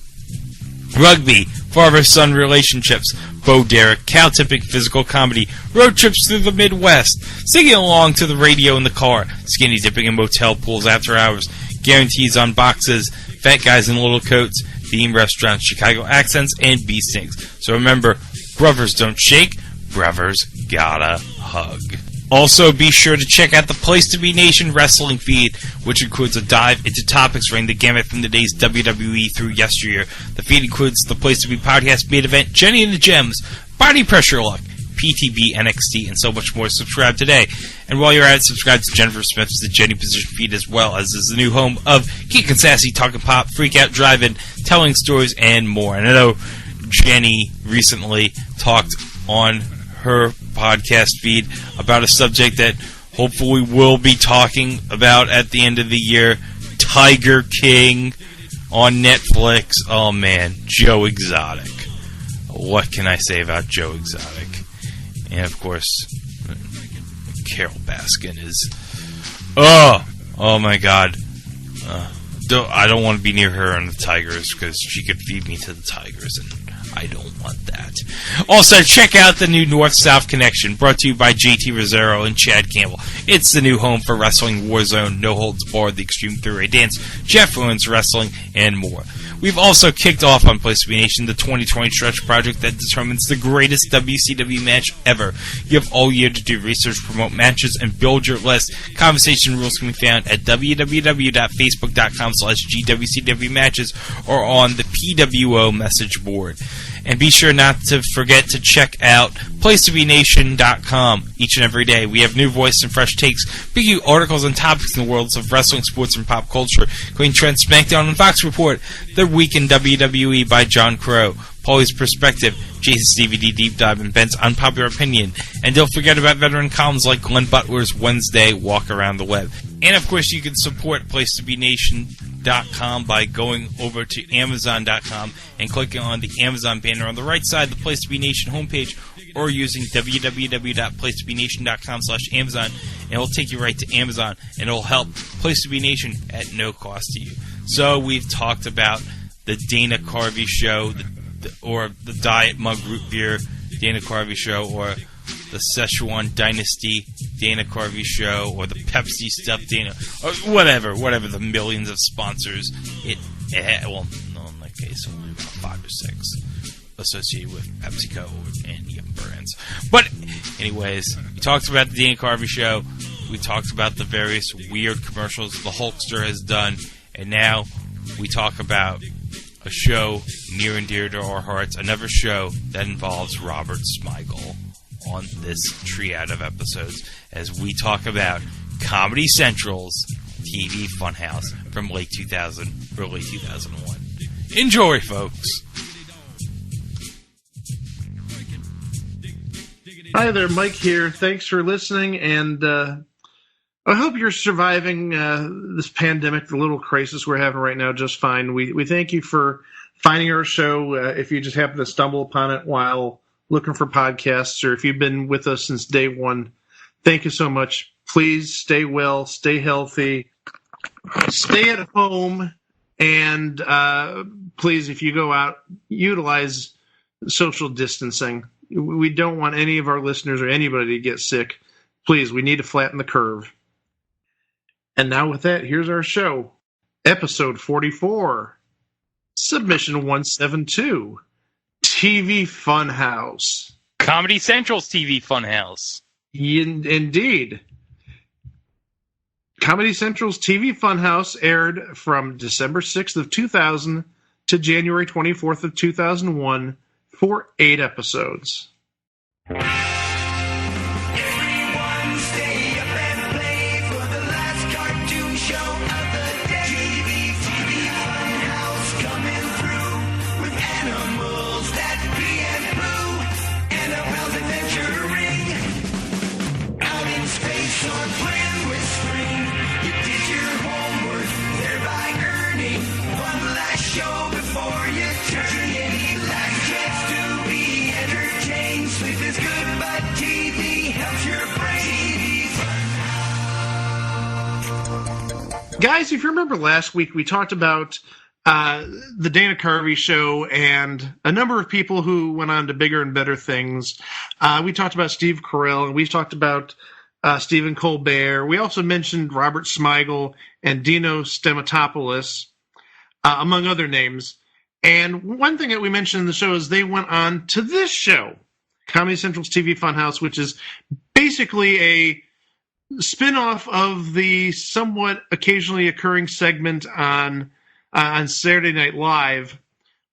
Rugby, father-son relationships. Bo Derek, cow-tipping physical comedy, road trips through the Midwest, singing along to the radio in the car, skinny dipping in motel pools after hours, guarantees on boxes, fat guys in little coats, theme restaurants, Chicago accents, and bee stings. So remember, brothers don't shake, brothers gotta hug. Also, be sure to check out the Place to Be Nation wrestling feed, which includes a dive into topics running the gamut from the day's WWE through yesteryear. The feed includes the Place to Be podcast main event, Jenny and the Gems, Body Pressure Luck, PTB, NXT, and so much more. Subscribe today. And while you're at it, subscribe to Jennifer Smith's The Jenny Position feed as well, as is the new home of Geek and Sassy, Talking Pop, Freak Out, Drive-In, Telling Stories, and more. And I know Jenny recently talked on her podcast feed about a subject that hopefully we'll be talking about at the end of the year, Tiger King on Netflix. Oh man, Joe Exotic. What can I say about Joe Exotic? And of course, Carol Baskin is... Oh my god. I don't want to be near her and the tigers because she could feed me to the tigers, and I don't want that. Also, check out the new North-South Connection, brought to you by JT Rosero and Chad Campbell. It's the new home for Wrestling Warzone, No Holds Barred, the Extreme 3-Way Dance, Jeff Owens Wrestling, and more. We've also kicked off on Place to Be Nation the 2020 Stretch Project that determines the greatest WCW match ever. You have all year to do research, promote matches, and build your list. Conversation rules can be found at www.facebook.com/GWCW matches or on the PWO message board. And be sure not to forget to check out PlaceToBeNation.com. Each and every day, we have new voice and fresh takes, bringing you articles and topics in the worlds of wrestling, sports, and pop culture, including Trent SmackDown and Fox Report, The Week in WWE by John Crow, Paulie's Perspective, Jason's DVD Deep Dive, and Ben's Unpopular Opinion. And don't forget about veteran columns like Glenn Butler's Wednesday Walk Around the Web. And, of course, you can support PlaceToBeNation.com by going over to Amazon.com and clicking on the Amazon banner on the right side of the Place to Be Nation homepage, or using www.placetobenation.com/Amazon, and it'll take you right to Amazon, and it'll help Place to Be Nation at no cost to you. So we've talked about the Dana Carvey Show, or the Diet Mug Root Beer Dana Carvey Show, or the Szechuan Dynasty Dana Carvey Show, or the Pepsi Stuffed Dana, or whatever the millions of sponsors well, no, in that case, only about 5 or 6 associated with PepsiCo and any other brands. But, anyways, we talked about the Dana Carvey Show, we talked about the various weird commercials the Hulkster has done, and now we talk about a show near and dear to our hearts, another show that involves Robert Smigel on this triad of episodes, as we talk about Comedy Central's TV Funhouse from late 2000, early 2001. Enjoy, folks! Hi there, Mike here. Thanks for listening, and I hope you're surviving this pandemic, the little crisis we're having right now, just fine. We thank you for finding our show. If you just happen to stumble upon it while looking for podcasts, or if you've been with us since day one, thank you so much. Please stay well, stay healthy, stay at home, and please, if you go out, utilize social distancing. We don't want any of our listeners or anybody to get sick. Please, we need to flatten the curve. And now with that, here's our show. Episode 44. Submission 172. TV Funhouse. Comedy Central's TV Funhouse. Indeed. Comedy Central's TV Funhouse aired from December 6th of 2000 to January 24th of 2001 for 8 episodes. Guys, if you remember last week, we talked about the Dana Carvey Show and a number of people who went on to bigger and better things. We talked about Steve Carell, and we talked about Stephen Colbert. We also mentioned Robert Smigel and Dino Stamatopoulos, among other names. And one thing that we mentioned in the show is they went on to this show, Comedy Central's TV Funhouse, which is basically a spin-off of the somewhat occasionally occurring segment on Saturday Night Live,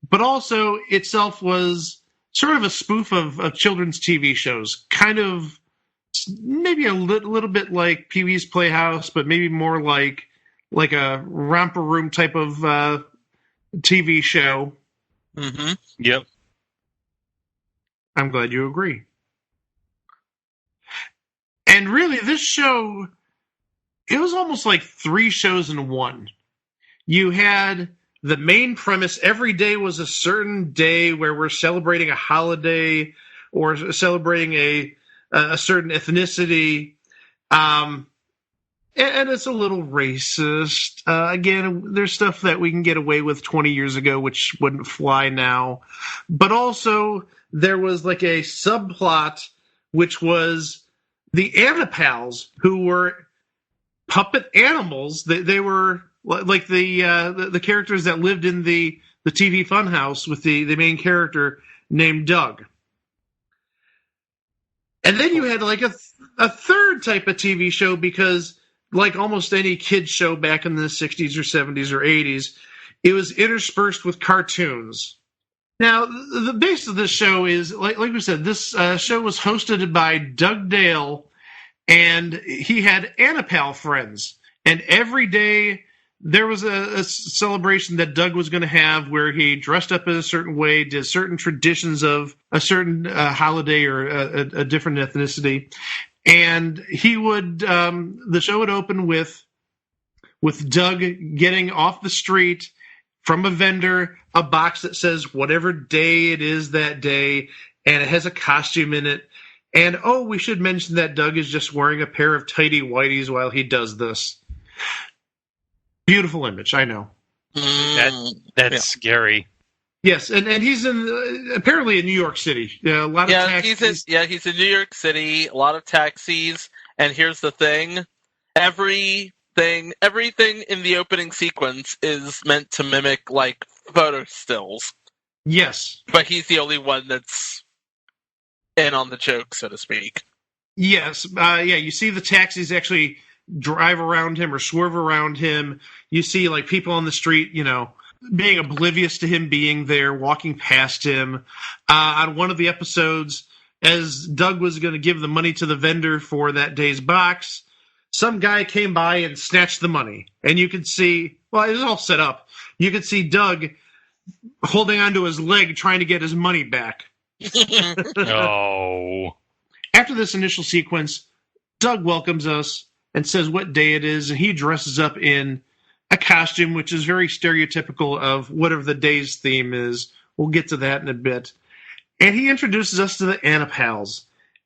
but also itself was sort of a spoof of children's TV shows, kind of maybe a little bit like Pee-wee's Playhouse, but maybe more like a romper room type of TV show. Mm-hmm. Yep. I'm glad you agree. And really, this show, it was almost like 3 shows in one. You had the main premise, every day was a certain day where we're celebrating a holiday or celebrating a certain ethnicity. And it's a little racist. Again, there's stuff that we can get away with 20 years ago, which wouldn't fly now. But also, there was like a subplot, which was the Anipals, who were puppet animals. They were like the characters that lived in the TV Funhouse with the main character named Doug. And then you had like a third type of TV show, because like almost any kid show back in the 60s or 70s or 80s, it was interspersed with cartoons. Now, the base of this show is, like we said, this show was hosted by Doug Dale, and he had Anipal friends. And every day there was a celebration that Doug was going to have where he dressed up in a certain way, did certain traditions of a certain holiday or a different ethnicity. And he would, the show would open with with Doug getting off the street from a vendor a box that says whatever day it is that day, and it has a costume in it. And, we should mention that Doug is just wearing a pair of tighty whities while he does this. Beautiful image, I know. That's scary. Yes, and he's apparently in New York City. A lot of taxis. He's in New York City. A lot of taxis. And here's the thing: everything in the opening sequence is meant to mimic like photo stills. Yes, but he's the only one that's in on the joke, so to speak. Yes, you see the taxis actually drive around him or swerve around him. You see like people on the street, being oblivious to him being there, walking past him. On one of the episodes, as Doug was going to give the money to the vendor for that day's box, some guy came by and snatched the money. And you could see, it was all set up. You could see Doug holding onto his leg trying to get his money back. Oh. After this initial sequence, Doug welcomes us and says what day it is, and he dresses up in a costume which is very stereotypical of whatever the day's theme is. We'll get to that in a bit. And he introduces us to the Anapals.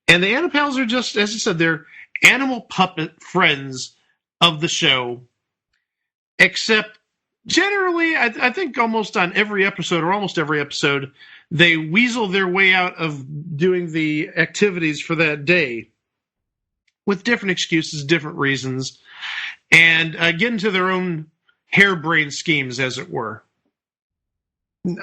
And the Anapals are just, as I said, they're animal puppet friends of the show. Except, generally, I think almost every episode, they weasel their way out of doing the activities for that day with different excuses, different reasons, and get into their own harebrained schemes, as it were.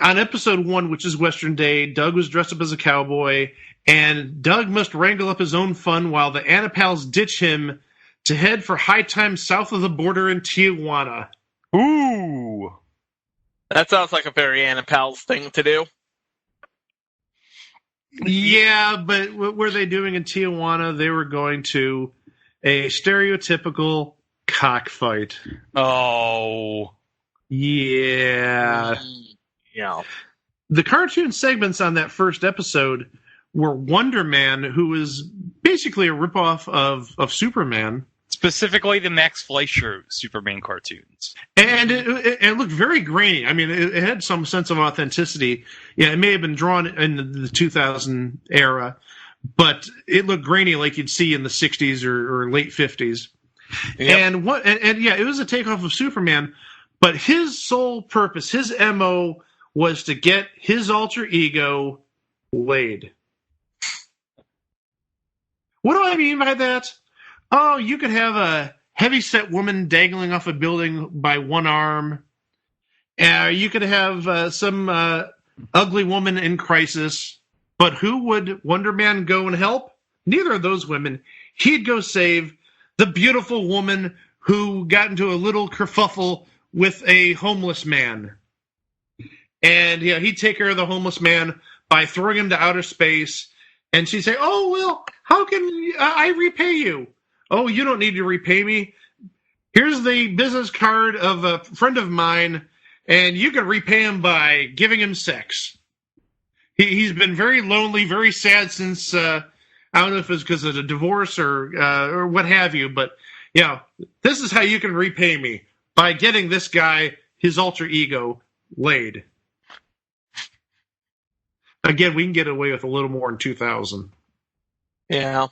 On episode 1, which is Western Day, Doug was dressed up as a cowboy, and Doug must wrangle up his own fun while the Anapals ditch him to head for high times south of the border in Tijuana. Ooh! That sounds like a very Anapals thing to do. Yeah, but what were they doing in Tijuana? They were going to a stereotypical cockfight. Oh. Yeah. Yeah. The cartoon segments on that first episode were Wonder Man, who was basically a ripoff of Superman. Specifically the Max Fleischer Superman cartoons. And it looked very grainy. I mean, it had some sense of authenticity. Yeah, it may have been drawn in the 2000 era, but it looked grainy like you'd see in the 60s or late 50s. Yep. And it was a takeoff of Superman, but his sole purpose, his MO, was to get his alter ego laid. What do I mean by that? Oh, you could have a heavy-set woman dangling off a building by one arm. You could have some ugly woman in crisis. But who would Wonder Man go and help? Neither of those women. He'd go save the beautiful woman who got into a little kerfuffle with a homeless man. And he'd take care of the homeless man by throwing him to outer space. And she'd say, "Oh, well, how can I repay you?" "Oh, you don't need to repay me. Here's the business card of a friend of mine, and you can repay him by giving him sex." He's been very lonely, very sad since, I don't know if it's because of a divorce or what have you, but, this is how you can repay me, by getting this guy, his alter ego, laid. Again, we can get away with a little more in 2000. Yeah.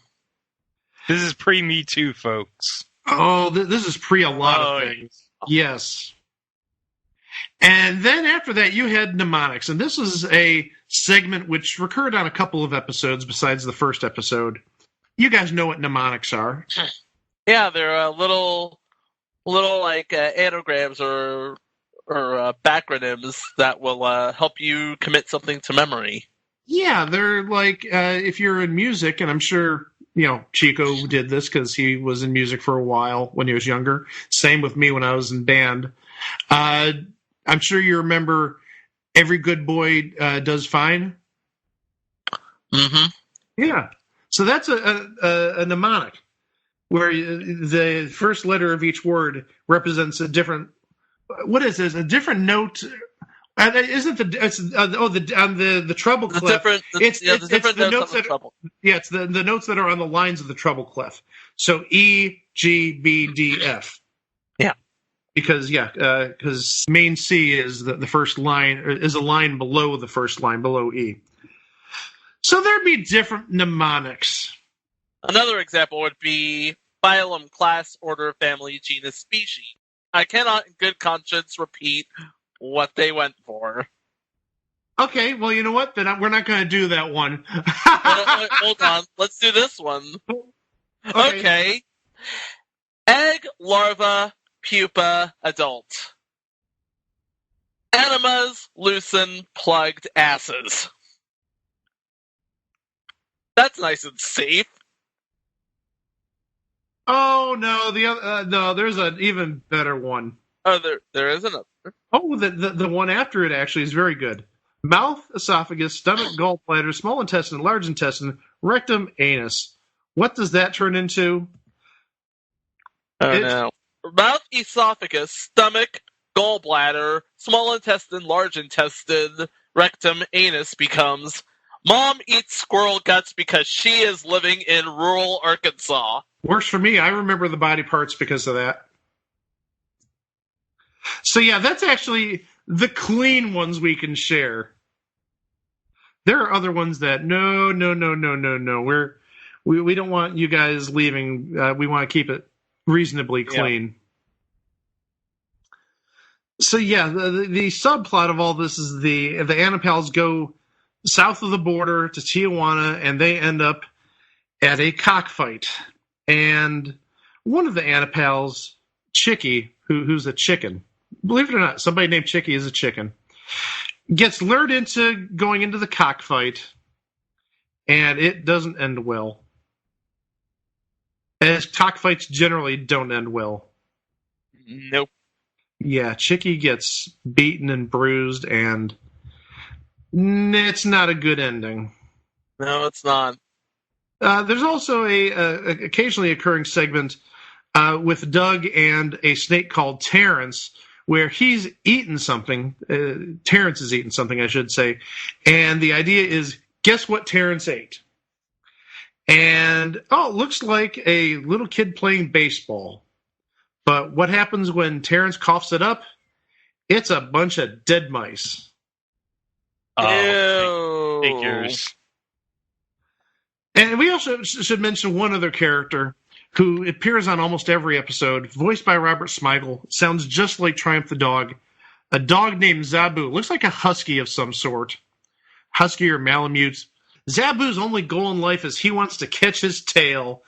This is pre-Me Too, folks. Oh, this is pre a lot of things. Yes. And then after that, you had mnemonics. And this is a segment which recurred on a couple of episodes besides the first episode. You guys know what mnemonics are. Yeah, they're little like anagrams or backronyms that will help you commit something to memory. Yeah, they're like, if you're in music, and I'm sure, Chico did this because he was in music for a while when he was younger. Same with me when I was in band. I'm sure you remember Every Good Boy Does Fine. Mm-hmm. Yeah. So that's a mnemonic where the first letter of each word represents a different. What is this? A different note? Isn't the treble clef? It's the notes that treble. Yeah, it's the notes that are on the lines of the treble clef. So E, G, B, D, F. Yeah. because main C is the first line, is a line below the first line, below E. So there'd be different mnemonics. Another example would be phylum, class, order, family, genus, species. I cannot in good conscience repeat what they went for. Okay, well, you know what? Then we're not going to do that one. Wait, hold on. Let's do this one. Okay. Egg, larva, pupa, adult. Enemas, loosen, plugged asses. That's nice and safe. Oh no, no, there's an even better one. Oh, there is another. Oh, the one after it actually is very good. Mouth, esophagus, stomach, gallbladder, small intestine, large intestine, rectum, anus. What does that turn into? Oh no. Mouth, esophagus, stomach, gallbladder, small intestine, large intestine, rectum, anus becomes Mom eats squirrel guts because she is living in rural Arkansas. Works for me. I remember the body parts because of that. So yeah, that's actually the clean ones we can share. There are other ones that no. We don't want you guys leaving. We want to keep it reasonably clean. Yeah. So yeah, the subplot of all this is the Anapals go south of the border to Tijuana, and they end up at a cockfight. And one of the Anapals, Chicky, who's a chicken, believe it or not, somebody named Chicky is a chicken, gets lured into going into the cockfight, and it doesn't end well. As cockfights generally don't end well. Nope. Yeah, Chicky gets beaten and bruised, and it's not a good ending. No, it's not. There's also a occasionally occurring segment with Doug and a snake called Terrence, where he's eaten something. Terrence is eating something, I should say. And the idea is, guess what Terrence ate? And, it looks like a little kid playing baseball. But what happens when Terrence coughs it up? It's a bunch of dead mice. Oh, figures. And we also should mention one other character who appears on almost every episode, voiced by Robert Smigel, sounds just like Triumph the dog. A dog named Zabu. Looks like a husky of some sort. Husky or Malamute. Zabu's only goal in life is he wants to catch his tail.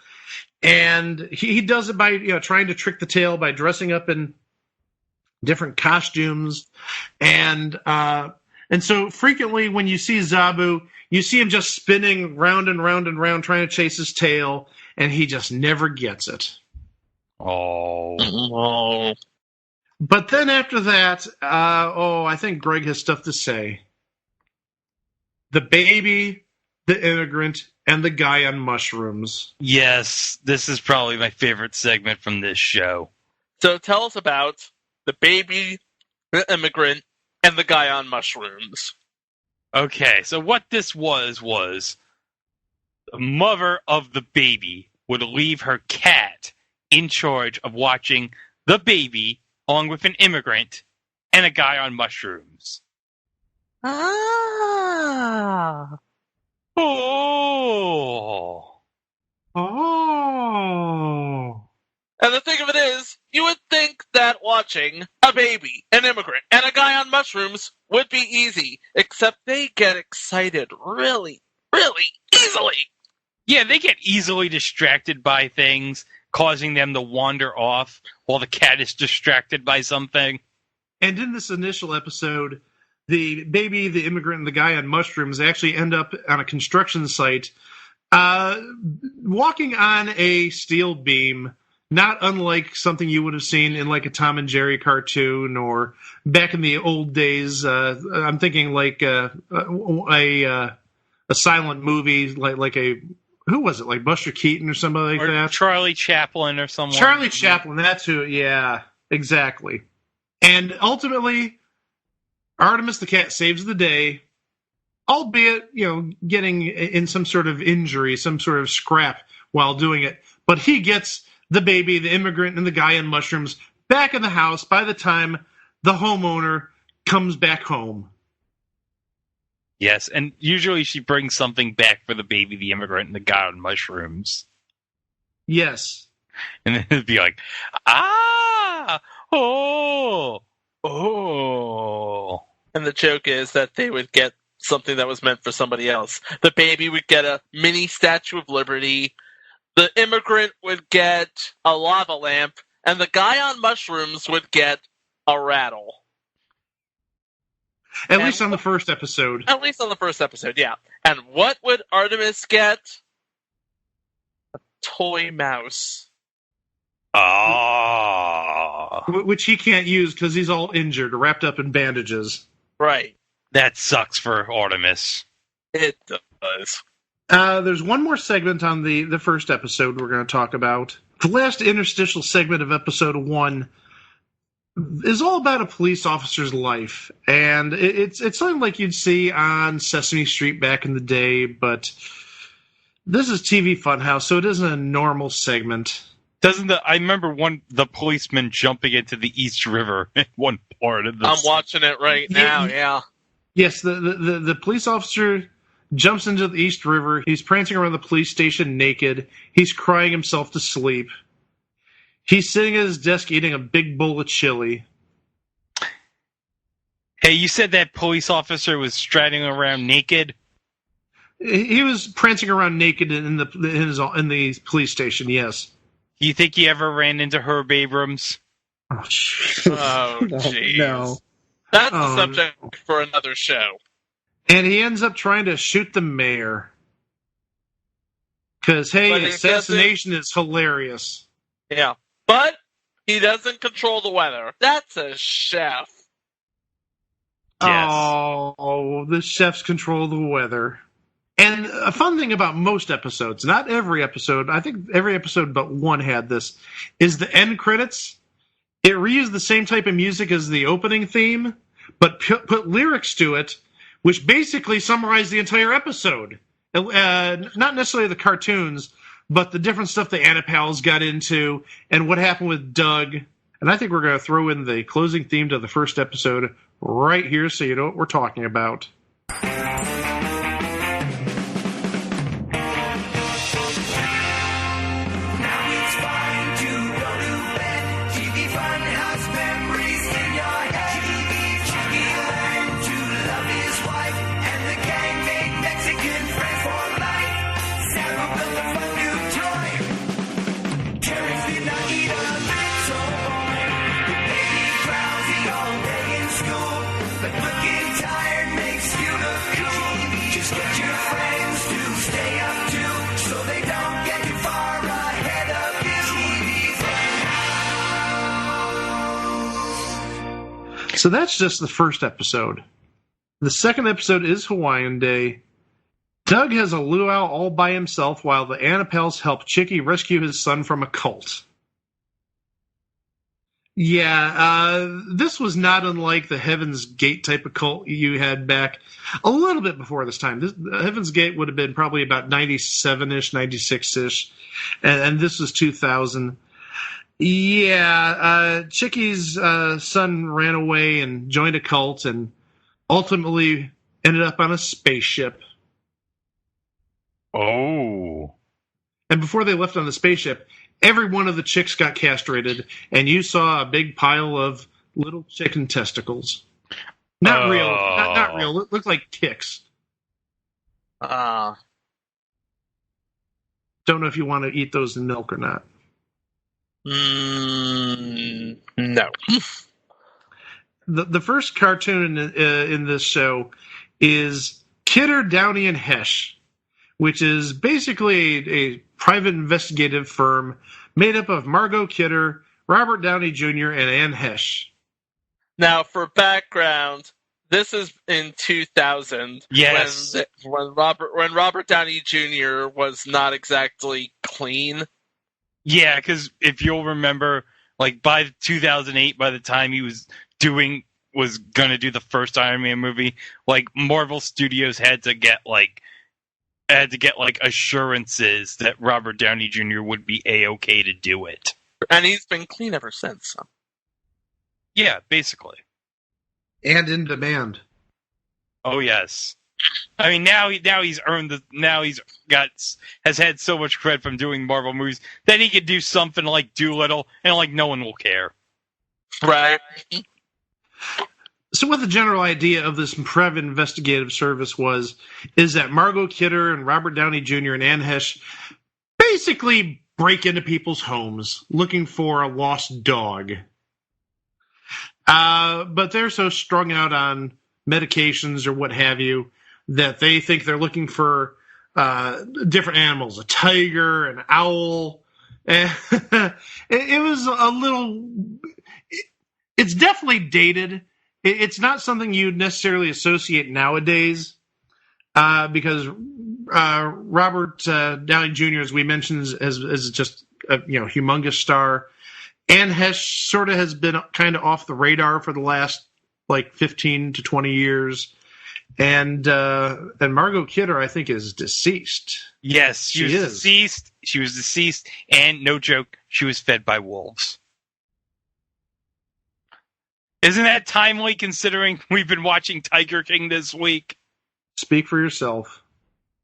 And he does it by trying to trick the tail by dressing up in different costumes. And so frequently when you see Zabu, you see him just spinning round and round and round trying to chase his tail, and he just never gets it. Oh. But then after that, I think Greg has stuff to say. The baby, the immigrant, and the guy on mushrooms. Yes, this is probably my favorite segment from this show. So tell us about the baby, the immigrant, and the guy on mushrooms. Okay, so what this was the mother of the baby would leave her cat in charge of watching the baby along with an immigrant and a guy on mushrooms. Ah. Oh. And the thing of it is, you would think that watching a baby, an immigrant, and a guy on mushrooms would be easy, except they get excited really, really easily. Yeah, they get easily distracted by things, causing them to wander off while the cat is distracted by something. And in this initial episode, the baby, the immigrant, and the guy on mushrooms actually end up on a construction site, walking on a steel beam, not unlike something you would have seen in like a Tom and Jerry cartoon or back in the old days. I'm thinking like a silent movie, like a, who was it? Like Buster Keaton or somebody like that? Charlie Chaplin or someone. Charlie Chaplin, that's who, yeah, exactly. And ultimately, Artemis the cat saves the day, albeit, getting in some sort of injury, some sort of scrap while doing it. But he gets the baby, the immigrant, and the guy on mushrooms back in the house by the time the homeowner comes back home. Yes, and usually she brings something back for the baby, the immigrant, and the guy on mushrooms. Yes. And then it'd be like, ah! Oh! Oh! And the joke is that they would get something that was meant for somebody else. The baby would get a mini Statue of Liberty. The immigrant would get a lava lamp. And the guy on mushrooms would get a rattle. At least on the first episode. At least on the first episode, yeah. And what would Artemis get? A toy mouse. Ah. Which he can't use because he's all injured, wrapped up in bandages. Right. That sucks for Artemis. It does. There's one more segment on the first episode we're going to talk about. The last interstitial segment of episode 1 is all about a police officer's life. And it's something like you'd see on Sesame Street back in the day, but this is TV Funhouse, so it isn't a normal segment. I remember the policeman jumping into the East River in one part of this. I'm watching it right now, yeah. Yes, the police officer jumps into the East River. He's prancing around the police station naked. He's crying himself to sleep. He's sitting at his desk eating a big bowl of chili. Hey, you said that police officer was striding around naked? He was prancing around naked in the police station, yes. You think he ever ran into Herb Abrams? Oh, jeez. No. That's the subject for another show. And he ends up trying to shoot the mayor. Because, hey, assassination is hilarious. Yeah. But he doesn't control the weather. That's a chef. Yes. Oh, the chefs control the weather. And a fun thing about most episodes, not every episode, I think every episode but one had this, is the end credits. It reused the same type of music as the opening theme, but put lyrics to it, which basically summarize the entire episode. Not necessarily the cartoons, but the different stuff the Annapals got into and what happened with Doug. And I think we're going to throw in the closing theme to the first episode right here so you know what we're talking about. So that's just the first episode. The second episode is Hawaiian Day. Doug has a luau all by himself while the Annapals help Chicky rescue his son from a cult. Yeah, this was not unlike the Heaven's Gate type of cult you had back a little bit before this time. Heaven's Gate would have been probably about 97-ish, 96-ish, and this was 2000. Yeah, Chicky's son ran away and joined a cult and ultimately ended up on a spaceship. Oh. And before they left on the spaceship, every one of the chicks got castrated, and you saw a big pile of little chicken testicles. Not real. Not real. It looked like ticks. Don't know if you want to eat those in milk or not. No. The first cartoon in this show is Kidder, Downey, and Hesh, which is basically a private investigative firm made up of Margot Kidder, Robert Downey Jr., and Anne Hesh. Now, for background, this is in 2000. Yes. When Robert Downey Jr. was not exactly clean. Yeah, because if you'll remember, like by 2008, by the time he was going to do the first Iron Man movie, like Marvel Studios had to get assurances that Robert Downey Jr. would be A-okay to do it. And he's been clean ever since. So. Yeah, basically. And in demand. Oh yes. I mean, now he's earned has had so much credit from doing Marvel movies that he could do something like Doolittle and like no one will care. Right. So what the general idea of this Prev investigative service is that Margot Kidder and Robert Downey Jr. and Anne Heche basically break into people's homes looking for a lost dog. But they're so strung out on medications or what have you that they think they're looking for different animals, a tiger, an owl. It was a little... It's definitely dated. It's not something you'd necessarily associate nowadays because Robert Downey Jr., as we mentioned, is just a humongous star. Anne Heche sort of has been kind of off the radar for the last 15 to 20 years. And Margot Kidder, I think, is deceased. Yes, she was deceased. She was deceased, and no joke, she was fed by wolves. Isn't that timely, considering we've been watching Tiger King this week? Speak for yourself.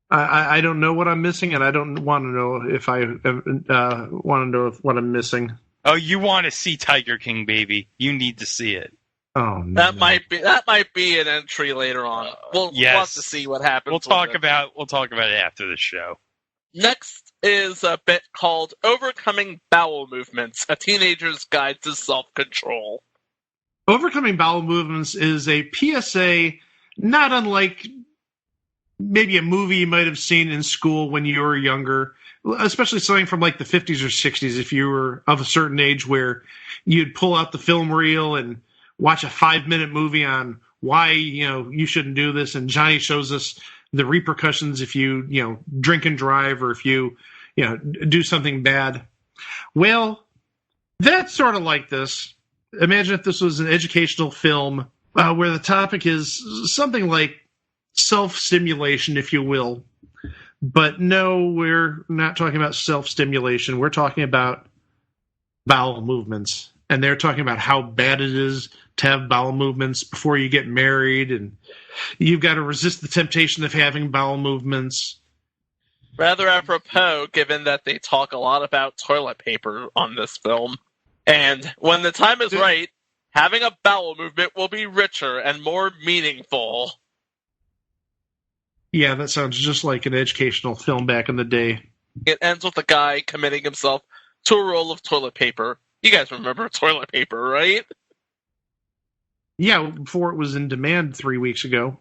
I don't know what I'm missing, and I don't want to know if I want to know what I'm missing. Oh, you want to see Tiger King, baby? You need to see it. Oh, no. That might be an entry later on. We'll have to see what happens. We'll talk about it after the show. Next is a bit called "Overcoming Bowel Movements: A Teenager's Guide to Self-Control." Overcoming bowel movements is a PSA not unlike maybe a movie you might have seen in school when you were younger, especially something from the 50s or 60s if you were of a certain age where you'd pull out the film reel and watch a 5-minute movie on why you shouldn't do this, and Johnny shows us the repercussions if you drink and drive or if you do something bad. Well, that's sort of like this. Imagine if this was an educational film where the topic is something like self-stimulation, if you will. But no, we're not talking about self-stimulation. We're talking about bowel movements. And they're talking about how bad it is to have bowel movements before you get married. And you've got to resist the temptation of having bowel movements. Rather apropos, given that they talk a lot about toilet paper on this film. And when the time is right, having a bowel movement will be richer and more meaningful. Yeah, that sounds just like an educational film back in the day. It ends with a guy committing himself to a roll of toilet paper. You guys remember toilet paper, right? Yeah, before it was in demand 3 weeks ago.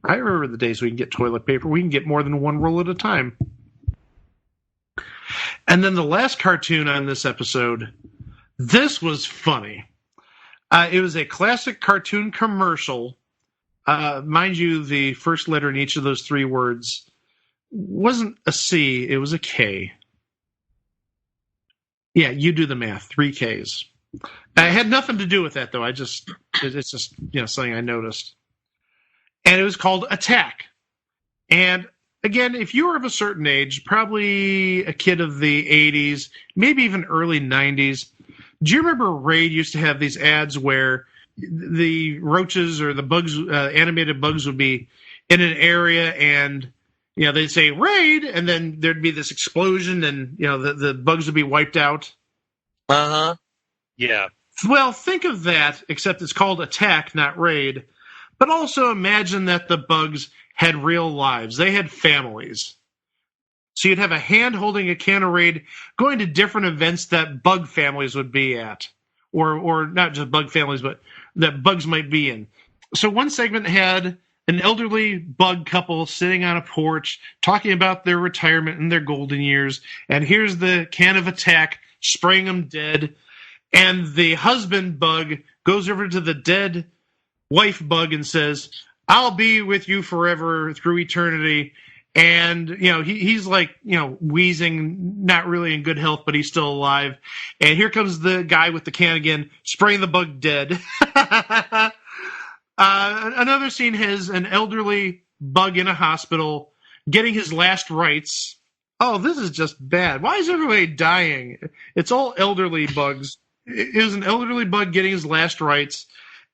I remember the days we can get toilet paper. We can get more than one roll at a time. And then the last cartoon on this episode... This was funny. It was a classic cartoon commercial. Mind you, the first letter in each of those 3 words wasn't a C, it was a K. Yeah, you do the math. 3 Ks. I had nothing to do with that, though. It's just something I noticed. And it was called Attack. And again, if you were of a certain age, probably a kid of the 80s, maybe even early 90s, do you remember Raid used to have these ads where the roaches or the bugs, animated bugs, would be in an area and they'd say Raid, and then there'd be this explosion, and the bugs would be wiped out. Yeah. Well, think of that, except it's called Attack, not Raid. But also imagine that the bugs had real lives. They had families. So you'd have a hand holding a can of Raid going to different events that bug families would be at. Or not just bug families, but that bugs might be in. So one segment had an elderly bug couple sitting on a porch talking about their retirement and their golden years. And here's the can of Attack spraying them dead. And the husband bug goes over to the dead wife bug and says, "I'll be with you forever through eternity." And, he's wheezing, not really in good health, but he's still alive. And here comes the guy with the can again, spraying the bug dead. Another scene has an elderly bug in a hospital getting his last rites. Oh, this is just bad. Why is everybody dying? It's all elderly bugs. It was an elderly bug getting his last rites,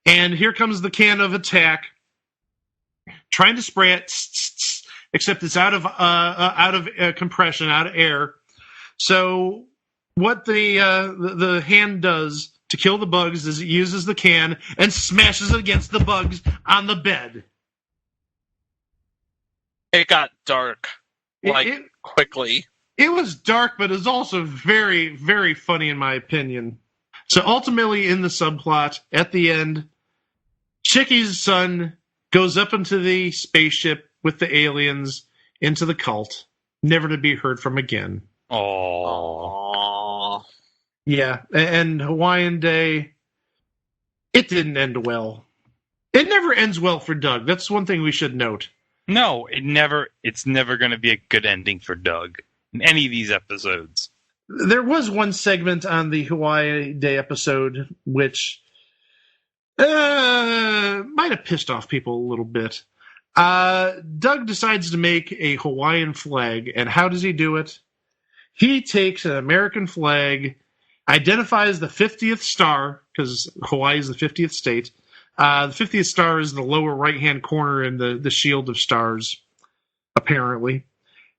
and here comes the can of attack, trying to spray it, except it's out of compression, out of air. So what the hand does to kill the bugs is it uses the can and smashes it against the bugs on the bed. It got dark, quickly. It was dark, but it was also very, very funny in my opinion. So ultimately, in the subplot, at the end, Chicky's son goes up into the spaceship with the aliens into the cult, never to be heard from again. Aww. Yeah, and Hawaiian Day, it didn't end well. It never ends well for Doug. That's one thing we should note. No, it's never going to be a good ending for Doug in any of these episodes. There was one segment on the Hawaii Day episode which might have pissed off people a little bit. Doug decides to make a Hawaiian flag, and how does he do it? He takes an American flag, identifies the 50th star, because Hawaii is the 50th state. The 50th star is in the lower right-hand corner in the shield of stars, apparently.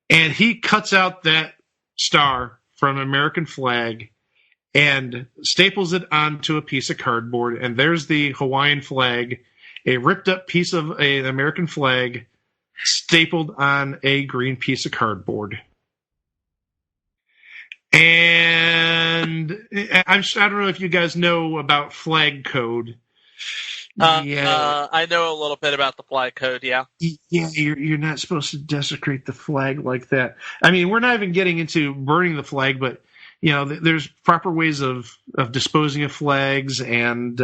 And he cuts out that star from an American flag and staples it onto a piece of cardboard. And there's the Hawaiian flag, a ripped-up piece of an American flag stapled on a green piece of cardboard. And I don't know if you guys know about flag code. I know a little bit about the flag code, yeah. Yeah, you're not supposed to desecrate the flag like that. I mean, we're not even getting into burning the flag, but, there's proper ways of disposing of flags, and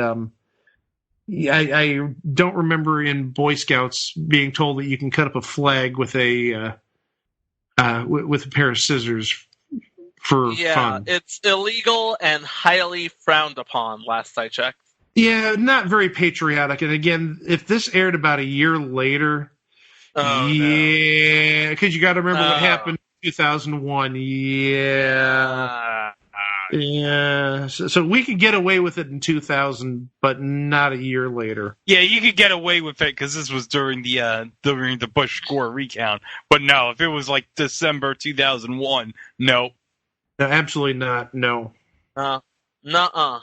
I don't remember in Boy Scouts being told that you can cut up a flag with a pair of scissors for fun. Yeah, it's illegal and highly frowned upon, last I checked. Yeah, not very patriotic. And again, if this aired about a year later, because you got to remember what happened in 2001. Yeah. So we could get away with it in 2000, but not a year later. Yeah, you could get away with it because this was during the Bush score recount. But no, if it was like December 2001, no. No, absolutely not. No. Nuh-uh.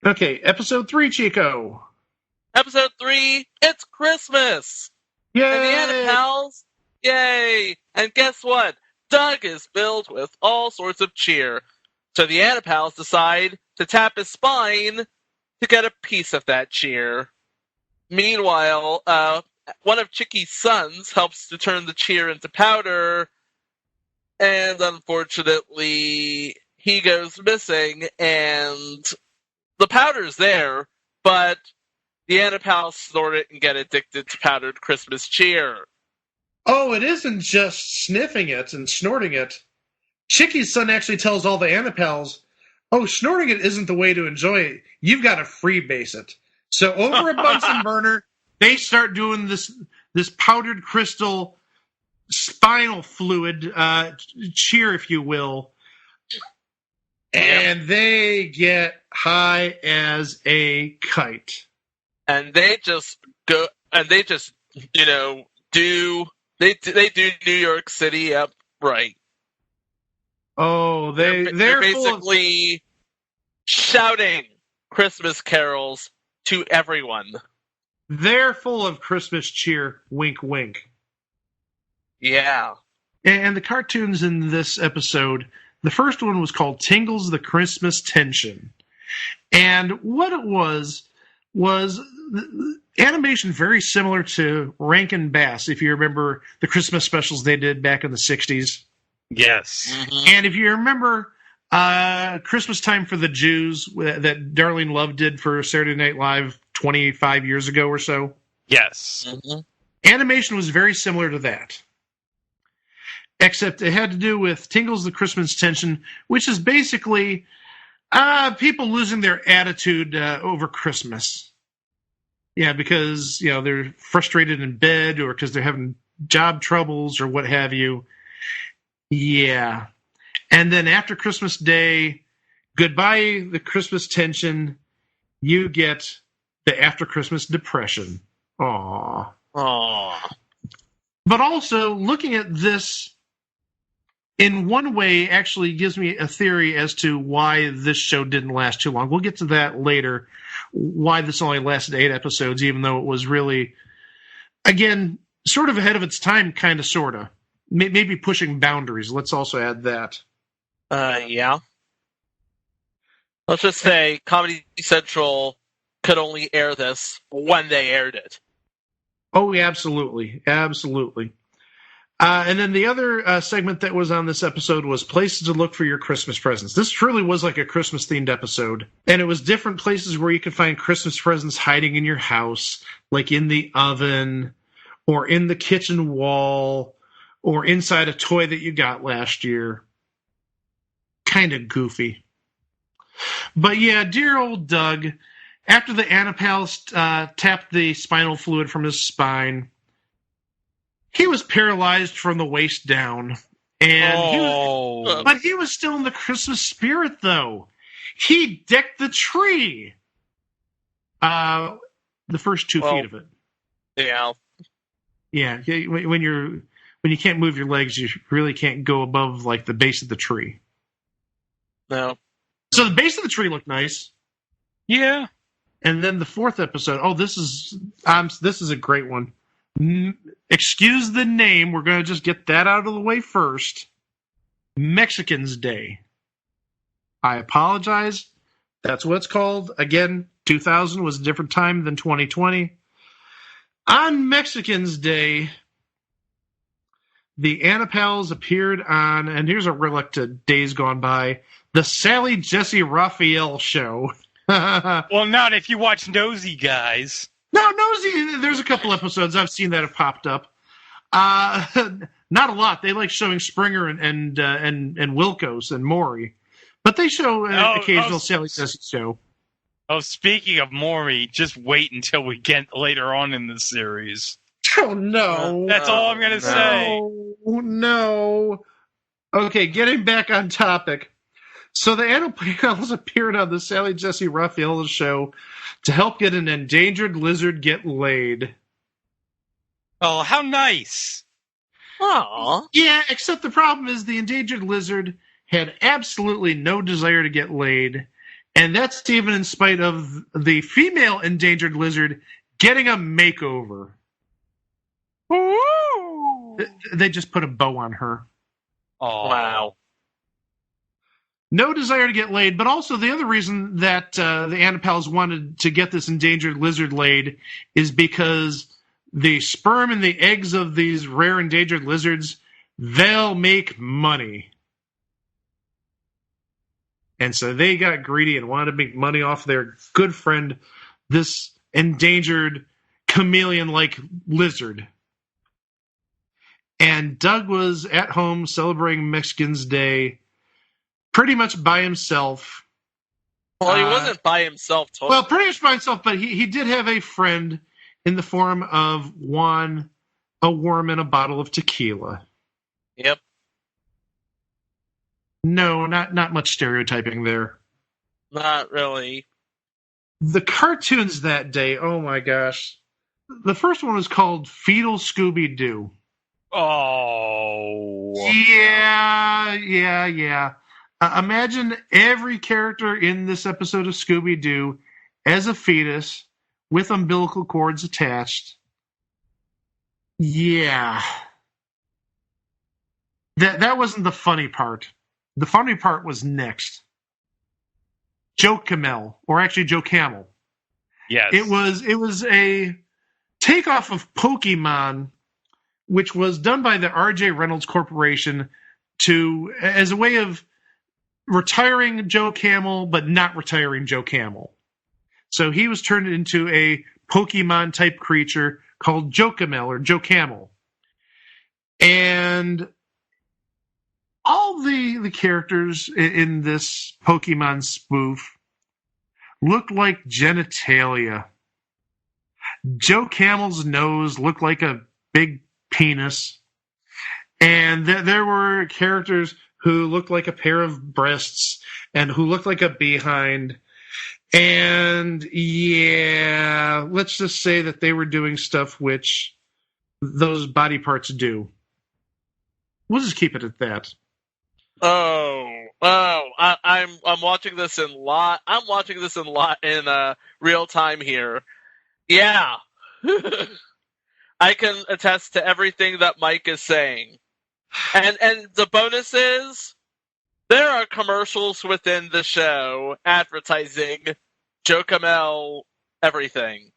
Okay, episode 3, Chico. Episode 3, it's Christmas! Yay! And the Anna Pals, yay! And guess what? Doug is filled with all sorts of cheer. So the Anna Pals decide to tap his spine to get a piece of that cheer. Meanwhile, one of Chicky's sons helps to turn the cheer into powder, and unfortunately, he goes missing, and the powder's there, but the Anna Pals snort it and get addicted to powdered Christmas cheer. Oh, it isn't just sniffing it and snorting it. Chicky's son actually tells all the Anna Pals, snorting it isn't the way to enjoy it. You've got to freebase it. So over a Bunsen burner, they start doing this powdered crystal spinal fluid cheer, if you will. And they get high as a kite. And they just go, and they just, do New York City up right. Oh, they're basically shouting Christmas carols to everyone. They're full of Christmas cheer, wink, wink. Yeah. And the cartoons in this episode, the first one was called Tingles the Christmas Tension. And what it was animation very similar to Rankin Bass, if you remember the Christmas specials they did back in the 60s. Yes. Mm-hmm. And if you remember Christmas Time for the Jews that Darlene Love did for Saturday Night Live 25 years ago or so. Yes. Mm-hmm. Animation was very similar to that. Except it had to do with Tingles the Christmas Tension, which is basically people losing their attitude over Christmas. Yeah, because they're frustrated in bed or because they're having job troubles or what have you. Yeah. And then after Christmas Day goodbye the Christmas tension. You get the after Christmas depression. Aww. But also, looking at this in one way actually gives me a theory as to why this show didn't last too long. We'll get to that later, why this only lasted 8 episodes, even though it was really, again, sort of ahead of its time, kind of, sort of. Maybe pushing boundaries. Let's also add that. Yeah. Let's just say Comedy Central could only air this when they aired it. Oh, yeah, absolutely. Absolutely. And then the other segment that was on this episode was places to look for your Christmas presents. This truly was like a Christmas-themed episode. And it was different places where you could find Christmas presents hiding in your house, like in the oven, or in the kitchen wall, or inside a toy that you got last year. Kind of goofy. But yeah, dear old Doug, after the Anapals tapped the spinal fluid from his spine, he was paralyzed from the waist down. And but he was still in the Christmas spirit, though. He decked the tree. The first 2 feet of it. Yeah. Yeah, when you can't move your legs, you really can't go above like the base of the tree. No. So the base of the tree looked nice. Yeah. And then the 4th episode. Oh, this is a great one. Excuse the name. We're going to just get that out of the way first. Mexicans Day. I apologize. That's what it's called. Again, 2000 was a different time than 2020. On Mexicans Day, the Anapals appeared on, and here's a relic to Days Gone By, the Sally Jesse Raphael show. Well, not if you watch Nosy Guys. No, Nosy, there's a couple episodes I've seen that have popped up. Not a lot. They like showing Springer and Wilkos and Maury. But they show an occasional Sally Jesse show. Oh, speaking of Maury, just wait until we get later on in the series. Oh, no. That's all I'm going to say. No. Okay, getting back on topic. So the Anapals appeared on the Sally Jesse Raphael show to help get an endangered lizard get laid. Oh, how nice. Aww. Yeah, except the problem is the endangered lizard had absolutely no desire to get laid, and that's even in spite of the female endangered lizard getting a makeover. Ooh. They just put a bow on her. Oh. Wow. No desire to get laid, but also the other reason that the Anapals wanted to get this endangered lizard laid is because the sperm and the eggs of these rare endangered lizards, they'll make money. And so they got greedy and wanted to make money off their good friend, this endangered chameleon-like lizard. And Doug was at home celebrating Mexicans Day pretty much by himself. Well, he wasn't by himself. Totally. Well, pretty much by himself, but he did have a friend in the form of Juan, a worm, and a bottle of tequila. Yep. No, not much stereotyping there. Not really. The cartoons that day, oh my gosh. The first one was called Fetal Scooby-Doo. Oh. Yeah. Imagine every character in this episode of Scooby-Doo as a fetus with umbilical cords attached. Yeah. That wasn't the funny part. The funny part was next. Joe Camel, or actually Joe Camel. Yes. It was a takeoff of Pokemon, which was done by the R.J. Reynolds Corporation as a way of retiring Joe Camel, but not retiring Joe Camel. So he was turned into a Pokemon-type creature called Joe Camel, or Joe Camel. And all the characters in this Pokemon spoof looked like genitalia. Joe Camel's nose looked like a big penis. And there were characters who looked like a pair of breasts and who looked like a behind. And yeah, let's just say that they were doing stuff which those body parts do. We'll just keep it at that. I'm watching this in real time here. Yeah. I can attest to everything that Mike is saying. And the bonus is there are commercials within the show advertising Joe Camel everything.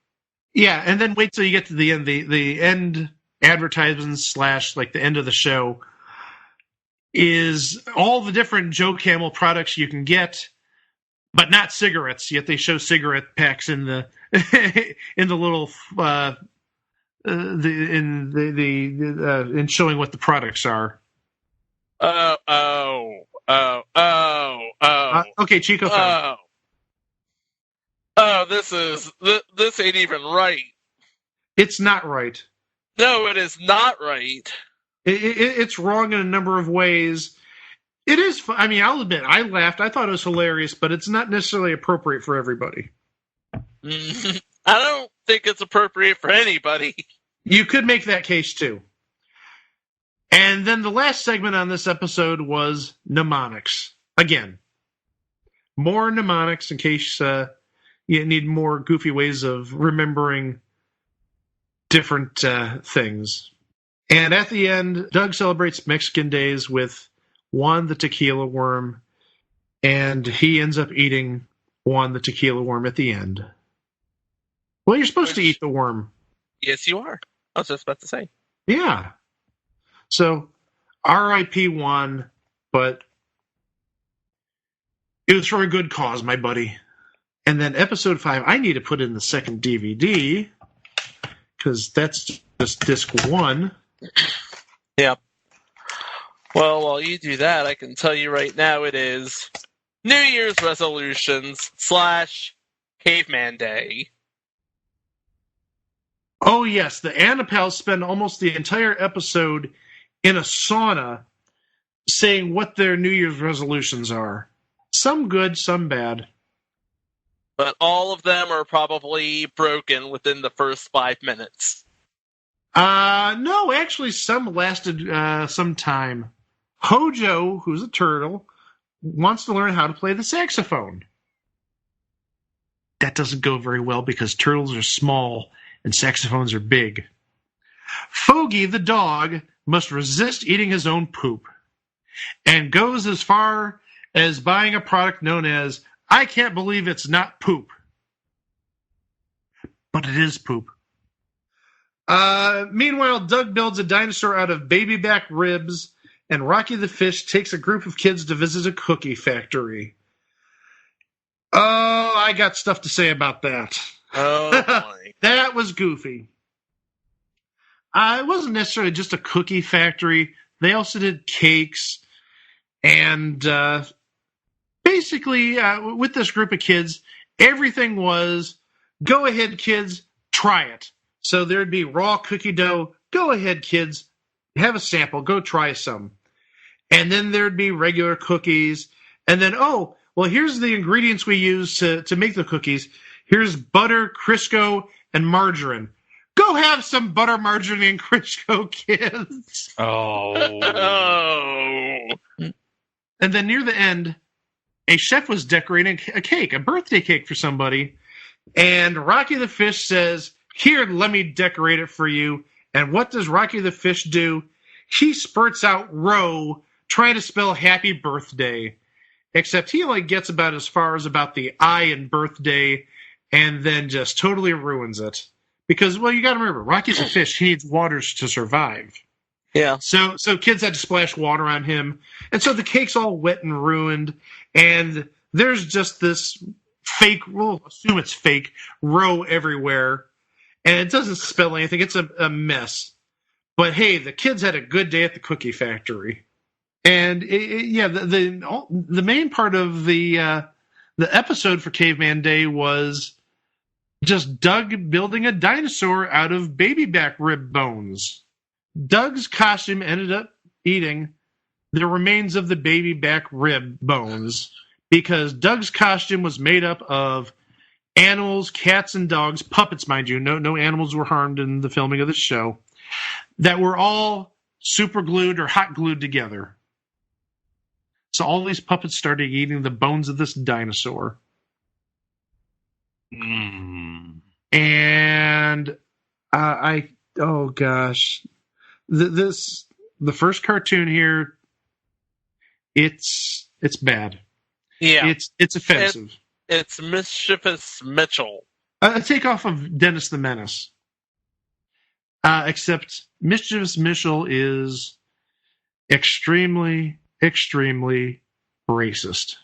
Yeah, and then wait till you get to the end. The end advertisements / like the end of the show is all the different Joe Camel products you can get, but not cigarettes. Yet they show cigarette packs in the in the little in showing what the products are. Okay, Chico. This ain't even right. It's not right. No, it is not right. It's wrong in a number of ways. It is. I mean, I'll admit, I laughed. I thought it was hilarious, but it's not necessarily appropriate for everybody. I don't think it's appropriate for anybody. You could make that case too. And then the last segment on this episode was mnemonics. Again, more mnemonics in case you need more goofy ways of remembering different things. And at the end, Doug celebrates Mexican days with Juan the tequila worm, and he ends up eating Juan the tequila worm at the end. Well, you're supposed to eat the worm. Yes, you are. I was just about to say. Yeah. So, R.I.P. Juan, but it was for a good cause, my buddy. And then episode 5, I need to put in the second DVD, because that's just disc 1. Yep. Well, while you do that, I can tell you right now it is New Year's resolutions / Caveman Day. Oh, yes. The Annapals spend almost the entire episode in a sauna saying what their New Year's resolutions are. Some good, some bad. But all of them are probably broken within the first 5 minutes. No, actually, some lasted some time. Hojo, who's a turtle, wants to learn how to play the saxophone. That doesn't go very well because turtles are small and saxophones are big. Fogey, the dog, must resist eating his own poop and goes as far as buying a product known as I can't believe it's not poop. But it is poop. Meanwhile, Doug builds a dinosaur out of baby back ribs, and Rocky the Fish takes a group of kids to visit a cookie factory. Oh, I got stuff to say about that. Oh, boy. That was goofy. It wasn't necessarily just a cookie factory. They also did cakes. And basically, with this group of kids, everything was, go ahead, kids, try it. So there'd be raw cookie dough. Go ahead, kids. Have a sample. Go try some. And then there'd be regular cookies. And then, oh, well, here's the ingredients we use to make the cookies. Here's butter, Crisco, and margarine. Go have some butter, margarine, and Crisco, kids. Oh. And then near the end, a chef was decorating a cake, a birthday cake for somebody. And Rocky the Fish says, here, let me decorate it for you. And what does Rocky the Fish do? He spurts out row, trying to spell happy birthday. Except he only gets about as far as about the I in birthday, and then just totally ruins it. Because, well, you got to remember, Rocky's a fish. He needs waters to survive. Yeah. So kids had to splash water on him. And so the cake's all wet and ruined. And there's just this fake, we'll assume it's fake, row everywhere. And it doesn't spell anything. It's a mess. But hey, the kids had a good day at the cookie factory. And the main part of the episode for Caveman Day was just Doug building a dinosaur out of baby back rib bones. Doug's costume ended up eating the remains of the baby back rib bones, because Doug's costume was made up of animals, cats, and dogs, puppets, mind you. No animals were harmed in the filming of this show, that were all super glued or hot glued together. So all these puppets started eating the bones of this dinosaur. And oh gosh, the first cartoon here, it's bad. Yeah, it's offensive. It's Mischievous Mitchell. A takeoff of Dennis the Menace. Except Mischievous Mitchell is extremely, extremely racist.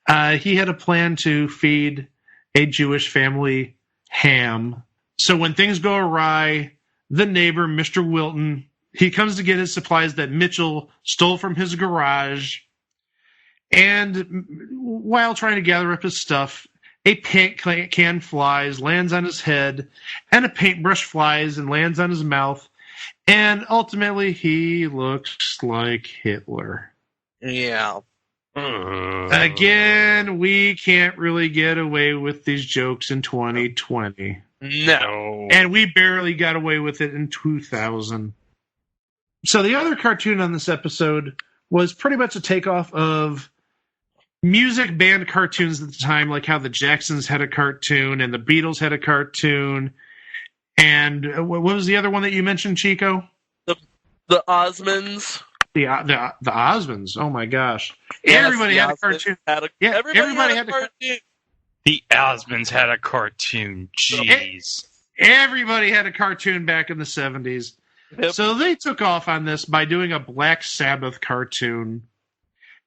He had a plan to feed a Jewish family ham. So when things go awry, the neighbor, Mr. Wilton, he comes to get his supplies that Mitchell stole from his garage. And while trying to gather up his stuff, a paint can flies, lands on his head, and a paintbrush flies and lands on his mouth. And ultimately, he looks like Hitler. Yeah. Again, we can't really get away with these jokes in 2020. No. And we barely got away with it in 2000. So the other cartoon on this episode was pretty much a takeoff of music band cartoons at the time, like how the Jacksons had a cartoon and the Beatles had a cartoon. And what was the other one that you mentioned, Chico? The Osmonds. The Osmonds. Oh my gosh! Yes, everybody had a cartoon. Everybody had a cartoon. The Osmonds had a cartoon. Jeez. Everybody had a cartoon back in the 70s. Yep. So they took off on this by doing a Black Sabbath cartoon.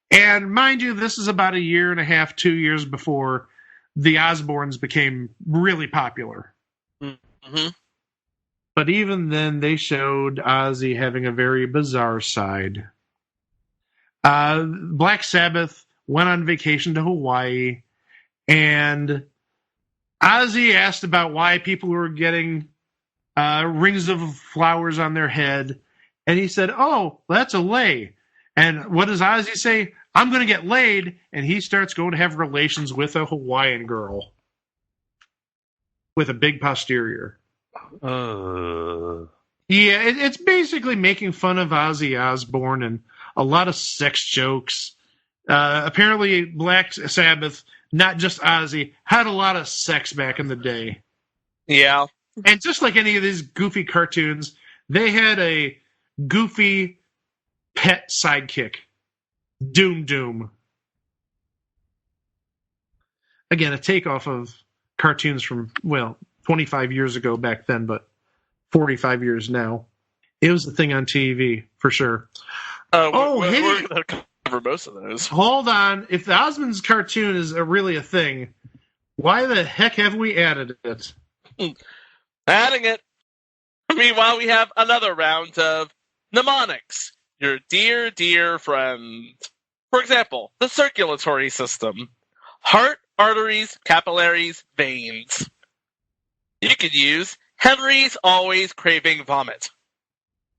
And mind you, this is about a year and a half, 2 years before the Osbournes became really popular. Mm-hmm. But even then, they showed Ozzy having a very bizarre side. Black Sabbath went on vacation to Hawaii, and Ozzy asked about why people were getting rings of flowers on their head, and he said, "Oh, that's a lay." And what does Ozzy say? "I'm going to get laid," and he starts going to have relations with a Hawaiian girl with a big posterior. Yeah, it's basically making fun of Ozzy Osbourne and a lot of sex jokes. Apparently, Black Sabbath, not just Ozzy, had a lot of sex back in the day. Yeah. And just like any of these goofy cartoons, they had a goofy pet sidekick, Doom Doom. Again, a takeoff of cartoons from, 25 years ago back then, but 45 years now. It was the thing on TV, for sure. We're going to cover most of those. Hold on. If the Osmonds cartoon is really a thing, why the heck have we added it? Adding it. Meanwhile, we have another round of mnemonics. Your dear, dear friend. For example, the circulatory system. Heart, arteries, capillaries, veins. You could use Henry's always craving vomit.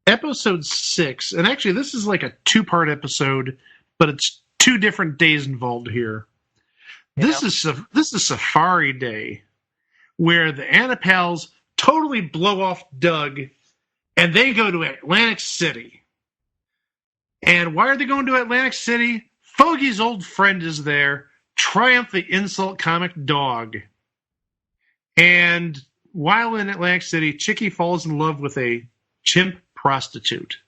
Episode 6, and actually this is like a 2-part episode, but it's 2 different days involved here. Yeah. This is Safari Day, where the Annapals totally blow off Doug, and they go to Atlantic City. And why are they going to Atlantic City? Fogey's old friend is there, Triumph the Insult Comic Dog. And while in Atlantic City, Chicky falls in love with a chimp prostitute.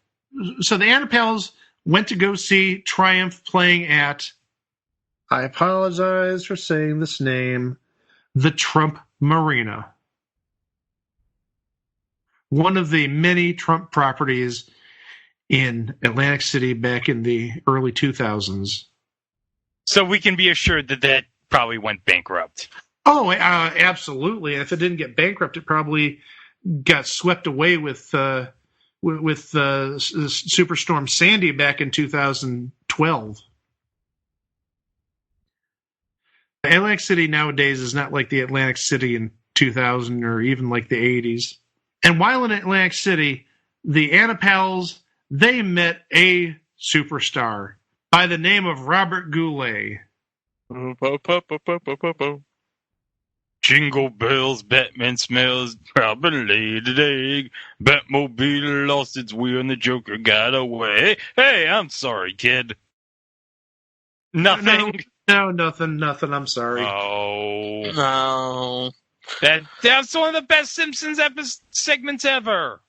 So the Annapals went to go see Triumph playing at, I apologize for saying this name, the Trump Marina. One of the many Trump properties in Atlantic City back in the early 2000s. So we can be assured that probably went bankrupt. Oh, absolutely. If it didn't get bankrupt, it probably got swept away with Superstorm Sandy back in 2012. Atlantic City nowadays is not like the Atlantic City in 2000 or even like the 80s. And while in Atlantic City, the Annapals, they met a superstar by the name of Robert Goulet. Jingle bells, Batman smells, Robin laid an egg, Batmobile lost its wheel and the Joker got away. Hey, I'm sorry, kid. Nothing. No, nothing. I'm sorry. Oh. No. That's one of the best Simpsons segments ever.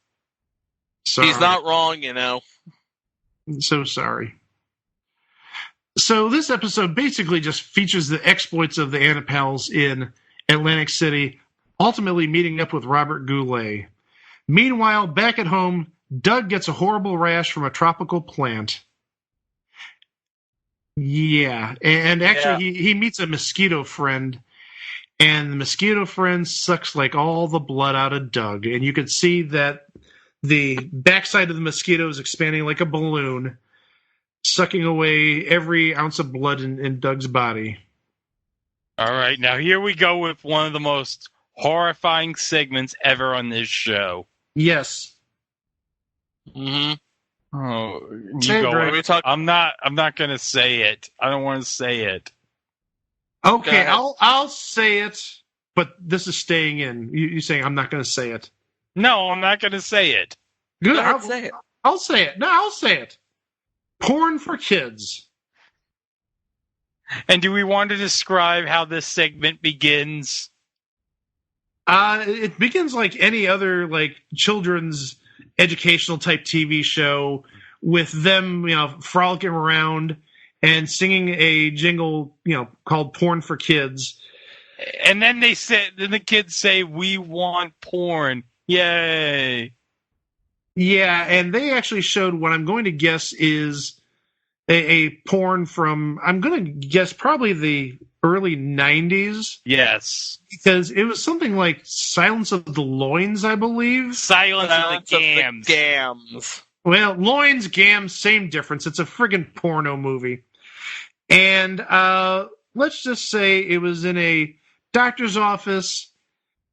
Sorry. He's not wrong, you know. I'm so sorry. So this episode basically just features the exploits of the Annapels in Atlantic City, ultimately meeting up with Robert Goulet. Meanwhile, back at home, Doug gets a horrible rash from a tropical plant. Yeah, and actually he meets a mosquito friend, and the mosquito friend sucks like all the blood out of Doug, and you can see that the backside of the mosquito is expanding like a balloon, sucking away every ounce of blood in Doug's body. All right, now here we go with one of the most horrifying segments ever on this show. Yes. Mm-hmm. Oh, I'm not going to say it. I don't want to say it. Okay, I'll say it, but this is staying in. You saying I'm not going to say it? No, I'm not going to say it. Good. I'll say it. I'll say it. No, I'll say it. Porn for kids. And do we want to describe how this segment begins? It begins like any other like children's educational type TV show, with them, frolicking around and singing a jingle, called "Porn for Kids." And then then the kids say, "We want porn." Yay! Yeah, and they actually showed what I'm going to guess is a porn from, I'm going to guess probably the early 90s. Yes. Because it was something like Silence of the Loins, I believe. Silence of the Gams. Well, Loins, Gams, same difference. It's a friggin' porno movie. And let's just say it was in a doctor's office.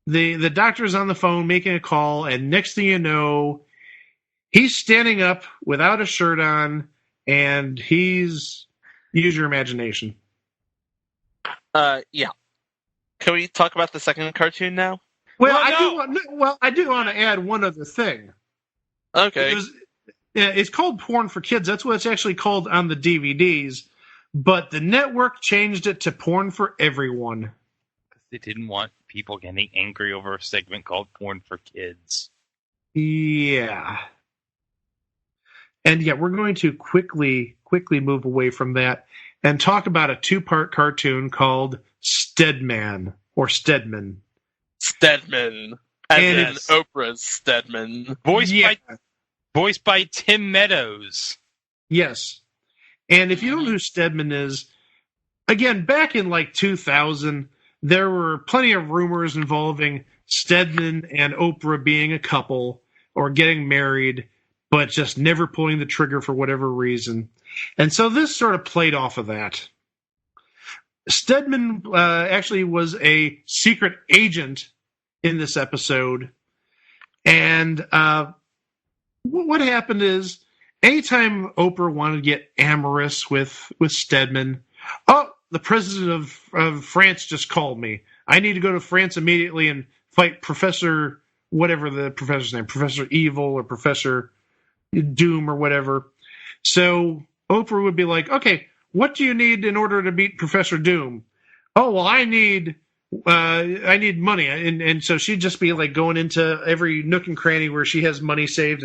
The doctor's on the phone making a call, and next thing you know, he's standing up without a shirt on, and use your imagination. Yeah. Can we talk about the second cartoon now? Well, I do want to add one other thing. Okay. It's called Porn for Kids. That's what it's actually called on the DVDs. But the network changed it to Porn for Everyone. They didn't want people getting angry over a segment called Porn for Kids. Yeah. And yeah, we're going to quickly move away from that and talk about a 2-part cartoon called Steadman, or Stedman. Stedman. As in Oprah's Stedman. Voiced by Tim Meadows. Yes. And if you don't know who Stedman is, again, back in like 2000, there were plenty of rumors involving Stedman and Oprah being a couple or getting married, but just never pulling the trigger for whatever reason. And so this sort of played off of that. Stedman actually was a secret agent in this episode. And what happened is, anytime Oprah wanted to get amorous with Stedman, the president of France just called me. I need to go to France immediately and fight Professor, whatever the professor's name, Professor Evil or Professor Doom or whatever. So Oprah would be like, okay, what do you need in order to beat Professor Doom? Oh, well, I need money. And so she'd just be like going into every nook and cranny where she has money saved.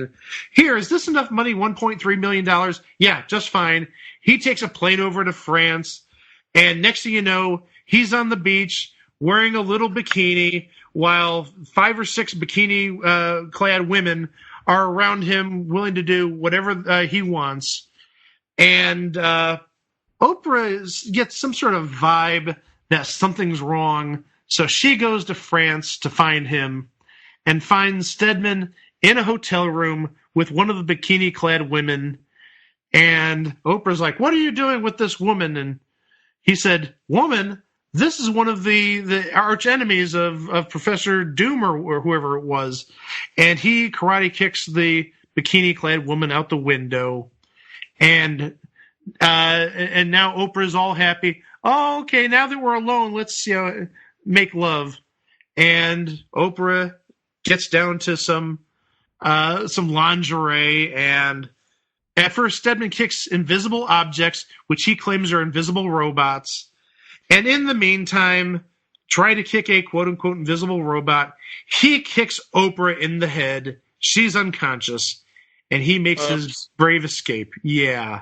Here, is this enough money? $1.3 million? Yeah, just fine. He takes a plane over to France. And next thing you know, he's on the beach wearing a little bikini while 5 or 6 bikini clad women are around him willing to do whatever he wants. And Oprah gets some sort of vibe that something's wrong. So she goes to France to find him and finds Stedman in a hotel room with one of the bikini-clad women. And Oprah's like, what are you doing with this woman? And he said, woman, this is one of the arch enemies of Professor Doom or whoever it was. And he karate kicks the bikini-clad woman out the window. And now Oprah's all happy. Oh, okay, now that we're alone, let's make love. And Oprah gets down to some lingerie, and at first Stedman kicks invisible objects, which he claims are invisible robots. And in the meantime, trying to kick a quote-unquote invisible robot, he kicks Oprah in the head. She's unconscious, and he makes his brave escape. Yeah.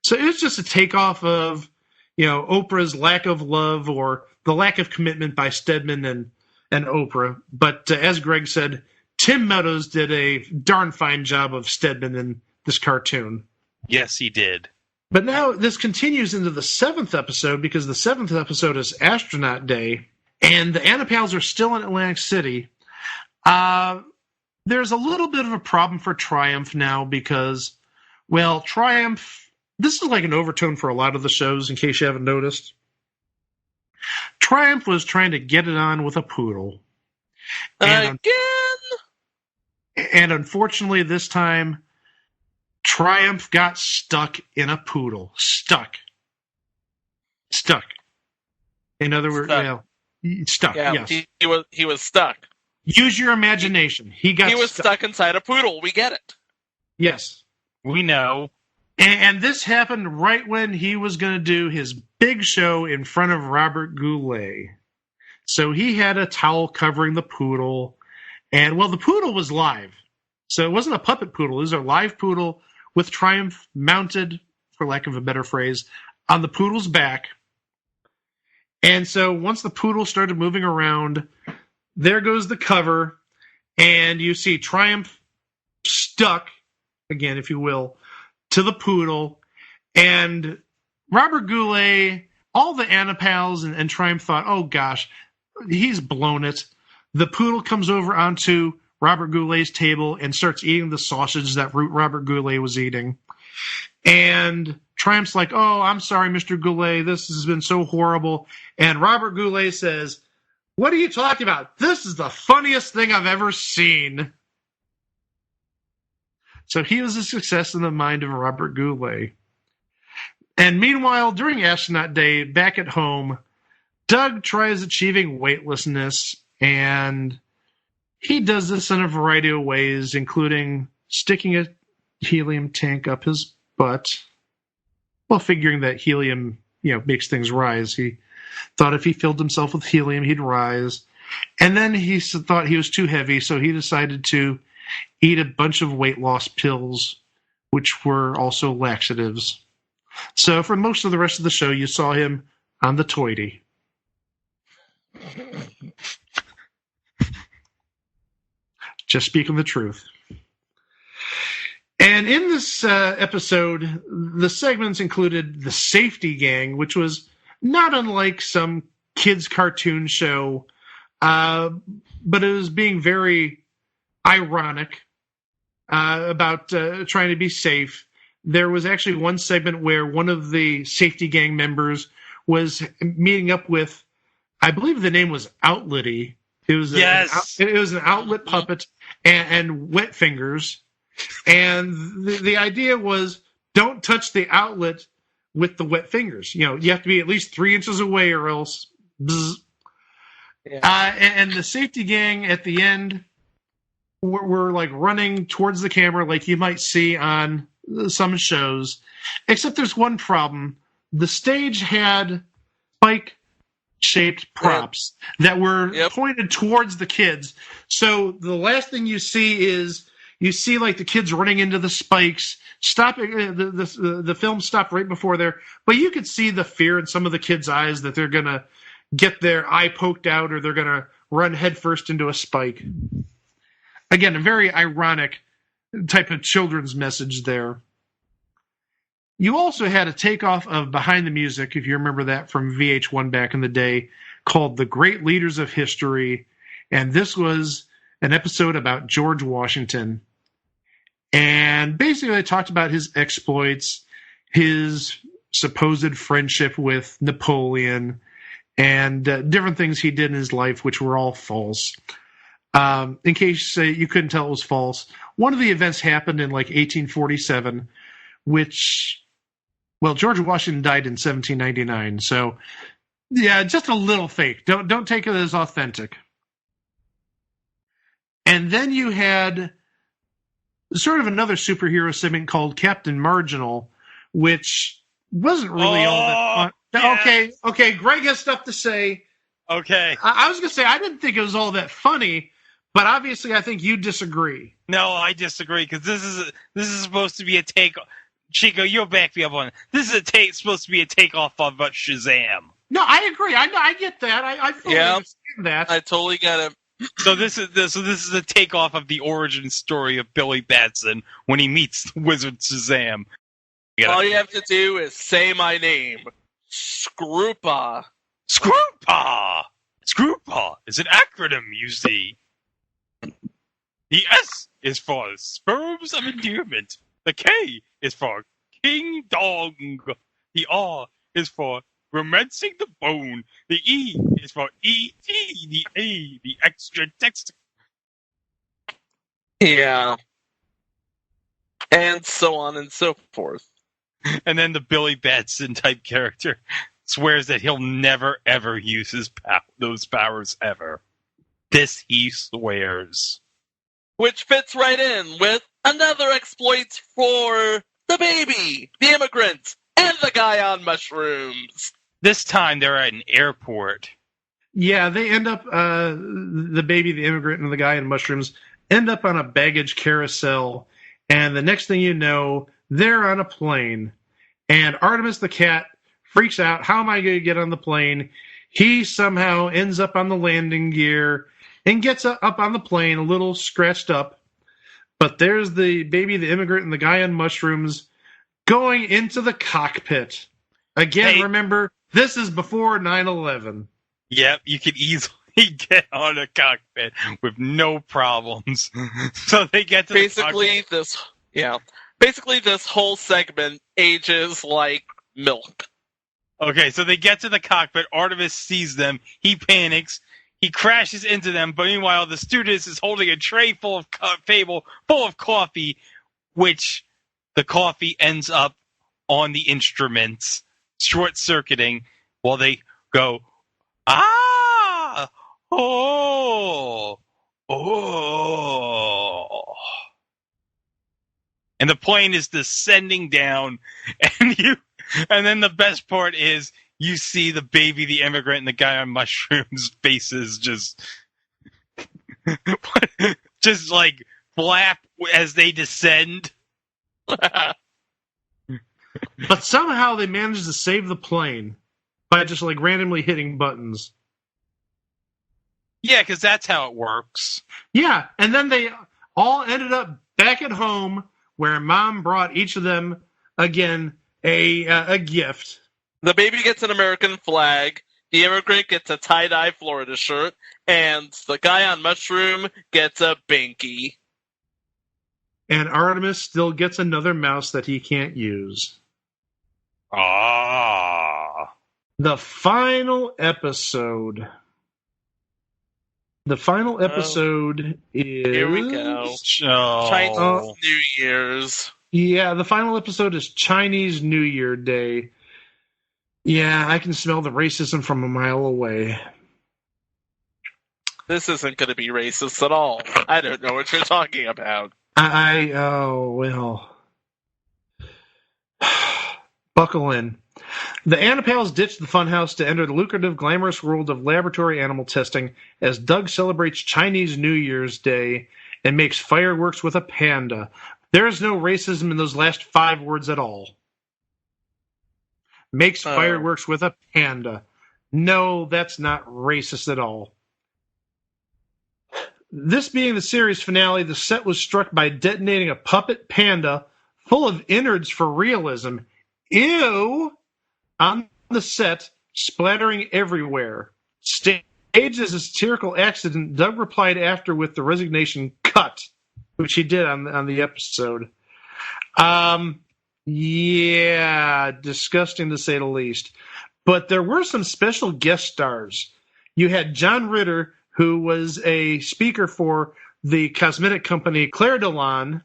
So it was just a takeoff of, Oprah's lack of love or the lack of commitment by Stedman and Oprah. But as Greg said, Tim Meadows did a darn fine job of Stedman in this cartoon. Yes, he did. But now this continues into the 7th episode, because the 7th episode is Astronaut Day, and the Anapals are still in Atlantic City. There's a little bit of a problem for Triumph now because, Triumph, this is like an overtone for a lot of the shows, in case you haven't noticed. Triumph was trying to get it on with a poodle. Again? And unfortunately, this time, Triumph got stuck in a poodle. Stuck. In other words, stuck. Yeah, yes. He was stuck. Use your imagination. He was stuck inside a poodle. We get it. Yes. We know. And this happened right when he was going to do his big show in front of Robert Goulet. So he had a towel covering the poodle. And, the poodle was live. So it wasn't a puppet poodle. It was a live poodle with Triumph mounted, for lack of a better phrase, on the poodle's back. And so once the poodle started moving around, there goes the cover, and you see Triumph stuck, again, if you will, to the poodle. And Robert Goulet, all the Anapals and Triumph thought, oh gosh, he's blown it. The poodle comes over onto Robert Goulet's table and starts eating the sausage that Robert Goulet was eating. And Triumph's like, oh, I'm sorry, Mr. Goulet, this has been so horrible. And Robert Goulet says, what are you talking about? This is the funniest thing I've ever seen. So he was a success in the mind of Robert Goulet. And meanwhile, during Astronaut Day, back at home, Doug tries achieving weightlessness, and he does this in a variety of ways, including sticking a helium tank up his butt, figuring that helium, makes things rise. He thought if he filled himself with helium, he'd rise. And then he thought he was too heavy, so he decided to eat a bunch of weight loss pills, which were also laxatives. So for most of the rest of the show, you saw him on the toity. Just speaking the truth. And in this episode, the segments included the Safety Gang, which was not unlike some kids' cartoon show, but it was being very ironic about trying to be safe. There was actually one segment where one of the Safety Gang members was meeting up with, I believe the name was Outlety. It was it was an outlet puppet and wet fingers. And the idea was, don't touch the outlet with the wet fingers. You have to be at least 3 inches away or else. Yeah. And the Safety Gang at the end were like running towards the camera like you might see on some shows. Except there's one problem. The stage had spike-shaped props that were pointed towards the kids. So the last thing you see is like the kids running into the spikes, stopping. The film stopped right before there, but you could see the fear in some of the kids' eyes that they're gonna get their eye poked out or they're gonna run headfirst into a spike. Again, a very ironic type of children's message there. You also had a takeoff of Behind the Music, if you remember that from VH1 back in the day, called The Great Leaders of History, and this was an episode about George Washington. And basically they talked about his exploits, his supposed friendship with Napoleon, and different things he did in his life, which were all false. In case you couldn't tell it was false, one of the events happened in like 1847, which, well, George Washington died in 1799. So, yeah, just a little fake. Don't take it as authentic. And then you had sort of another superhero segment called Captain Marginal, which wasn't really all that fun. Yeah. Okay, Greg has stuff to say. Okay. I was going to say, I didn't think it was all that funny, but obviously I think you disagree. No, I disagree, because this is supposed to be a take. Chico, you'll back me up on it. This is supposed to be a takeoff of Shazam. No, I agree. I get that. I fully understand that. I totally get it. So this is a takeoff of the origin story of Billy Batson when he meets the wizard Shazam. All you have to do is say my name. Scroopa. Scroopa! Scroopa is an acronym, you see. The S is for sperms of endearment. The K is for King Dong. The R is for romancing the bone. The E is for E.T. The A, the extra text. Yeah. And so on and so forth. And then the Billy Batson type character swears that he'll never ever use those powers ever. This he swears. Which fits right in with another exploit for the baby, the immigrant, and the guy on mushrooms. This time they're at an airport. Yeah, they end up, the baby, the immigrant, and the guy on mushrooms end up on a baggage carousel. And the next thing you know, they're on a plane. And Artemis the cat freaks out. How am I going to get on the plane? He somehow ends up on the landing gear and gets up on the plane, a little scratched up. But there's the baby, the immigrant, and the guy on mushrooms going into the cockpit. Again, remember, this is before 9/11. Yep, you can easily get on a cockpit with no problems. So they get to Basically, this whole segment ages like milk. Okay, so they get to the cockpit. Artemis sees them. He panics. He crashes into them. But meanwhile, the stewardess is holding a tray full of coffee, which the coffee ends up on the instruments, short-circuiting, while they go, ah, oh. And the plane is descending down, and then the best part is you see the baby, the immigrant, and the guy on mushrooms' faces just like flap as they descend. But somehow they managed to save the plane by just like randomly hitting buttons. Yeah, because that's how it works. Yeah, and then they all ended up back at home where Mom brought each of them, again, a gift. The baby gets an American flag, the immigrant gets a tie-dye Florida shirt, and the guy on mushroom gets a binky. And Artemis still gets another mouse that he can't use. Ah. The final episode. The final episode is... Here we go. Chinese New Year's. Yeah, the final episode is Chinese New Year Day. Yeah, I can smell the racism from a mile away. This isn't going to be racist at all. I don't know what you're talking about. Oh, well. Buckle in. The Annapals ditch the Funhouse to enter the lucrative, glamorous world of laboratory animal testing as Doug celebrates Chinese New Year's Day and makes fireworks with a panda. There is no racism in those last 5 words at all. Makes fireworks with a panda. No, that's not racist at all. This being the series finale, the set was struck by detonating a puppet panda full of innards for realism. Ew! On the set, splattering everywhere. Staged as a satirical accident, Doug replied after with the resignation cut, which he did on the episode. Yeah, disgusting to say the least. But there were some special guest stars. You had John Ritter who was a speaker for the cosmetic company Claire de Lune,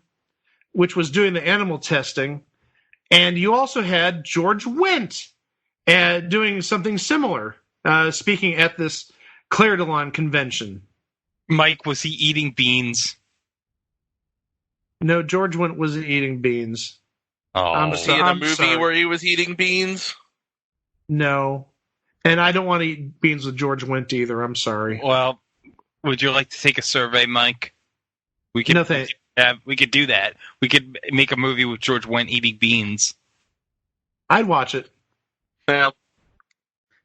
which was doing the animal testing. And you also had George Wendt doing something similar, speaking at this Claire de Lune convention. Mike, was he eating beans? No, George Wendt wasn't eating beans. Oh. Was he in a movie where he was eating beans? No. And I don't want to eat beans with George Wendt either. I'm sorry. Well, would you like to take a survey, Mike? We could, no, thanks. We could do that. We could make a movie with George Wendt eating beans. I'd watch it. Yeah.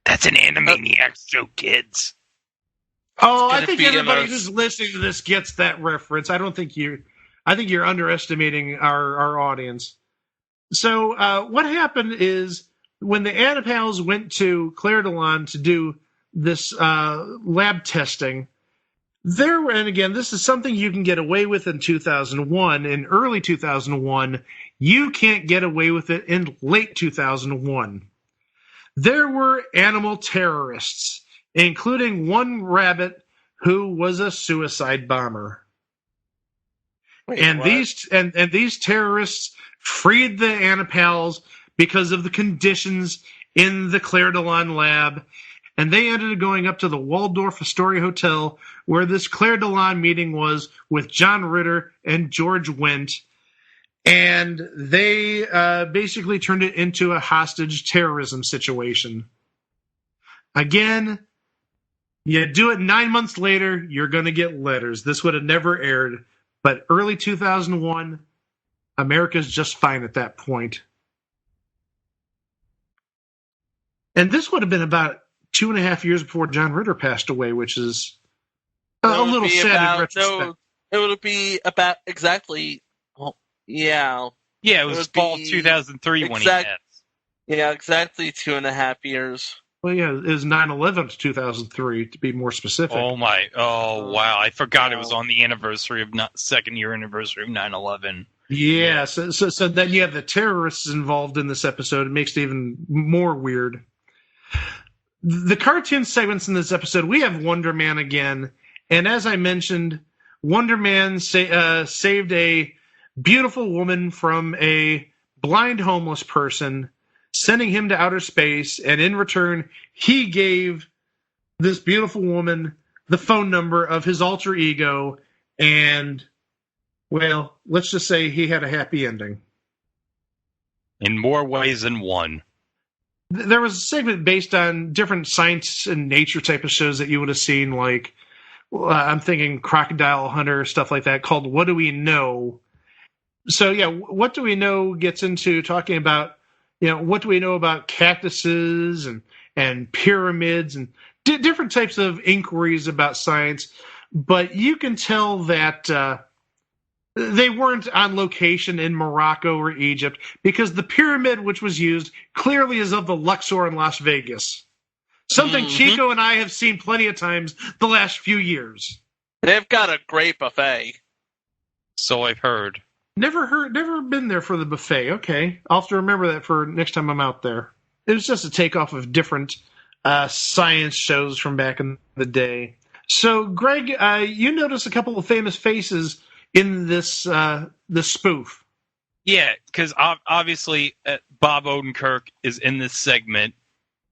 That's an Animaniacs joke, kids. Oh, I think everybody who's listening to this gets that reference. I think you're underestimating our audience. So what happened is when the Annapals went to Claire de Lune to do this lab testing, and again, this is something you can get away with in 2001. In early 2001, you can't get away with it in late 2001. There were animal terrorists, including one rabbit who was a suicide bomber. These terrorists freed the Annapals because of the conditions in the Claire de Lune lab, and they ended up going up to the Waldorf Astoria Hotel, where this Claire de Lune meeting was with John Ritter and George Wendt, and they basically turned it into a hostage terrorism situation. Again, you do it 9 months later, you're going to get letters. This would have never aired, but early 2001, America's just fine at that point. And this would have been about 2.5 years before John Ritter passed away, which is a little sad in retrospect. No, it would be about exactly. Well, yeah. Yeah, it was fall 2003 when he passed. Yeah, exactly 2.5 years. Well, yeah, it was 9/11 to 2003, to be more specific. Oh wow! I forgot it was on the anniversary of second year anniversary of 9/11. Yeah, so then you have the terrorists involved in this episode. It makes it even more weird. The cartoon segments in this episode, we have Wonder Man again. And as I mentioned, Wonder Man saved a beautiful woman from a blind homeless person, sending him to outer space. And in return, he gave this beautiful woman the phone number of his alter ego. And, well, let's just say he had a happy ending. In more ways than one. There was a segment based on different science and nature type of shows that you would have seen, like, I'm thinking Crocodile Hunter, stuff like that, called What Do We Know? So, yeah, What Do We Know gets into talking about, what do we know about cactuses and pyramids and different types of inquiries about science. But you can tell that they weren't on location in Morocco or Egypt, because the pyramid which was used clearly is of the Luxor in Las Vegas. Something Chico and I have seen plenty of times the last few years. They've got a great buffet. So I've heard. Never been there for the buffet. Okay. I'll have to remember that for next time I'm out there. It was just a takeoff of different science shows from back in the day. So, Greg, you noticed a couple of famous faces in this spoof. Yeah, because obviously Bob Odenkirk is in this segment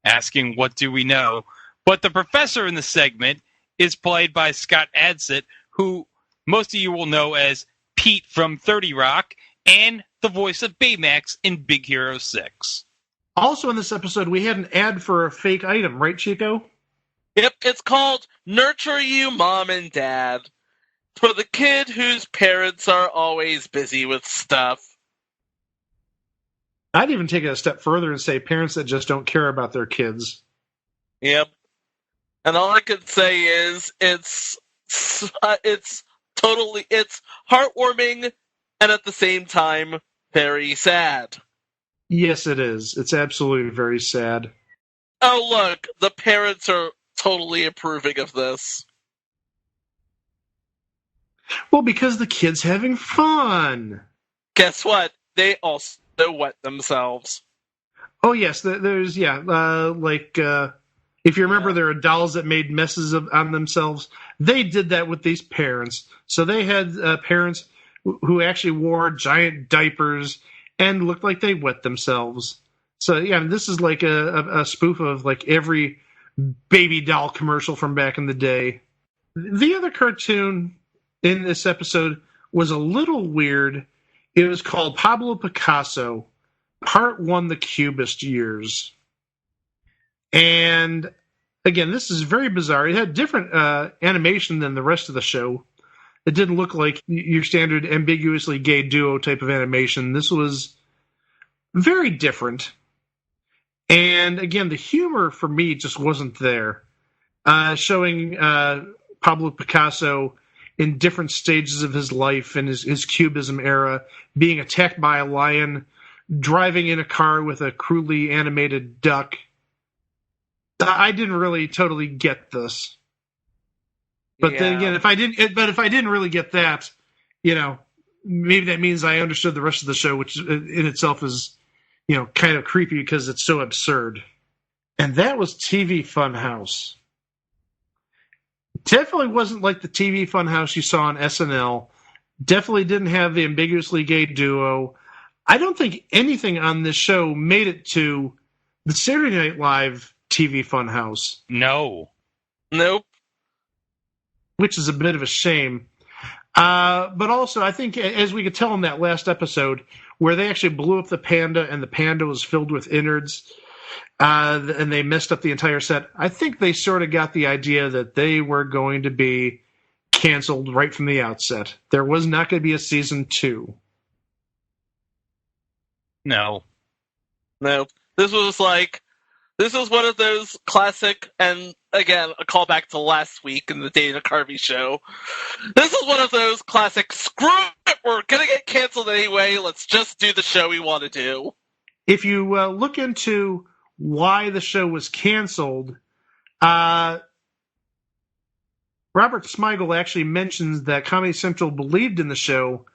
asking, what do we know? But the professor in the segment is played by Scott Adsit, who most of you will know as Pete from 30 Rock and the voice of Baymax in Big Hero 6. Also in this episode, we had an ad for a fake item, right, Chico? Yep, it's called Nurture You, Mom and Dad. For the kid whose parents are always busy with stuff. I'd even take it a step further and say parents that just don't care about their kids. Yep. And all I could say is it's heartwarming and at the same time very sad. Yes, it is. It's absolutely very sad. Oh, look, the parents are totally approving of this. Well, because the kid's having fun. Guess what? They also wet themselves. Oh, yes. There's, If you remember, there are dolls that made messes on themselves. They did that with these parents. So they had parents who actually wore giant diapers and looked like they wet themselves. So yeah, this is like a spoof of like every baby doll commercial from back in the day. The other cartoon in this episode was a little weird. It was called Pablo Picasso, Part 1, The Cubist Years. And again, this is very bizarre. It had different animation than the rest of the show. It didn't look like your standard ambiguously gay duo type of animation. This was very different. And again, the humor for me just wasn't there. Showing Pablo Picasso in different stages of his life and his Cubism era, being attacked by a lion, driving in a car with a crudely animated duck. I didn't really totally get this. But then again, if I didn't really get that, maybe that means I understood the rest of the show, which in itself is, kind of creepy because it's so absurd. And that was TV Funhouse. Definitely wasn't like the TV Funhouse you saw on SNL. Definitely didn't have the ambiguously gay duo. I don't think anything on this show made it to the Saturday Night Live TV Funhouse. No. Nope. Which is a bit of a shame. But also, I think, as we could tell in that last episode, where they actually blew up the panda and the panda was filled with innards, and they messed up the entire set, I think they sort of got the idea that they were going to be canceled right from the outset. There was not going to be a season 2. No. This was one of those classic, and again, a callback to last week in the Dana Carvey Show. This is one of those classic, screw it, we're going to get canceled anyway, let's just do the show we want to do. If you look into why the show was canceled, Robert Smigel actually mentions that Comedy Central believed in the show,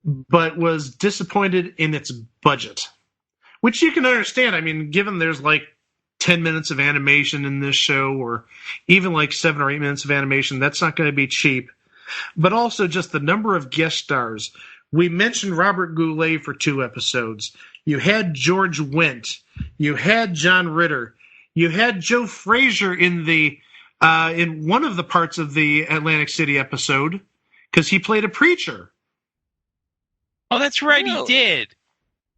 but was disappointed in its budget. Which you can understand. I mean, given there's like 10 minutes of animation in this show, or even like 7 or 8 minutes of animation, that's not going to be cheap. But also just the number of guest stars. We mentioned Robert Goulet for 2 episodes. You had George Wendt. You had John Ritter. You had Joe Frazier in one of the parts of the Atlantic City episode, because he played a preacher. Oh, that's right, he did.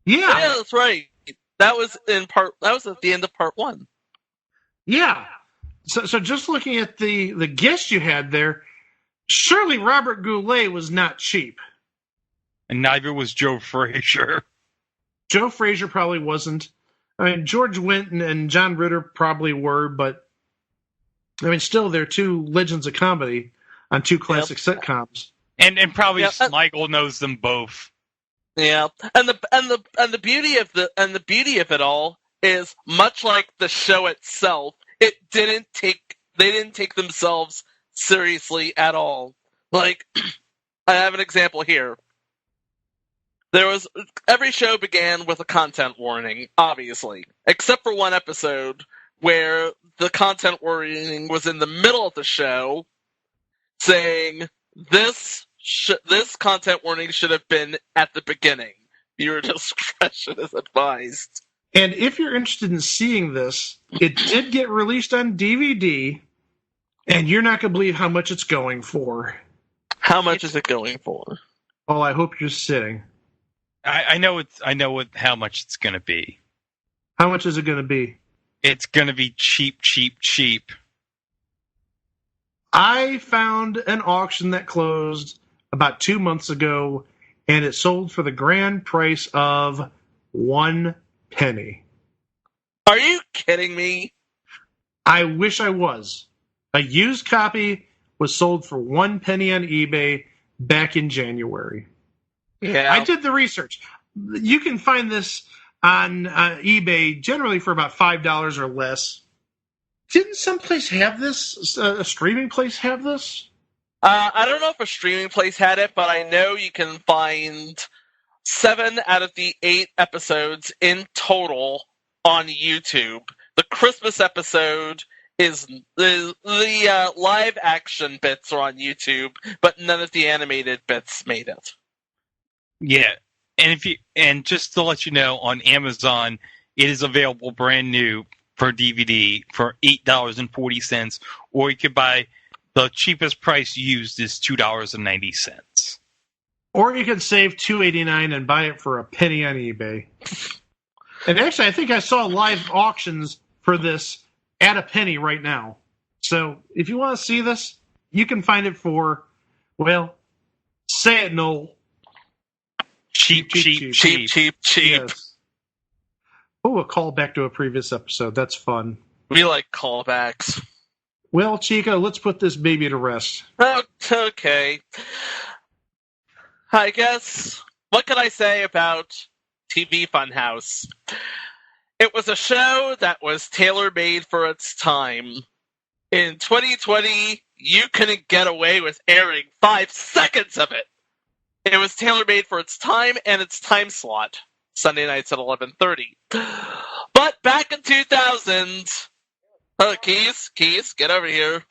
Yeah, that's right. That was at the end of part 1. Yeah. So just looking at the guests you had there, surely Robert Goulet was not cheap. And neither was Joe Frazier. Joe Frazier probably wasn't. I mean, George Wendt and John Ritter probably were, but I mean, still, they're 2 legends of comedy on 2 classic sitcoms. And probably Smigel knows them both. Yeah, and the beauty of it all is, much like the show itself, they didn't take themselves seriously at all. Like, I have an example here. Every show began with a content warning, obviously, except for one episode where the content warning was in the middle of the show, saying this content warning should have been at the beginning. Viewer discretion is advised. And if you're interested in seeing this, it did get released on DVD, and you're not going to believe how much it's going for. How much is it going for? Oh, I hope you're sitting. I know how much it's going to be. How much is it going to be? It's going to be cheap. I found an auction that closed about 2 months ago, and it sold for the grand price of 1 penny. Are you kidding me? I wish I was. A used copy was sold for 1 penny on eBay back in January. Yeah, I did the research. You can find this on eBay generally for about $5 or less. Didn't someplace have this? A streaming place have this? I don't know if a streaming place had it, but I know you can find 7 out of the 8 episodes in total on YouTube. The Christmas episode is the live action bits are on YouTube, but none of the animated bits made it. Yeah, and just to let you know, on Amazon, it is available brand new for DVD for $8.40, or you could buy the cheapest price used is $2.90. Or you can save $2.89 and buy it for a penny on eBay. And actually, I think I saw live auctions for this at a penny right now. So if you want to see this, you can find it for, well, say it, Noel. Cheap. Yes. Oh, a callback to a previous episode. That's fun. We like callbacks. Well, Chico, let's put this baby to rest. Okay. I guess, what can I say about TV Funhouse? It was a show that was tailor-made for its time. In 2020, you couldn't get away with airing 5 seconds of it. It was tailor-made for its time and its time slot, Sunday nights at 11:30. But back in 2000, Keys, get over here.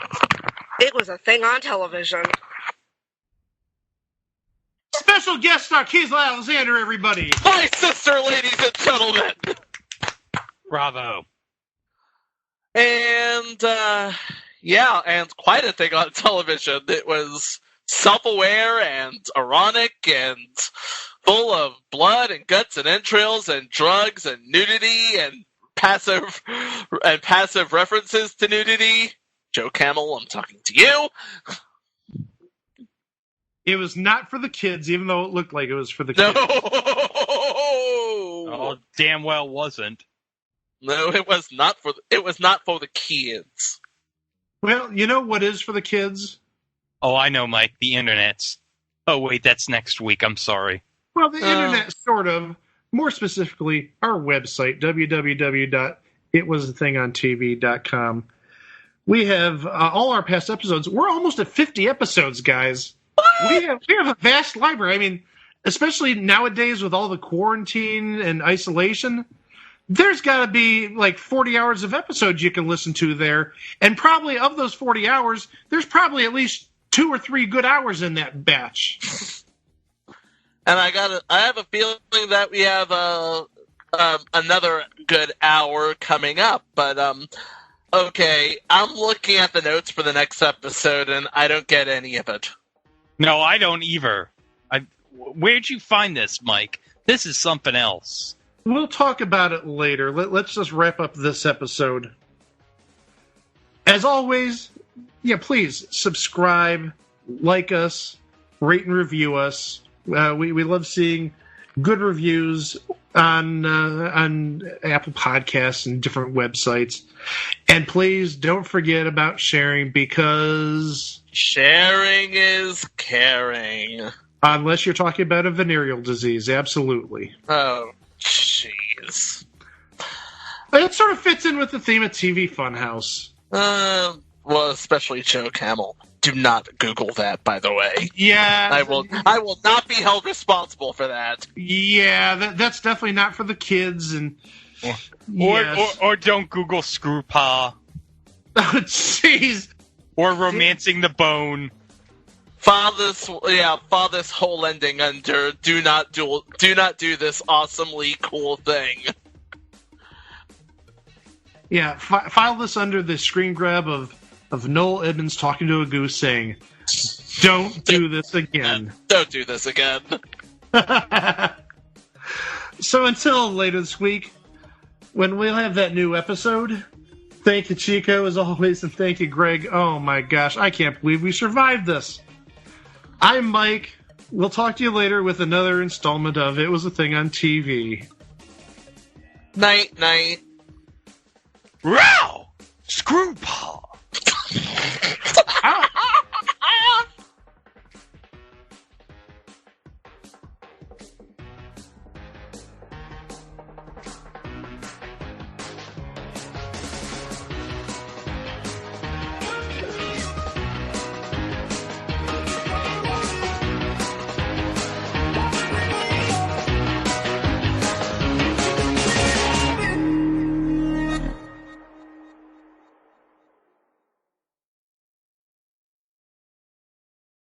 It was a thing on television. Special guest star Keith Alexander, everybody. My sister, ladies and gentlemen. Bravo. And, and quite a thing on television. It was self-aware and ironic and full of blood and guts and entrails and drugs and nudity and passive references to nudity. Joe Camel, I'm talking to you. It was not for the kids, even though it looked like it was for the kids. No! Oh, damn well wasn't. No, it was not for the kids. Well, you know what is for the kids? Oh, I know, Mike. The internet's. Oh, wait, that's next week. I'm sorry. Well, the internet, sort of. More specifically, our website, www.itwasthethingontv.com. We have all our past episodes. We're almost at 50 episodes, guys. We have a vast library. I mean, especially nowadays with all the quarantine and isolation, there's got to be like 40 hours of episodes you can listen to there. And probably of those 40 hours, there's probably at least 2 or 3 good hours in that batch. And I have a feeling that we have another good hour coming up. But okay, I'm looking at the notes for the next episode, and I don't get any of it. No, I don't either. Where'd you find this, Mike? This is something else. We'll talk about it later. Let's just wrap up this episode. As always, please subscribe, like us, rate and review us. We love seeing good reviews on Apple Podcasts and different websites. And please don't forget about sharing, because sharing is caring. Unless you're talking about a venereal disease, absolutely. Oh, jeez. It sort of fits in with the theme of TV Funhouse. Well, especially Joe Camel. Do not Google that, by the way. Yeah. I will not be held responsible for that. Yeah, that's definitely not for the kids. And or don't Google Screw Pa. Oh, jeez. Or Romancing the Bone. File this whole ending under do not do this awesomely cool thing. Yeah, file this under the screen grab of Noel Edmonds talking to a goose saying, "Don't do this again." Don't do this again. So until later this week, when we'll have that new episode, thank you, Chico, as always, and thank you, Greg. Oh my gosh, I can't believe we survived this. I'm Mike. We'll talk to you later with another installment of It Was a Thing on TV. Night, night. Row! Screw Pa!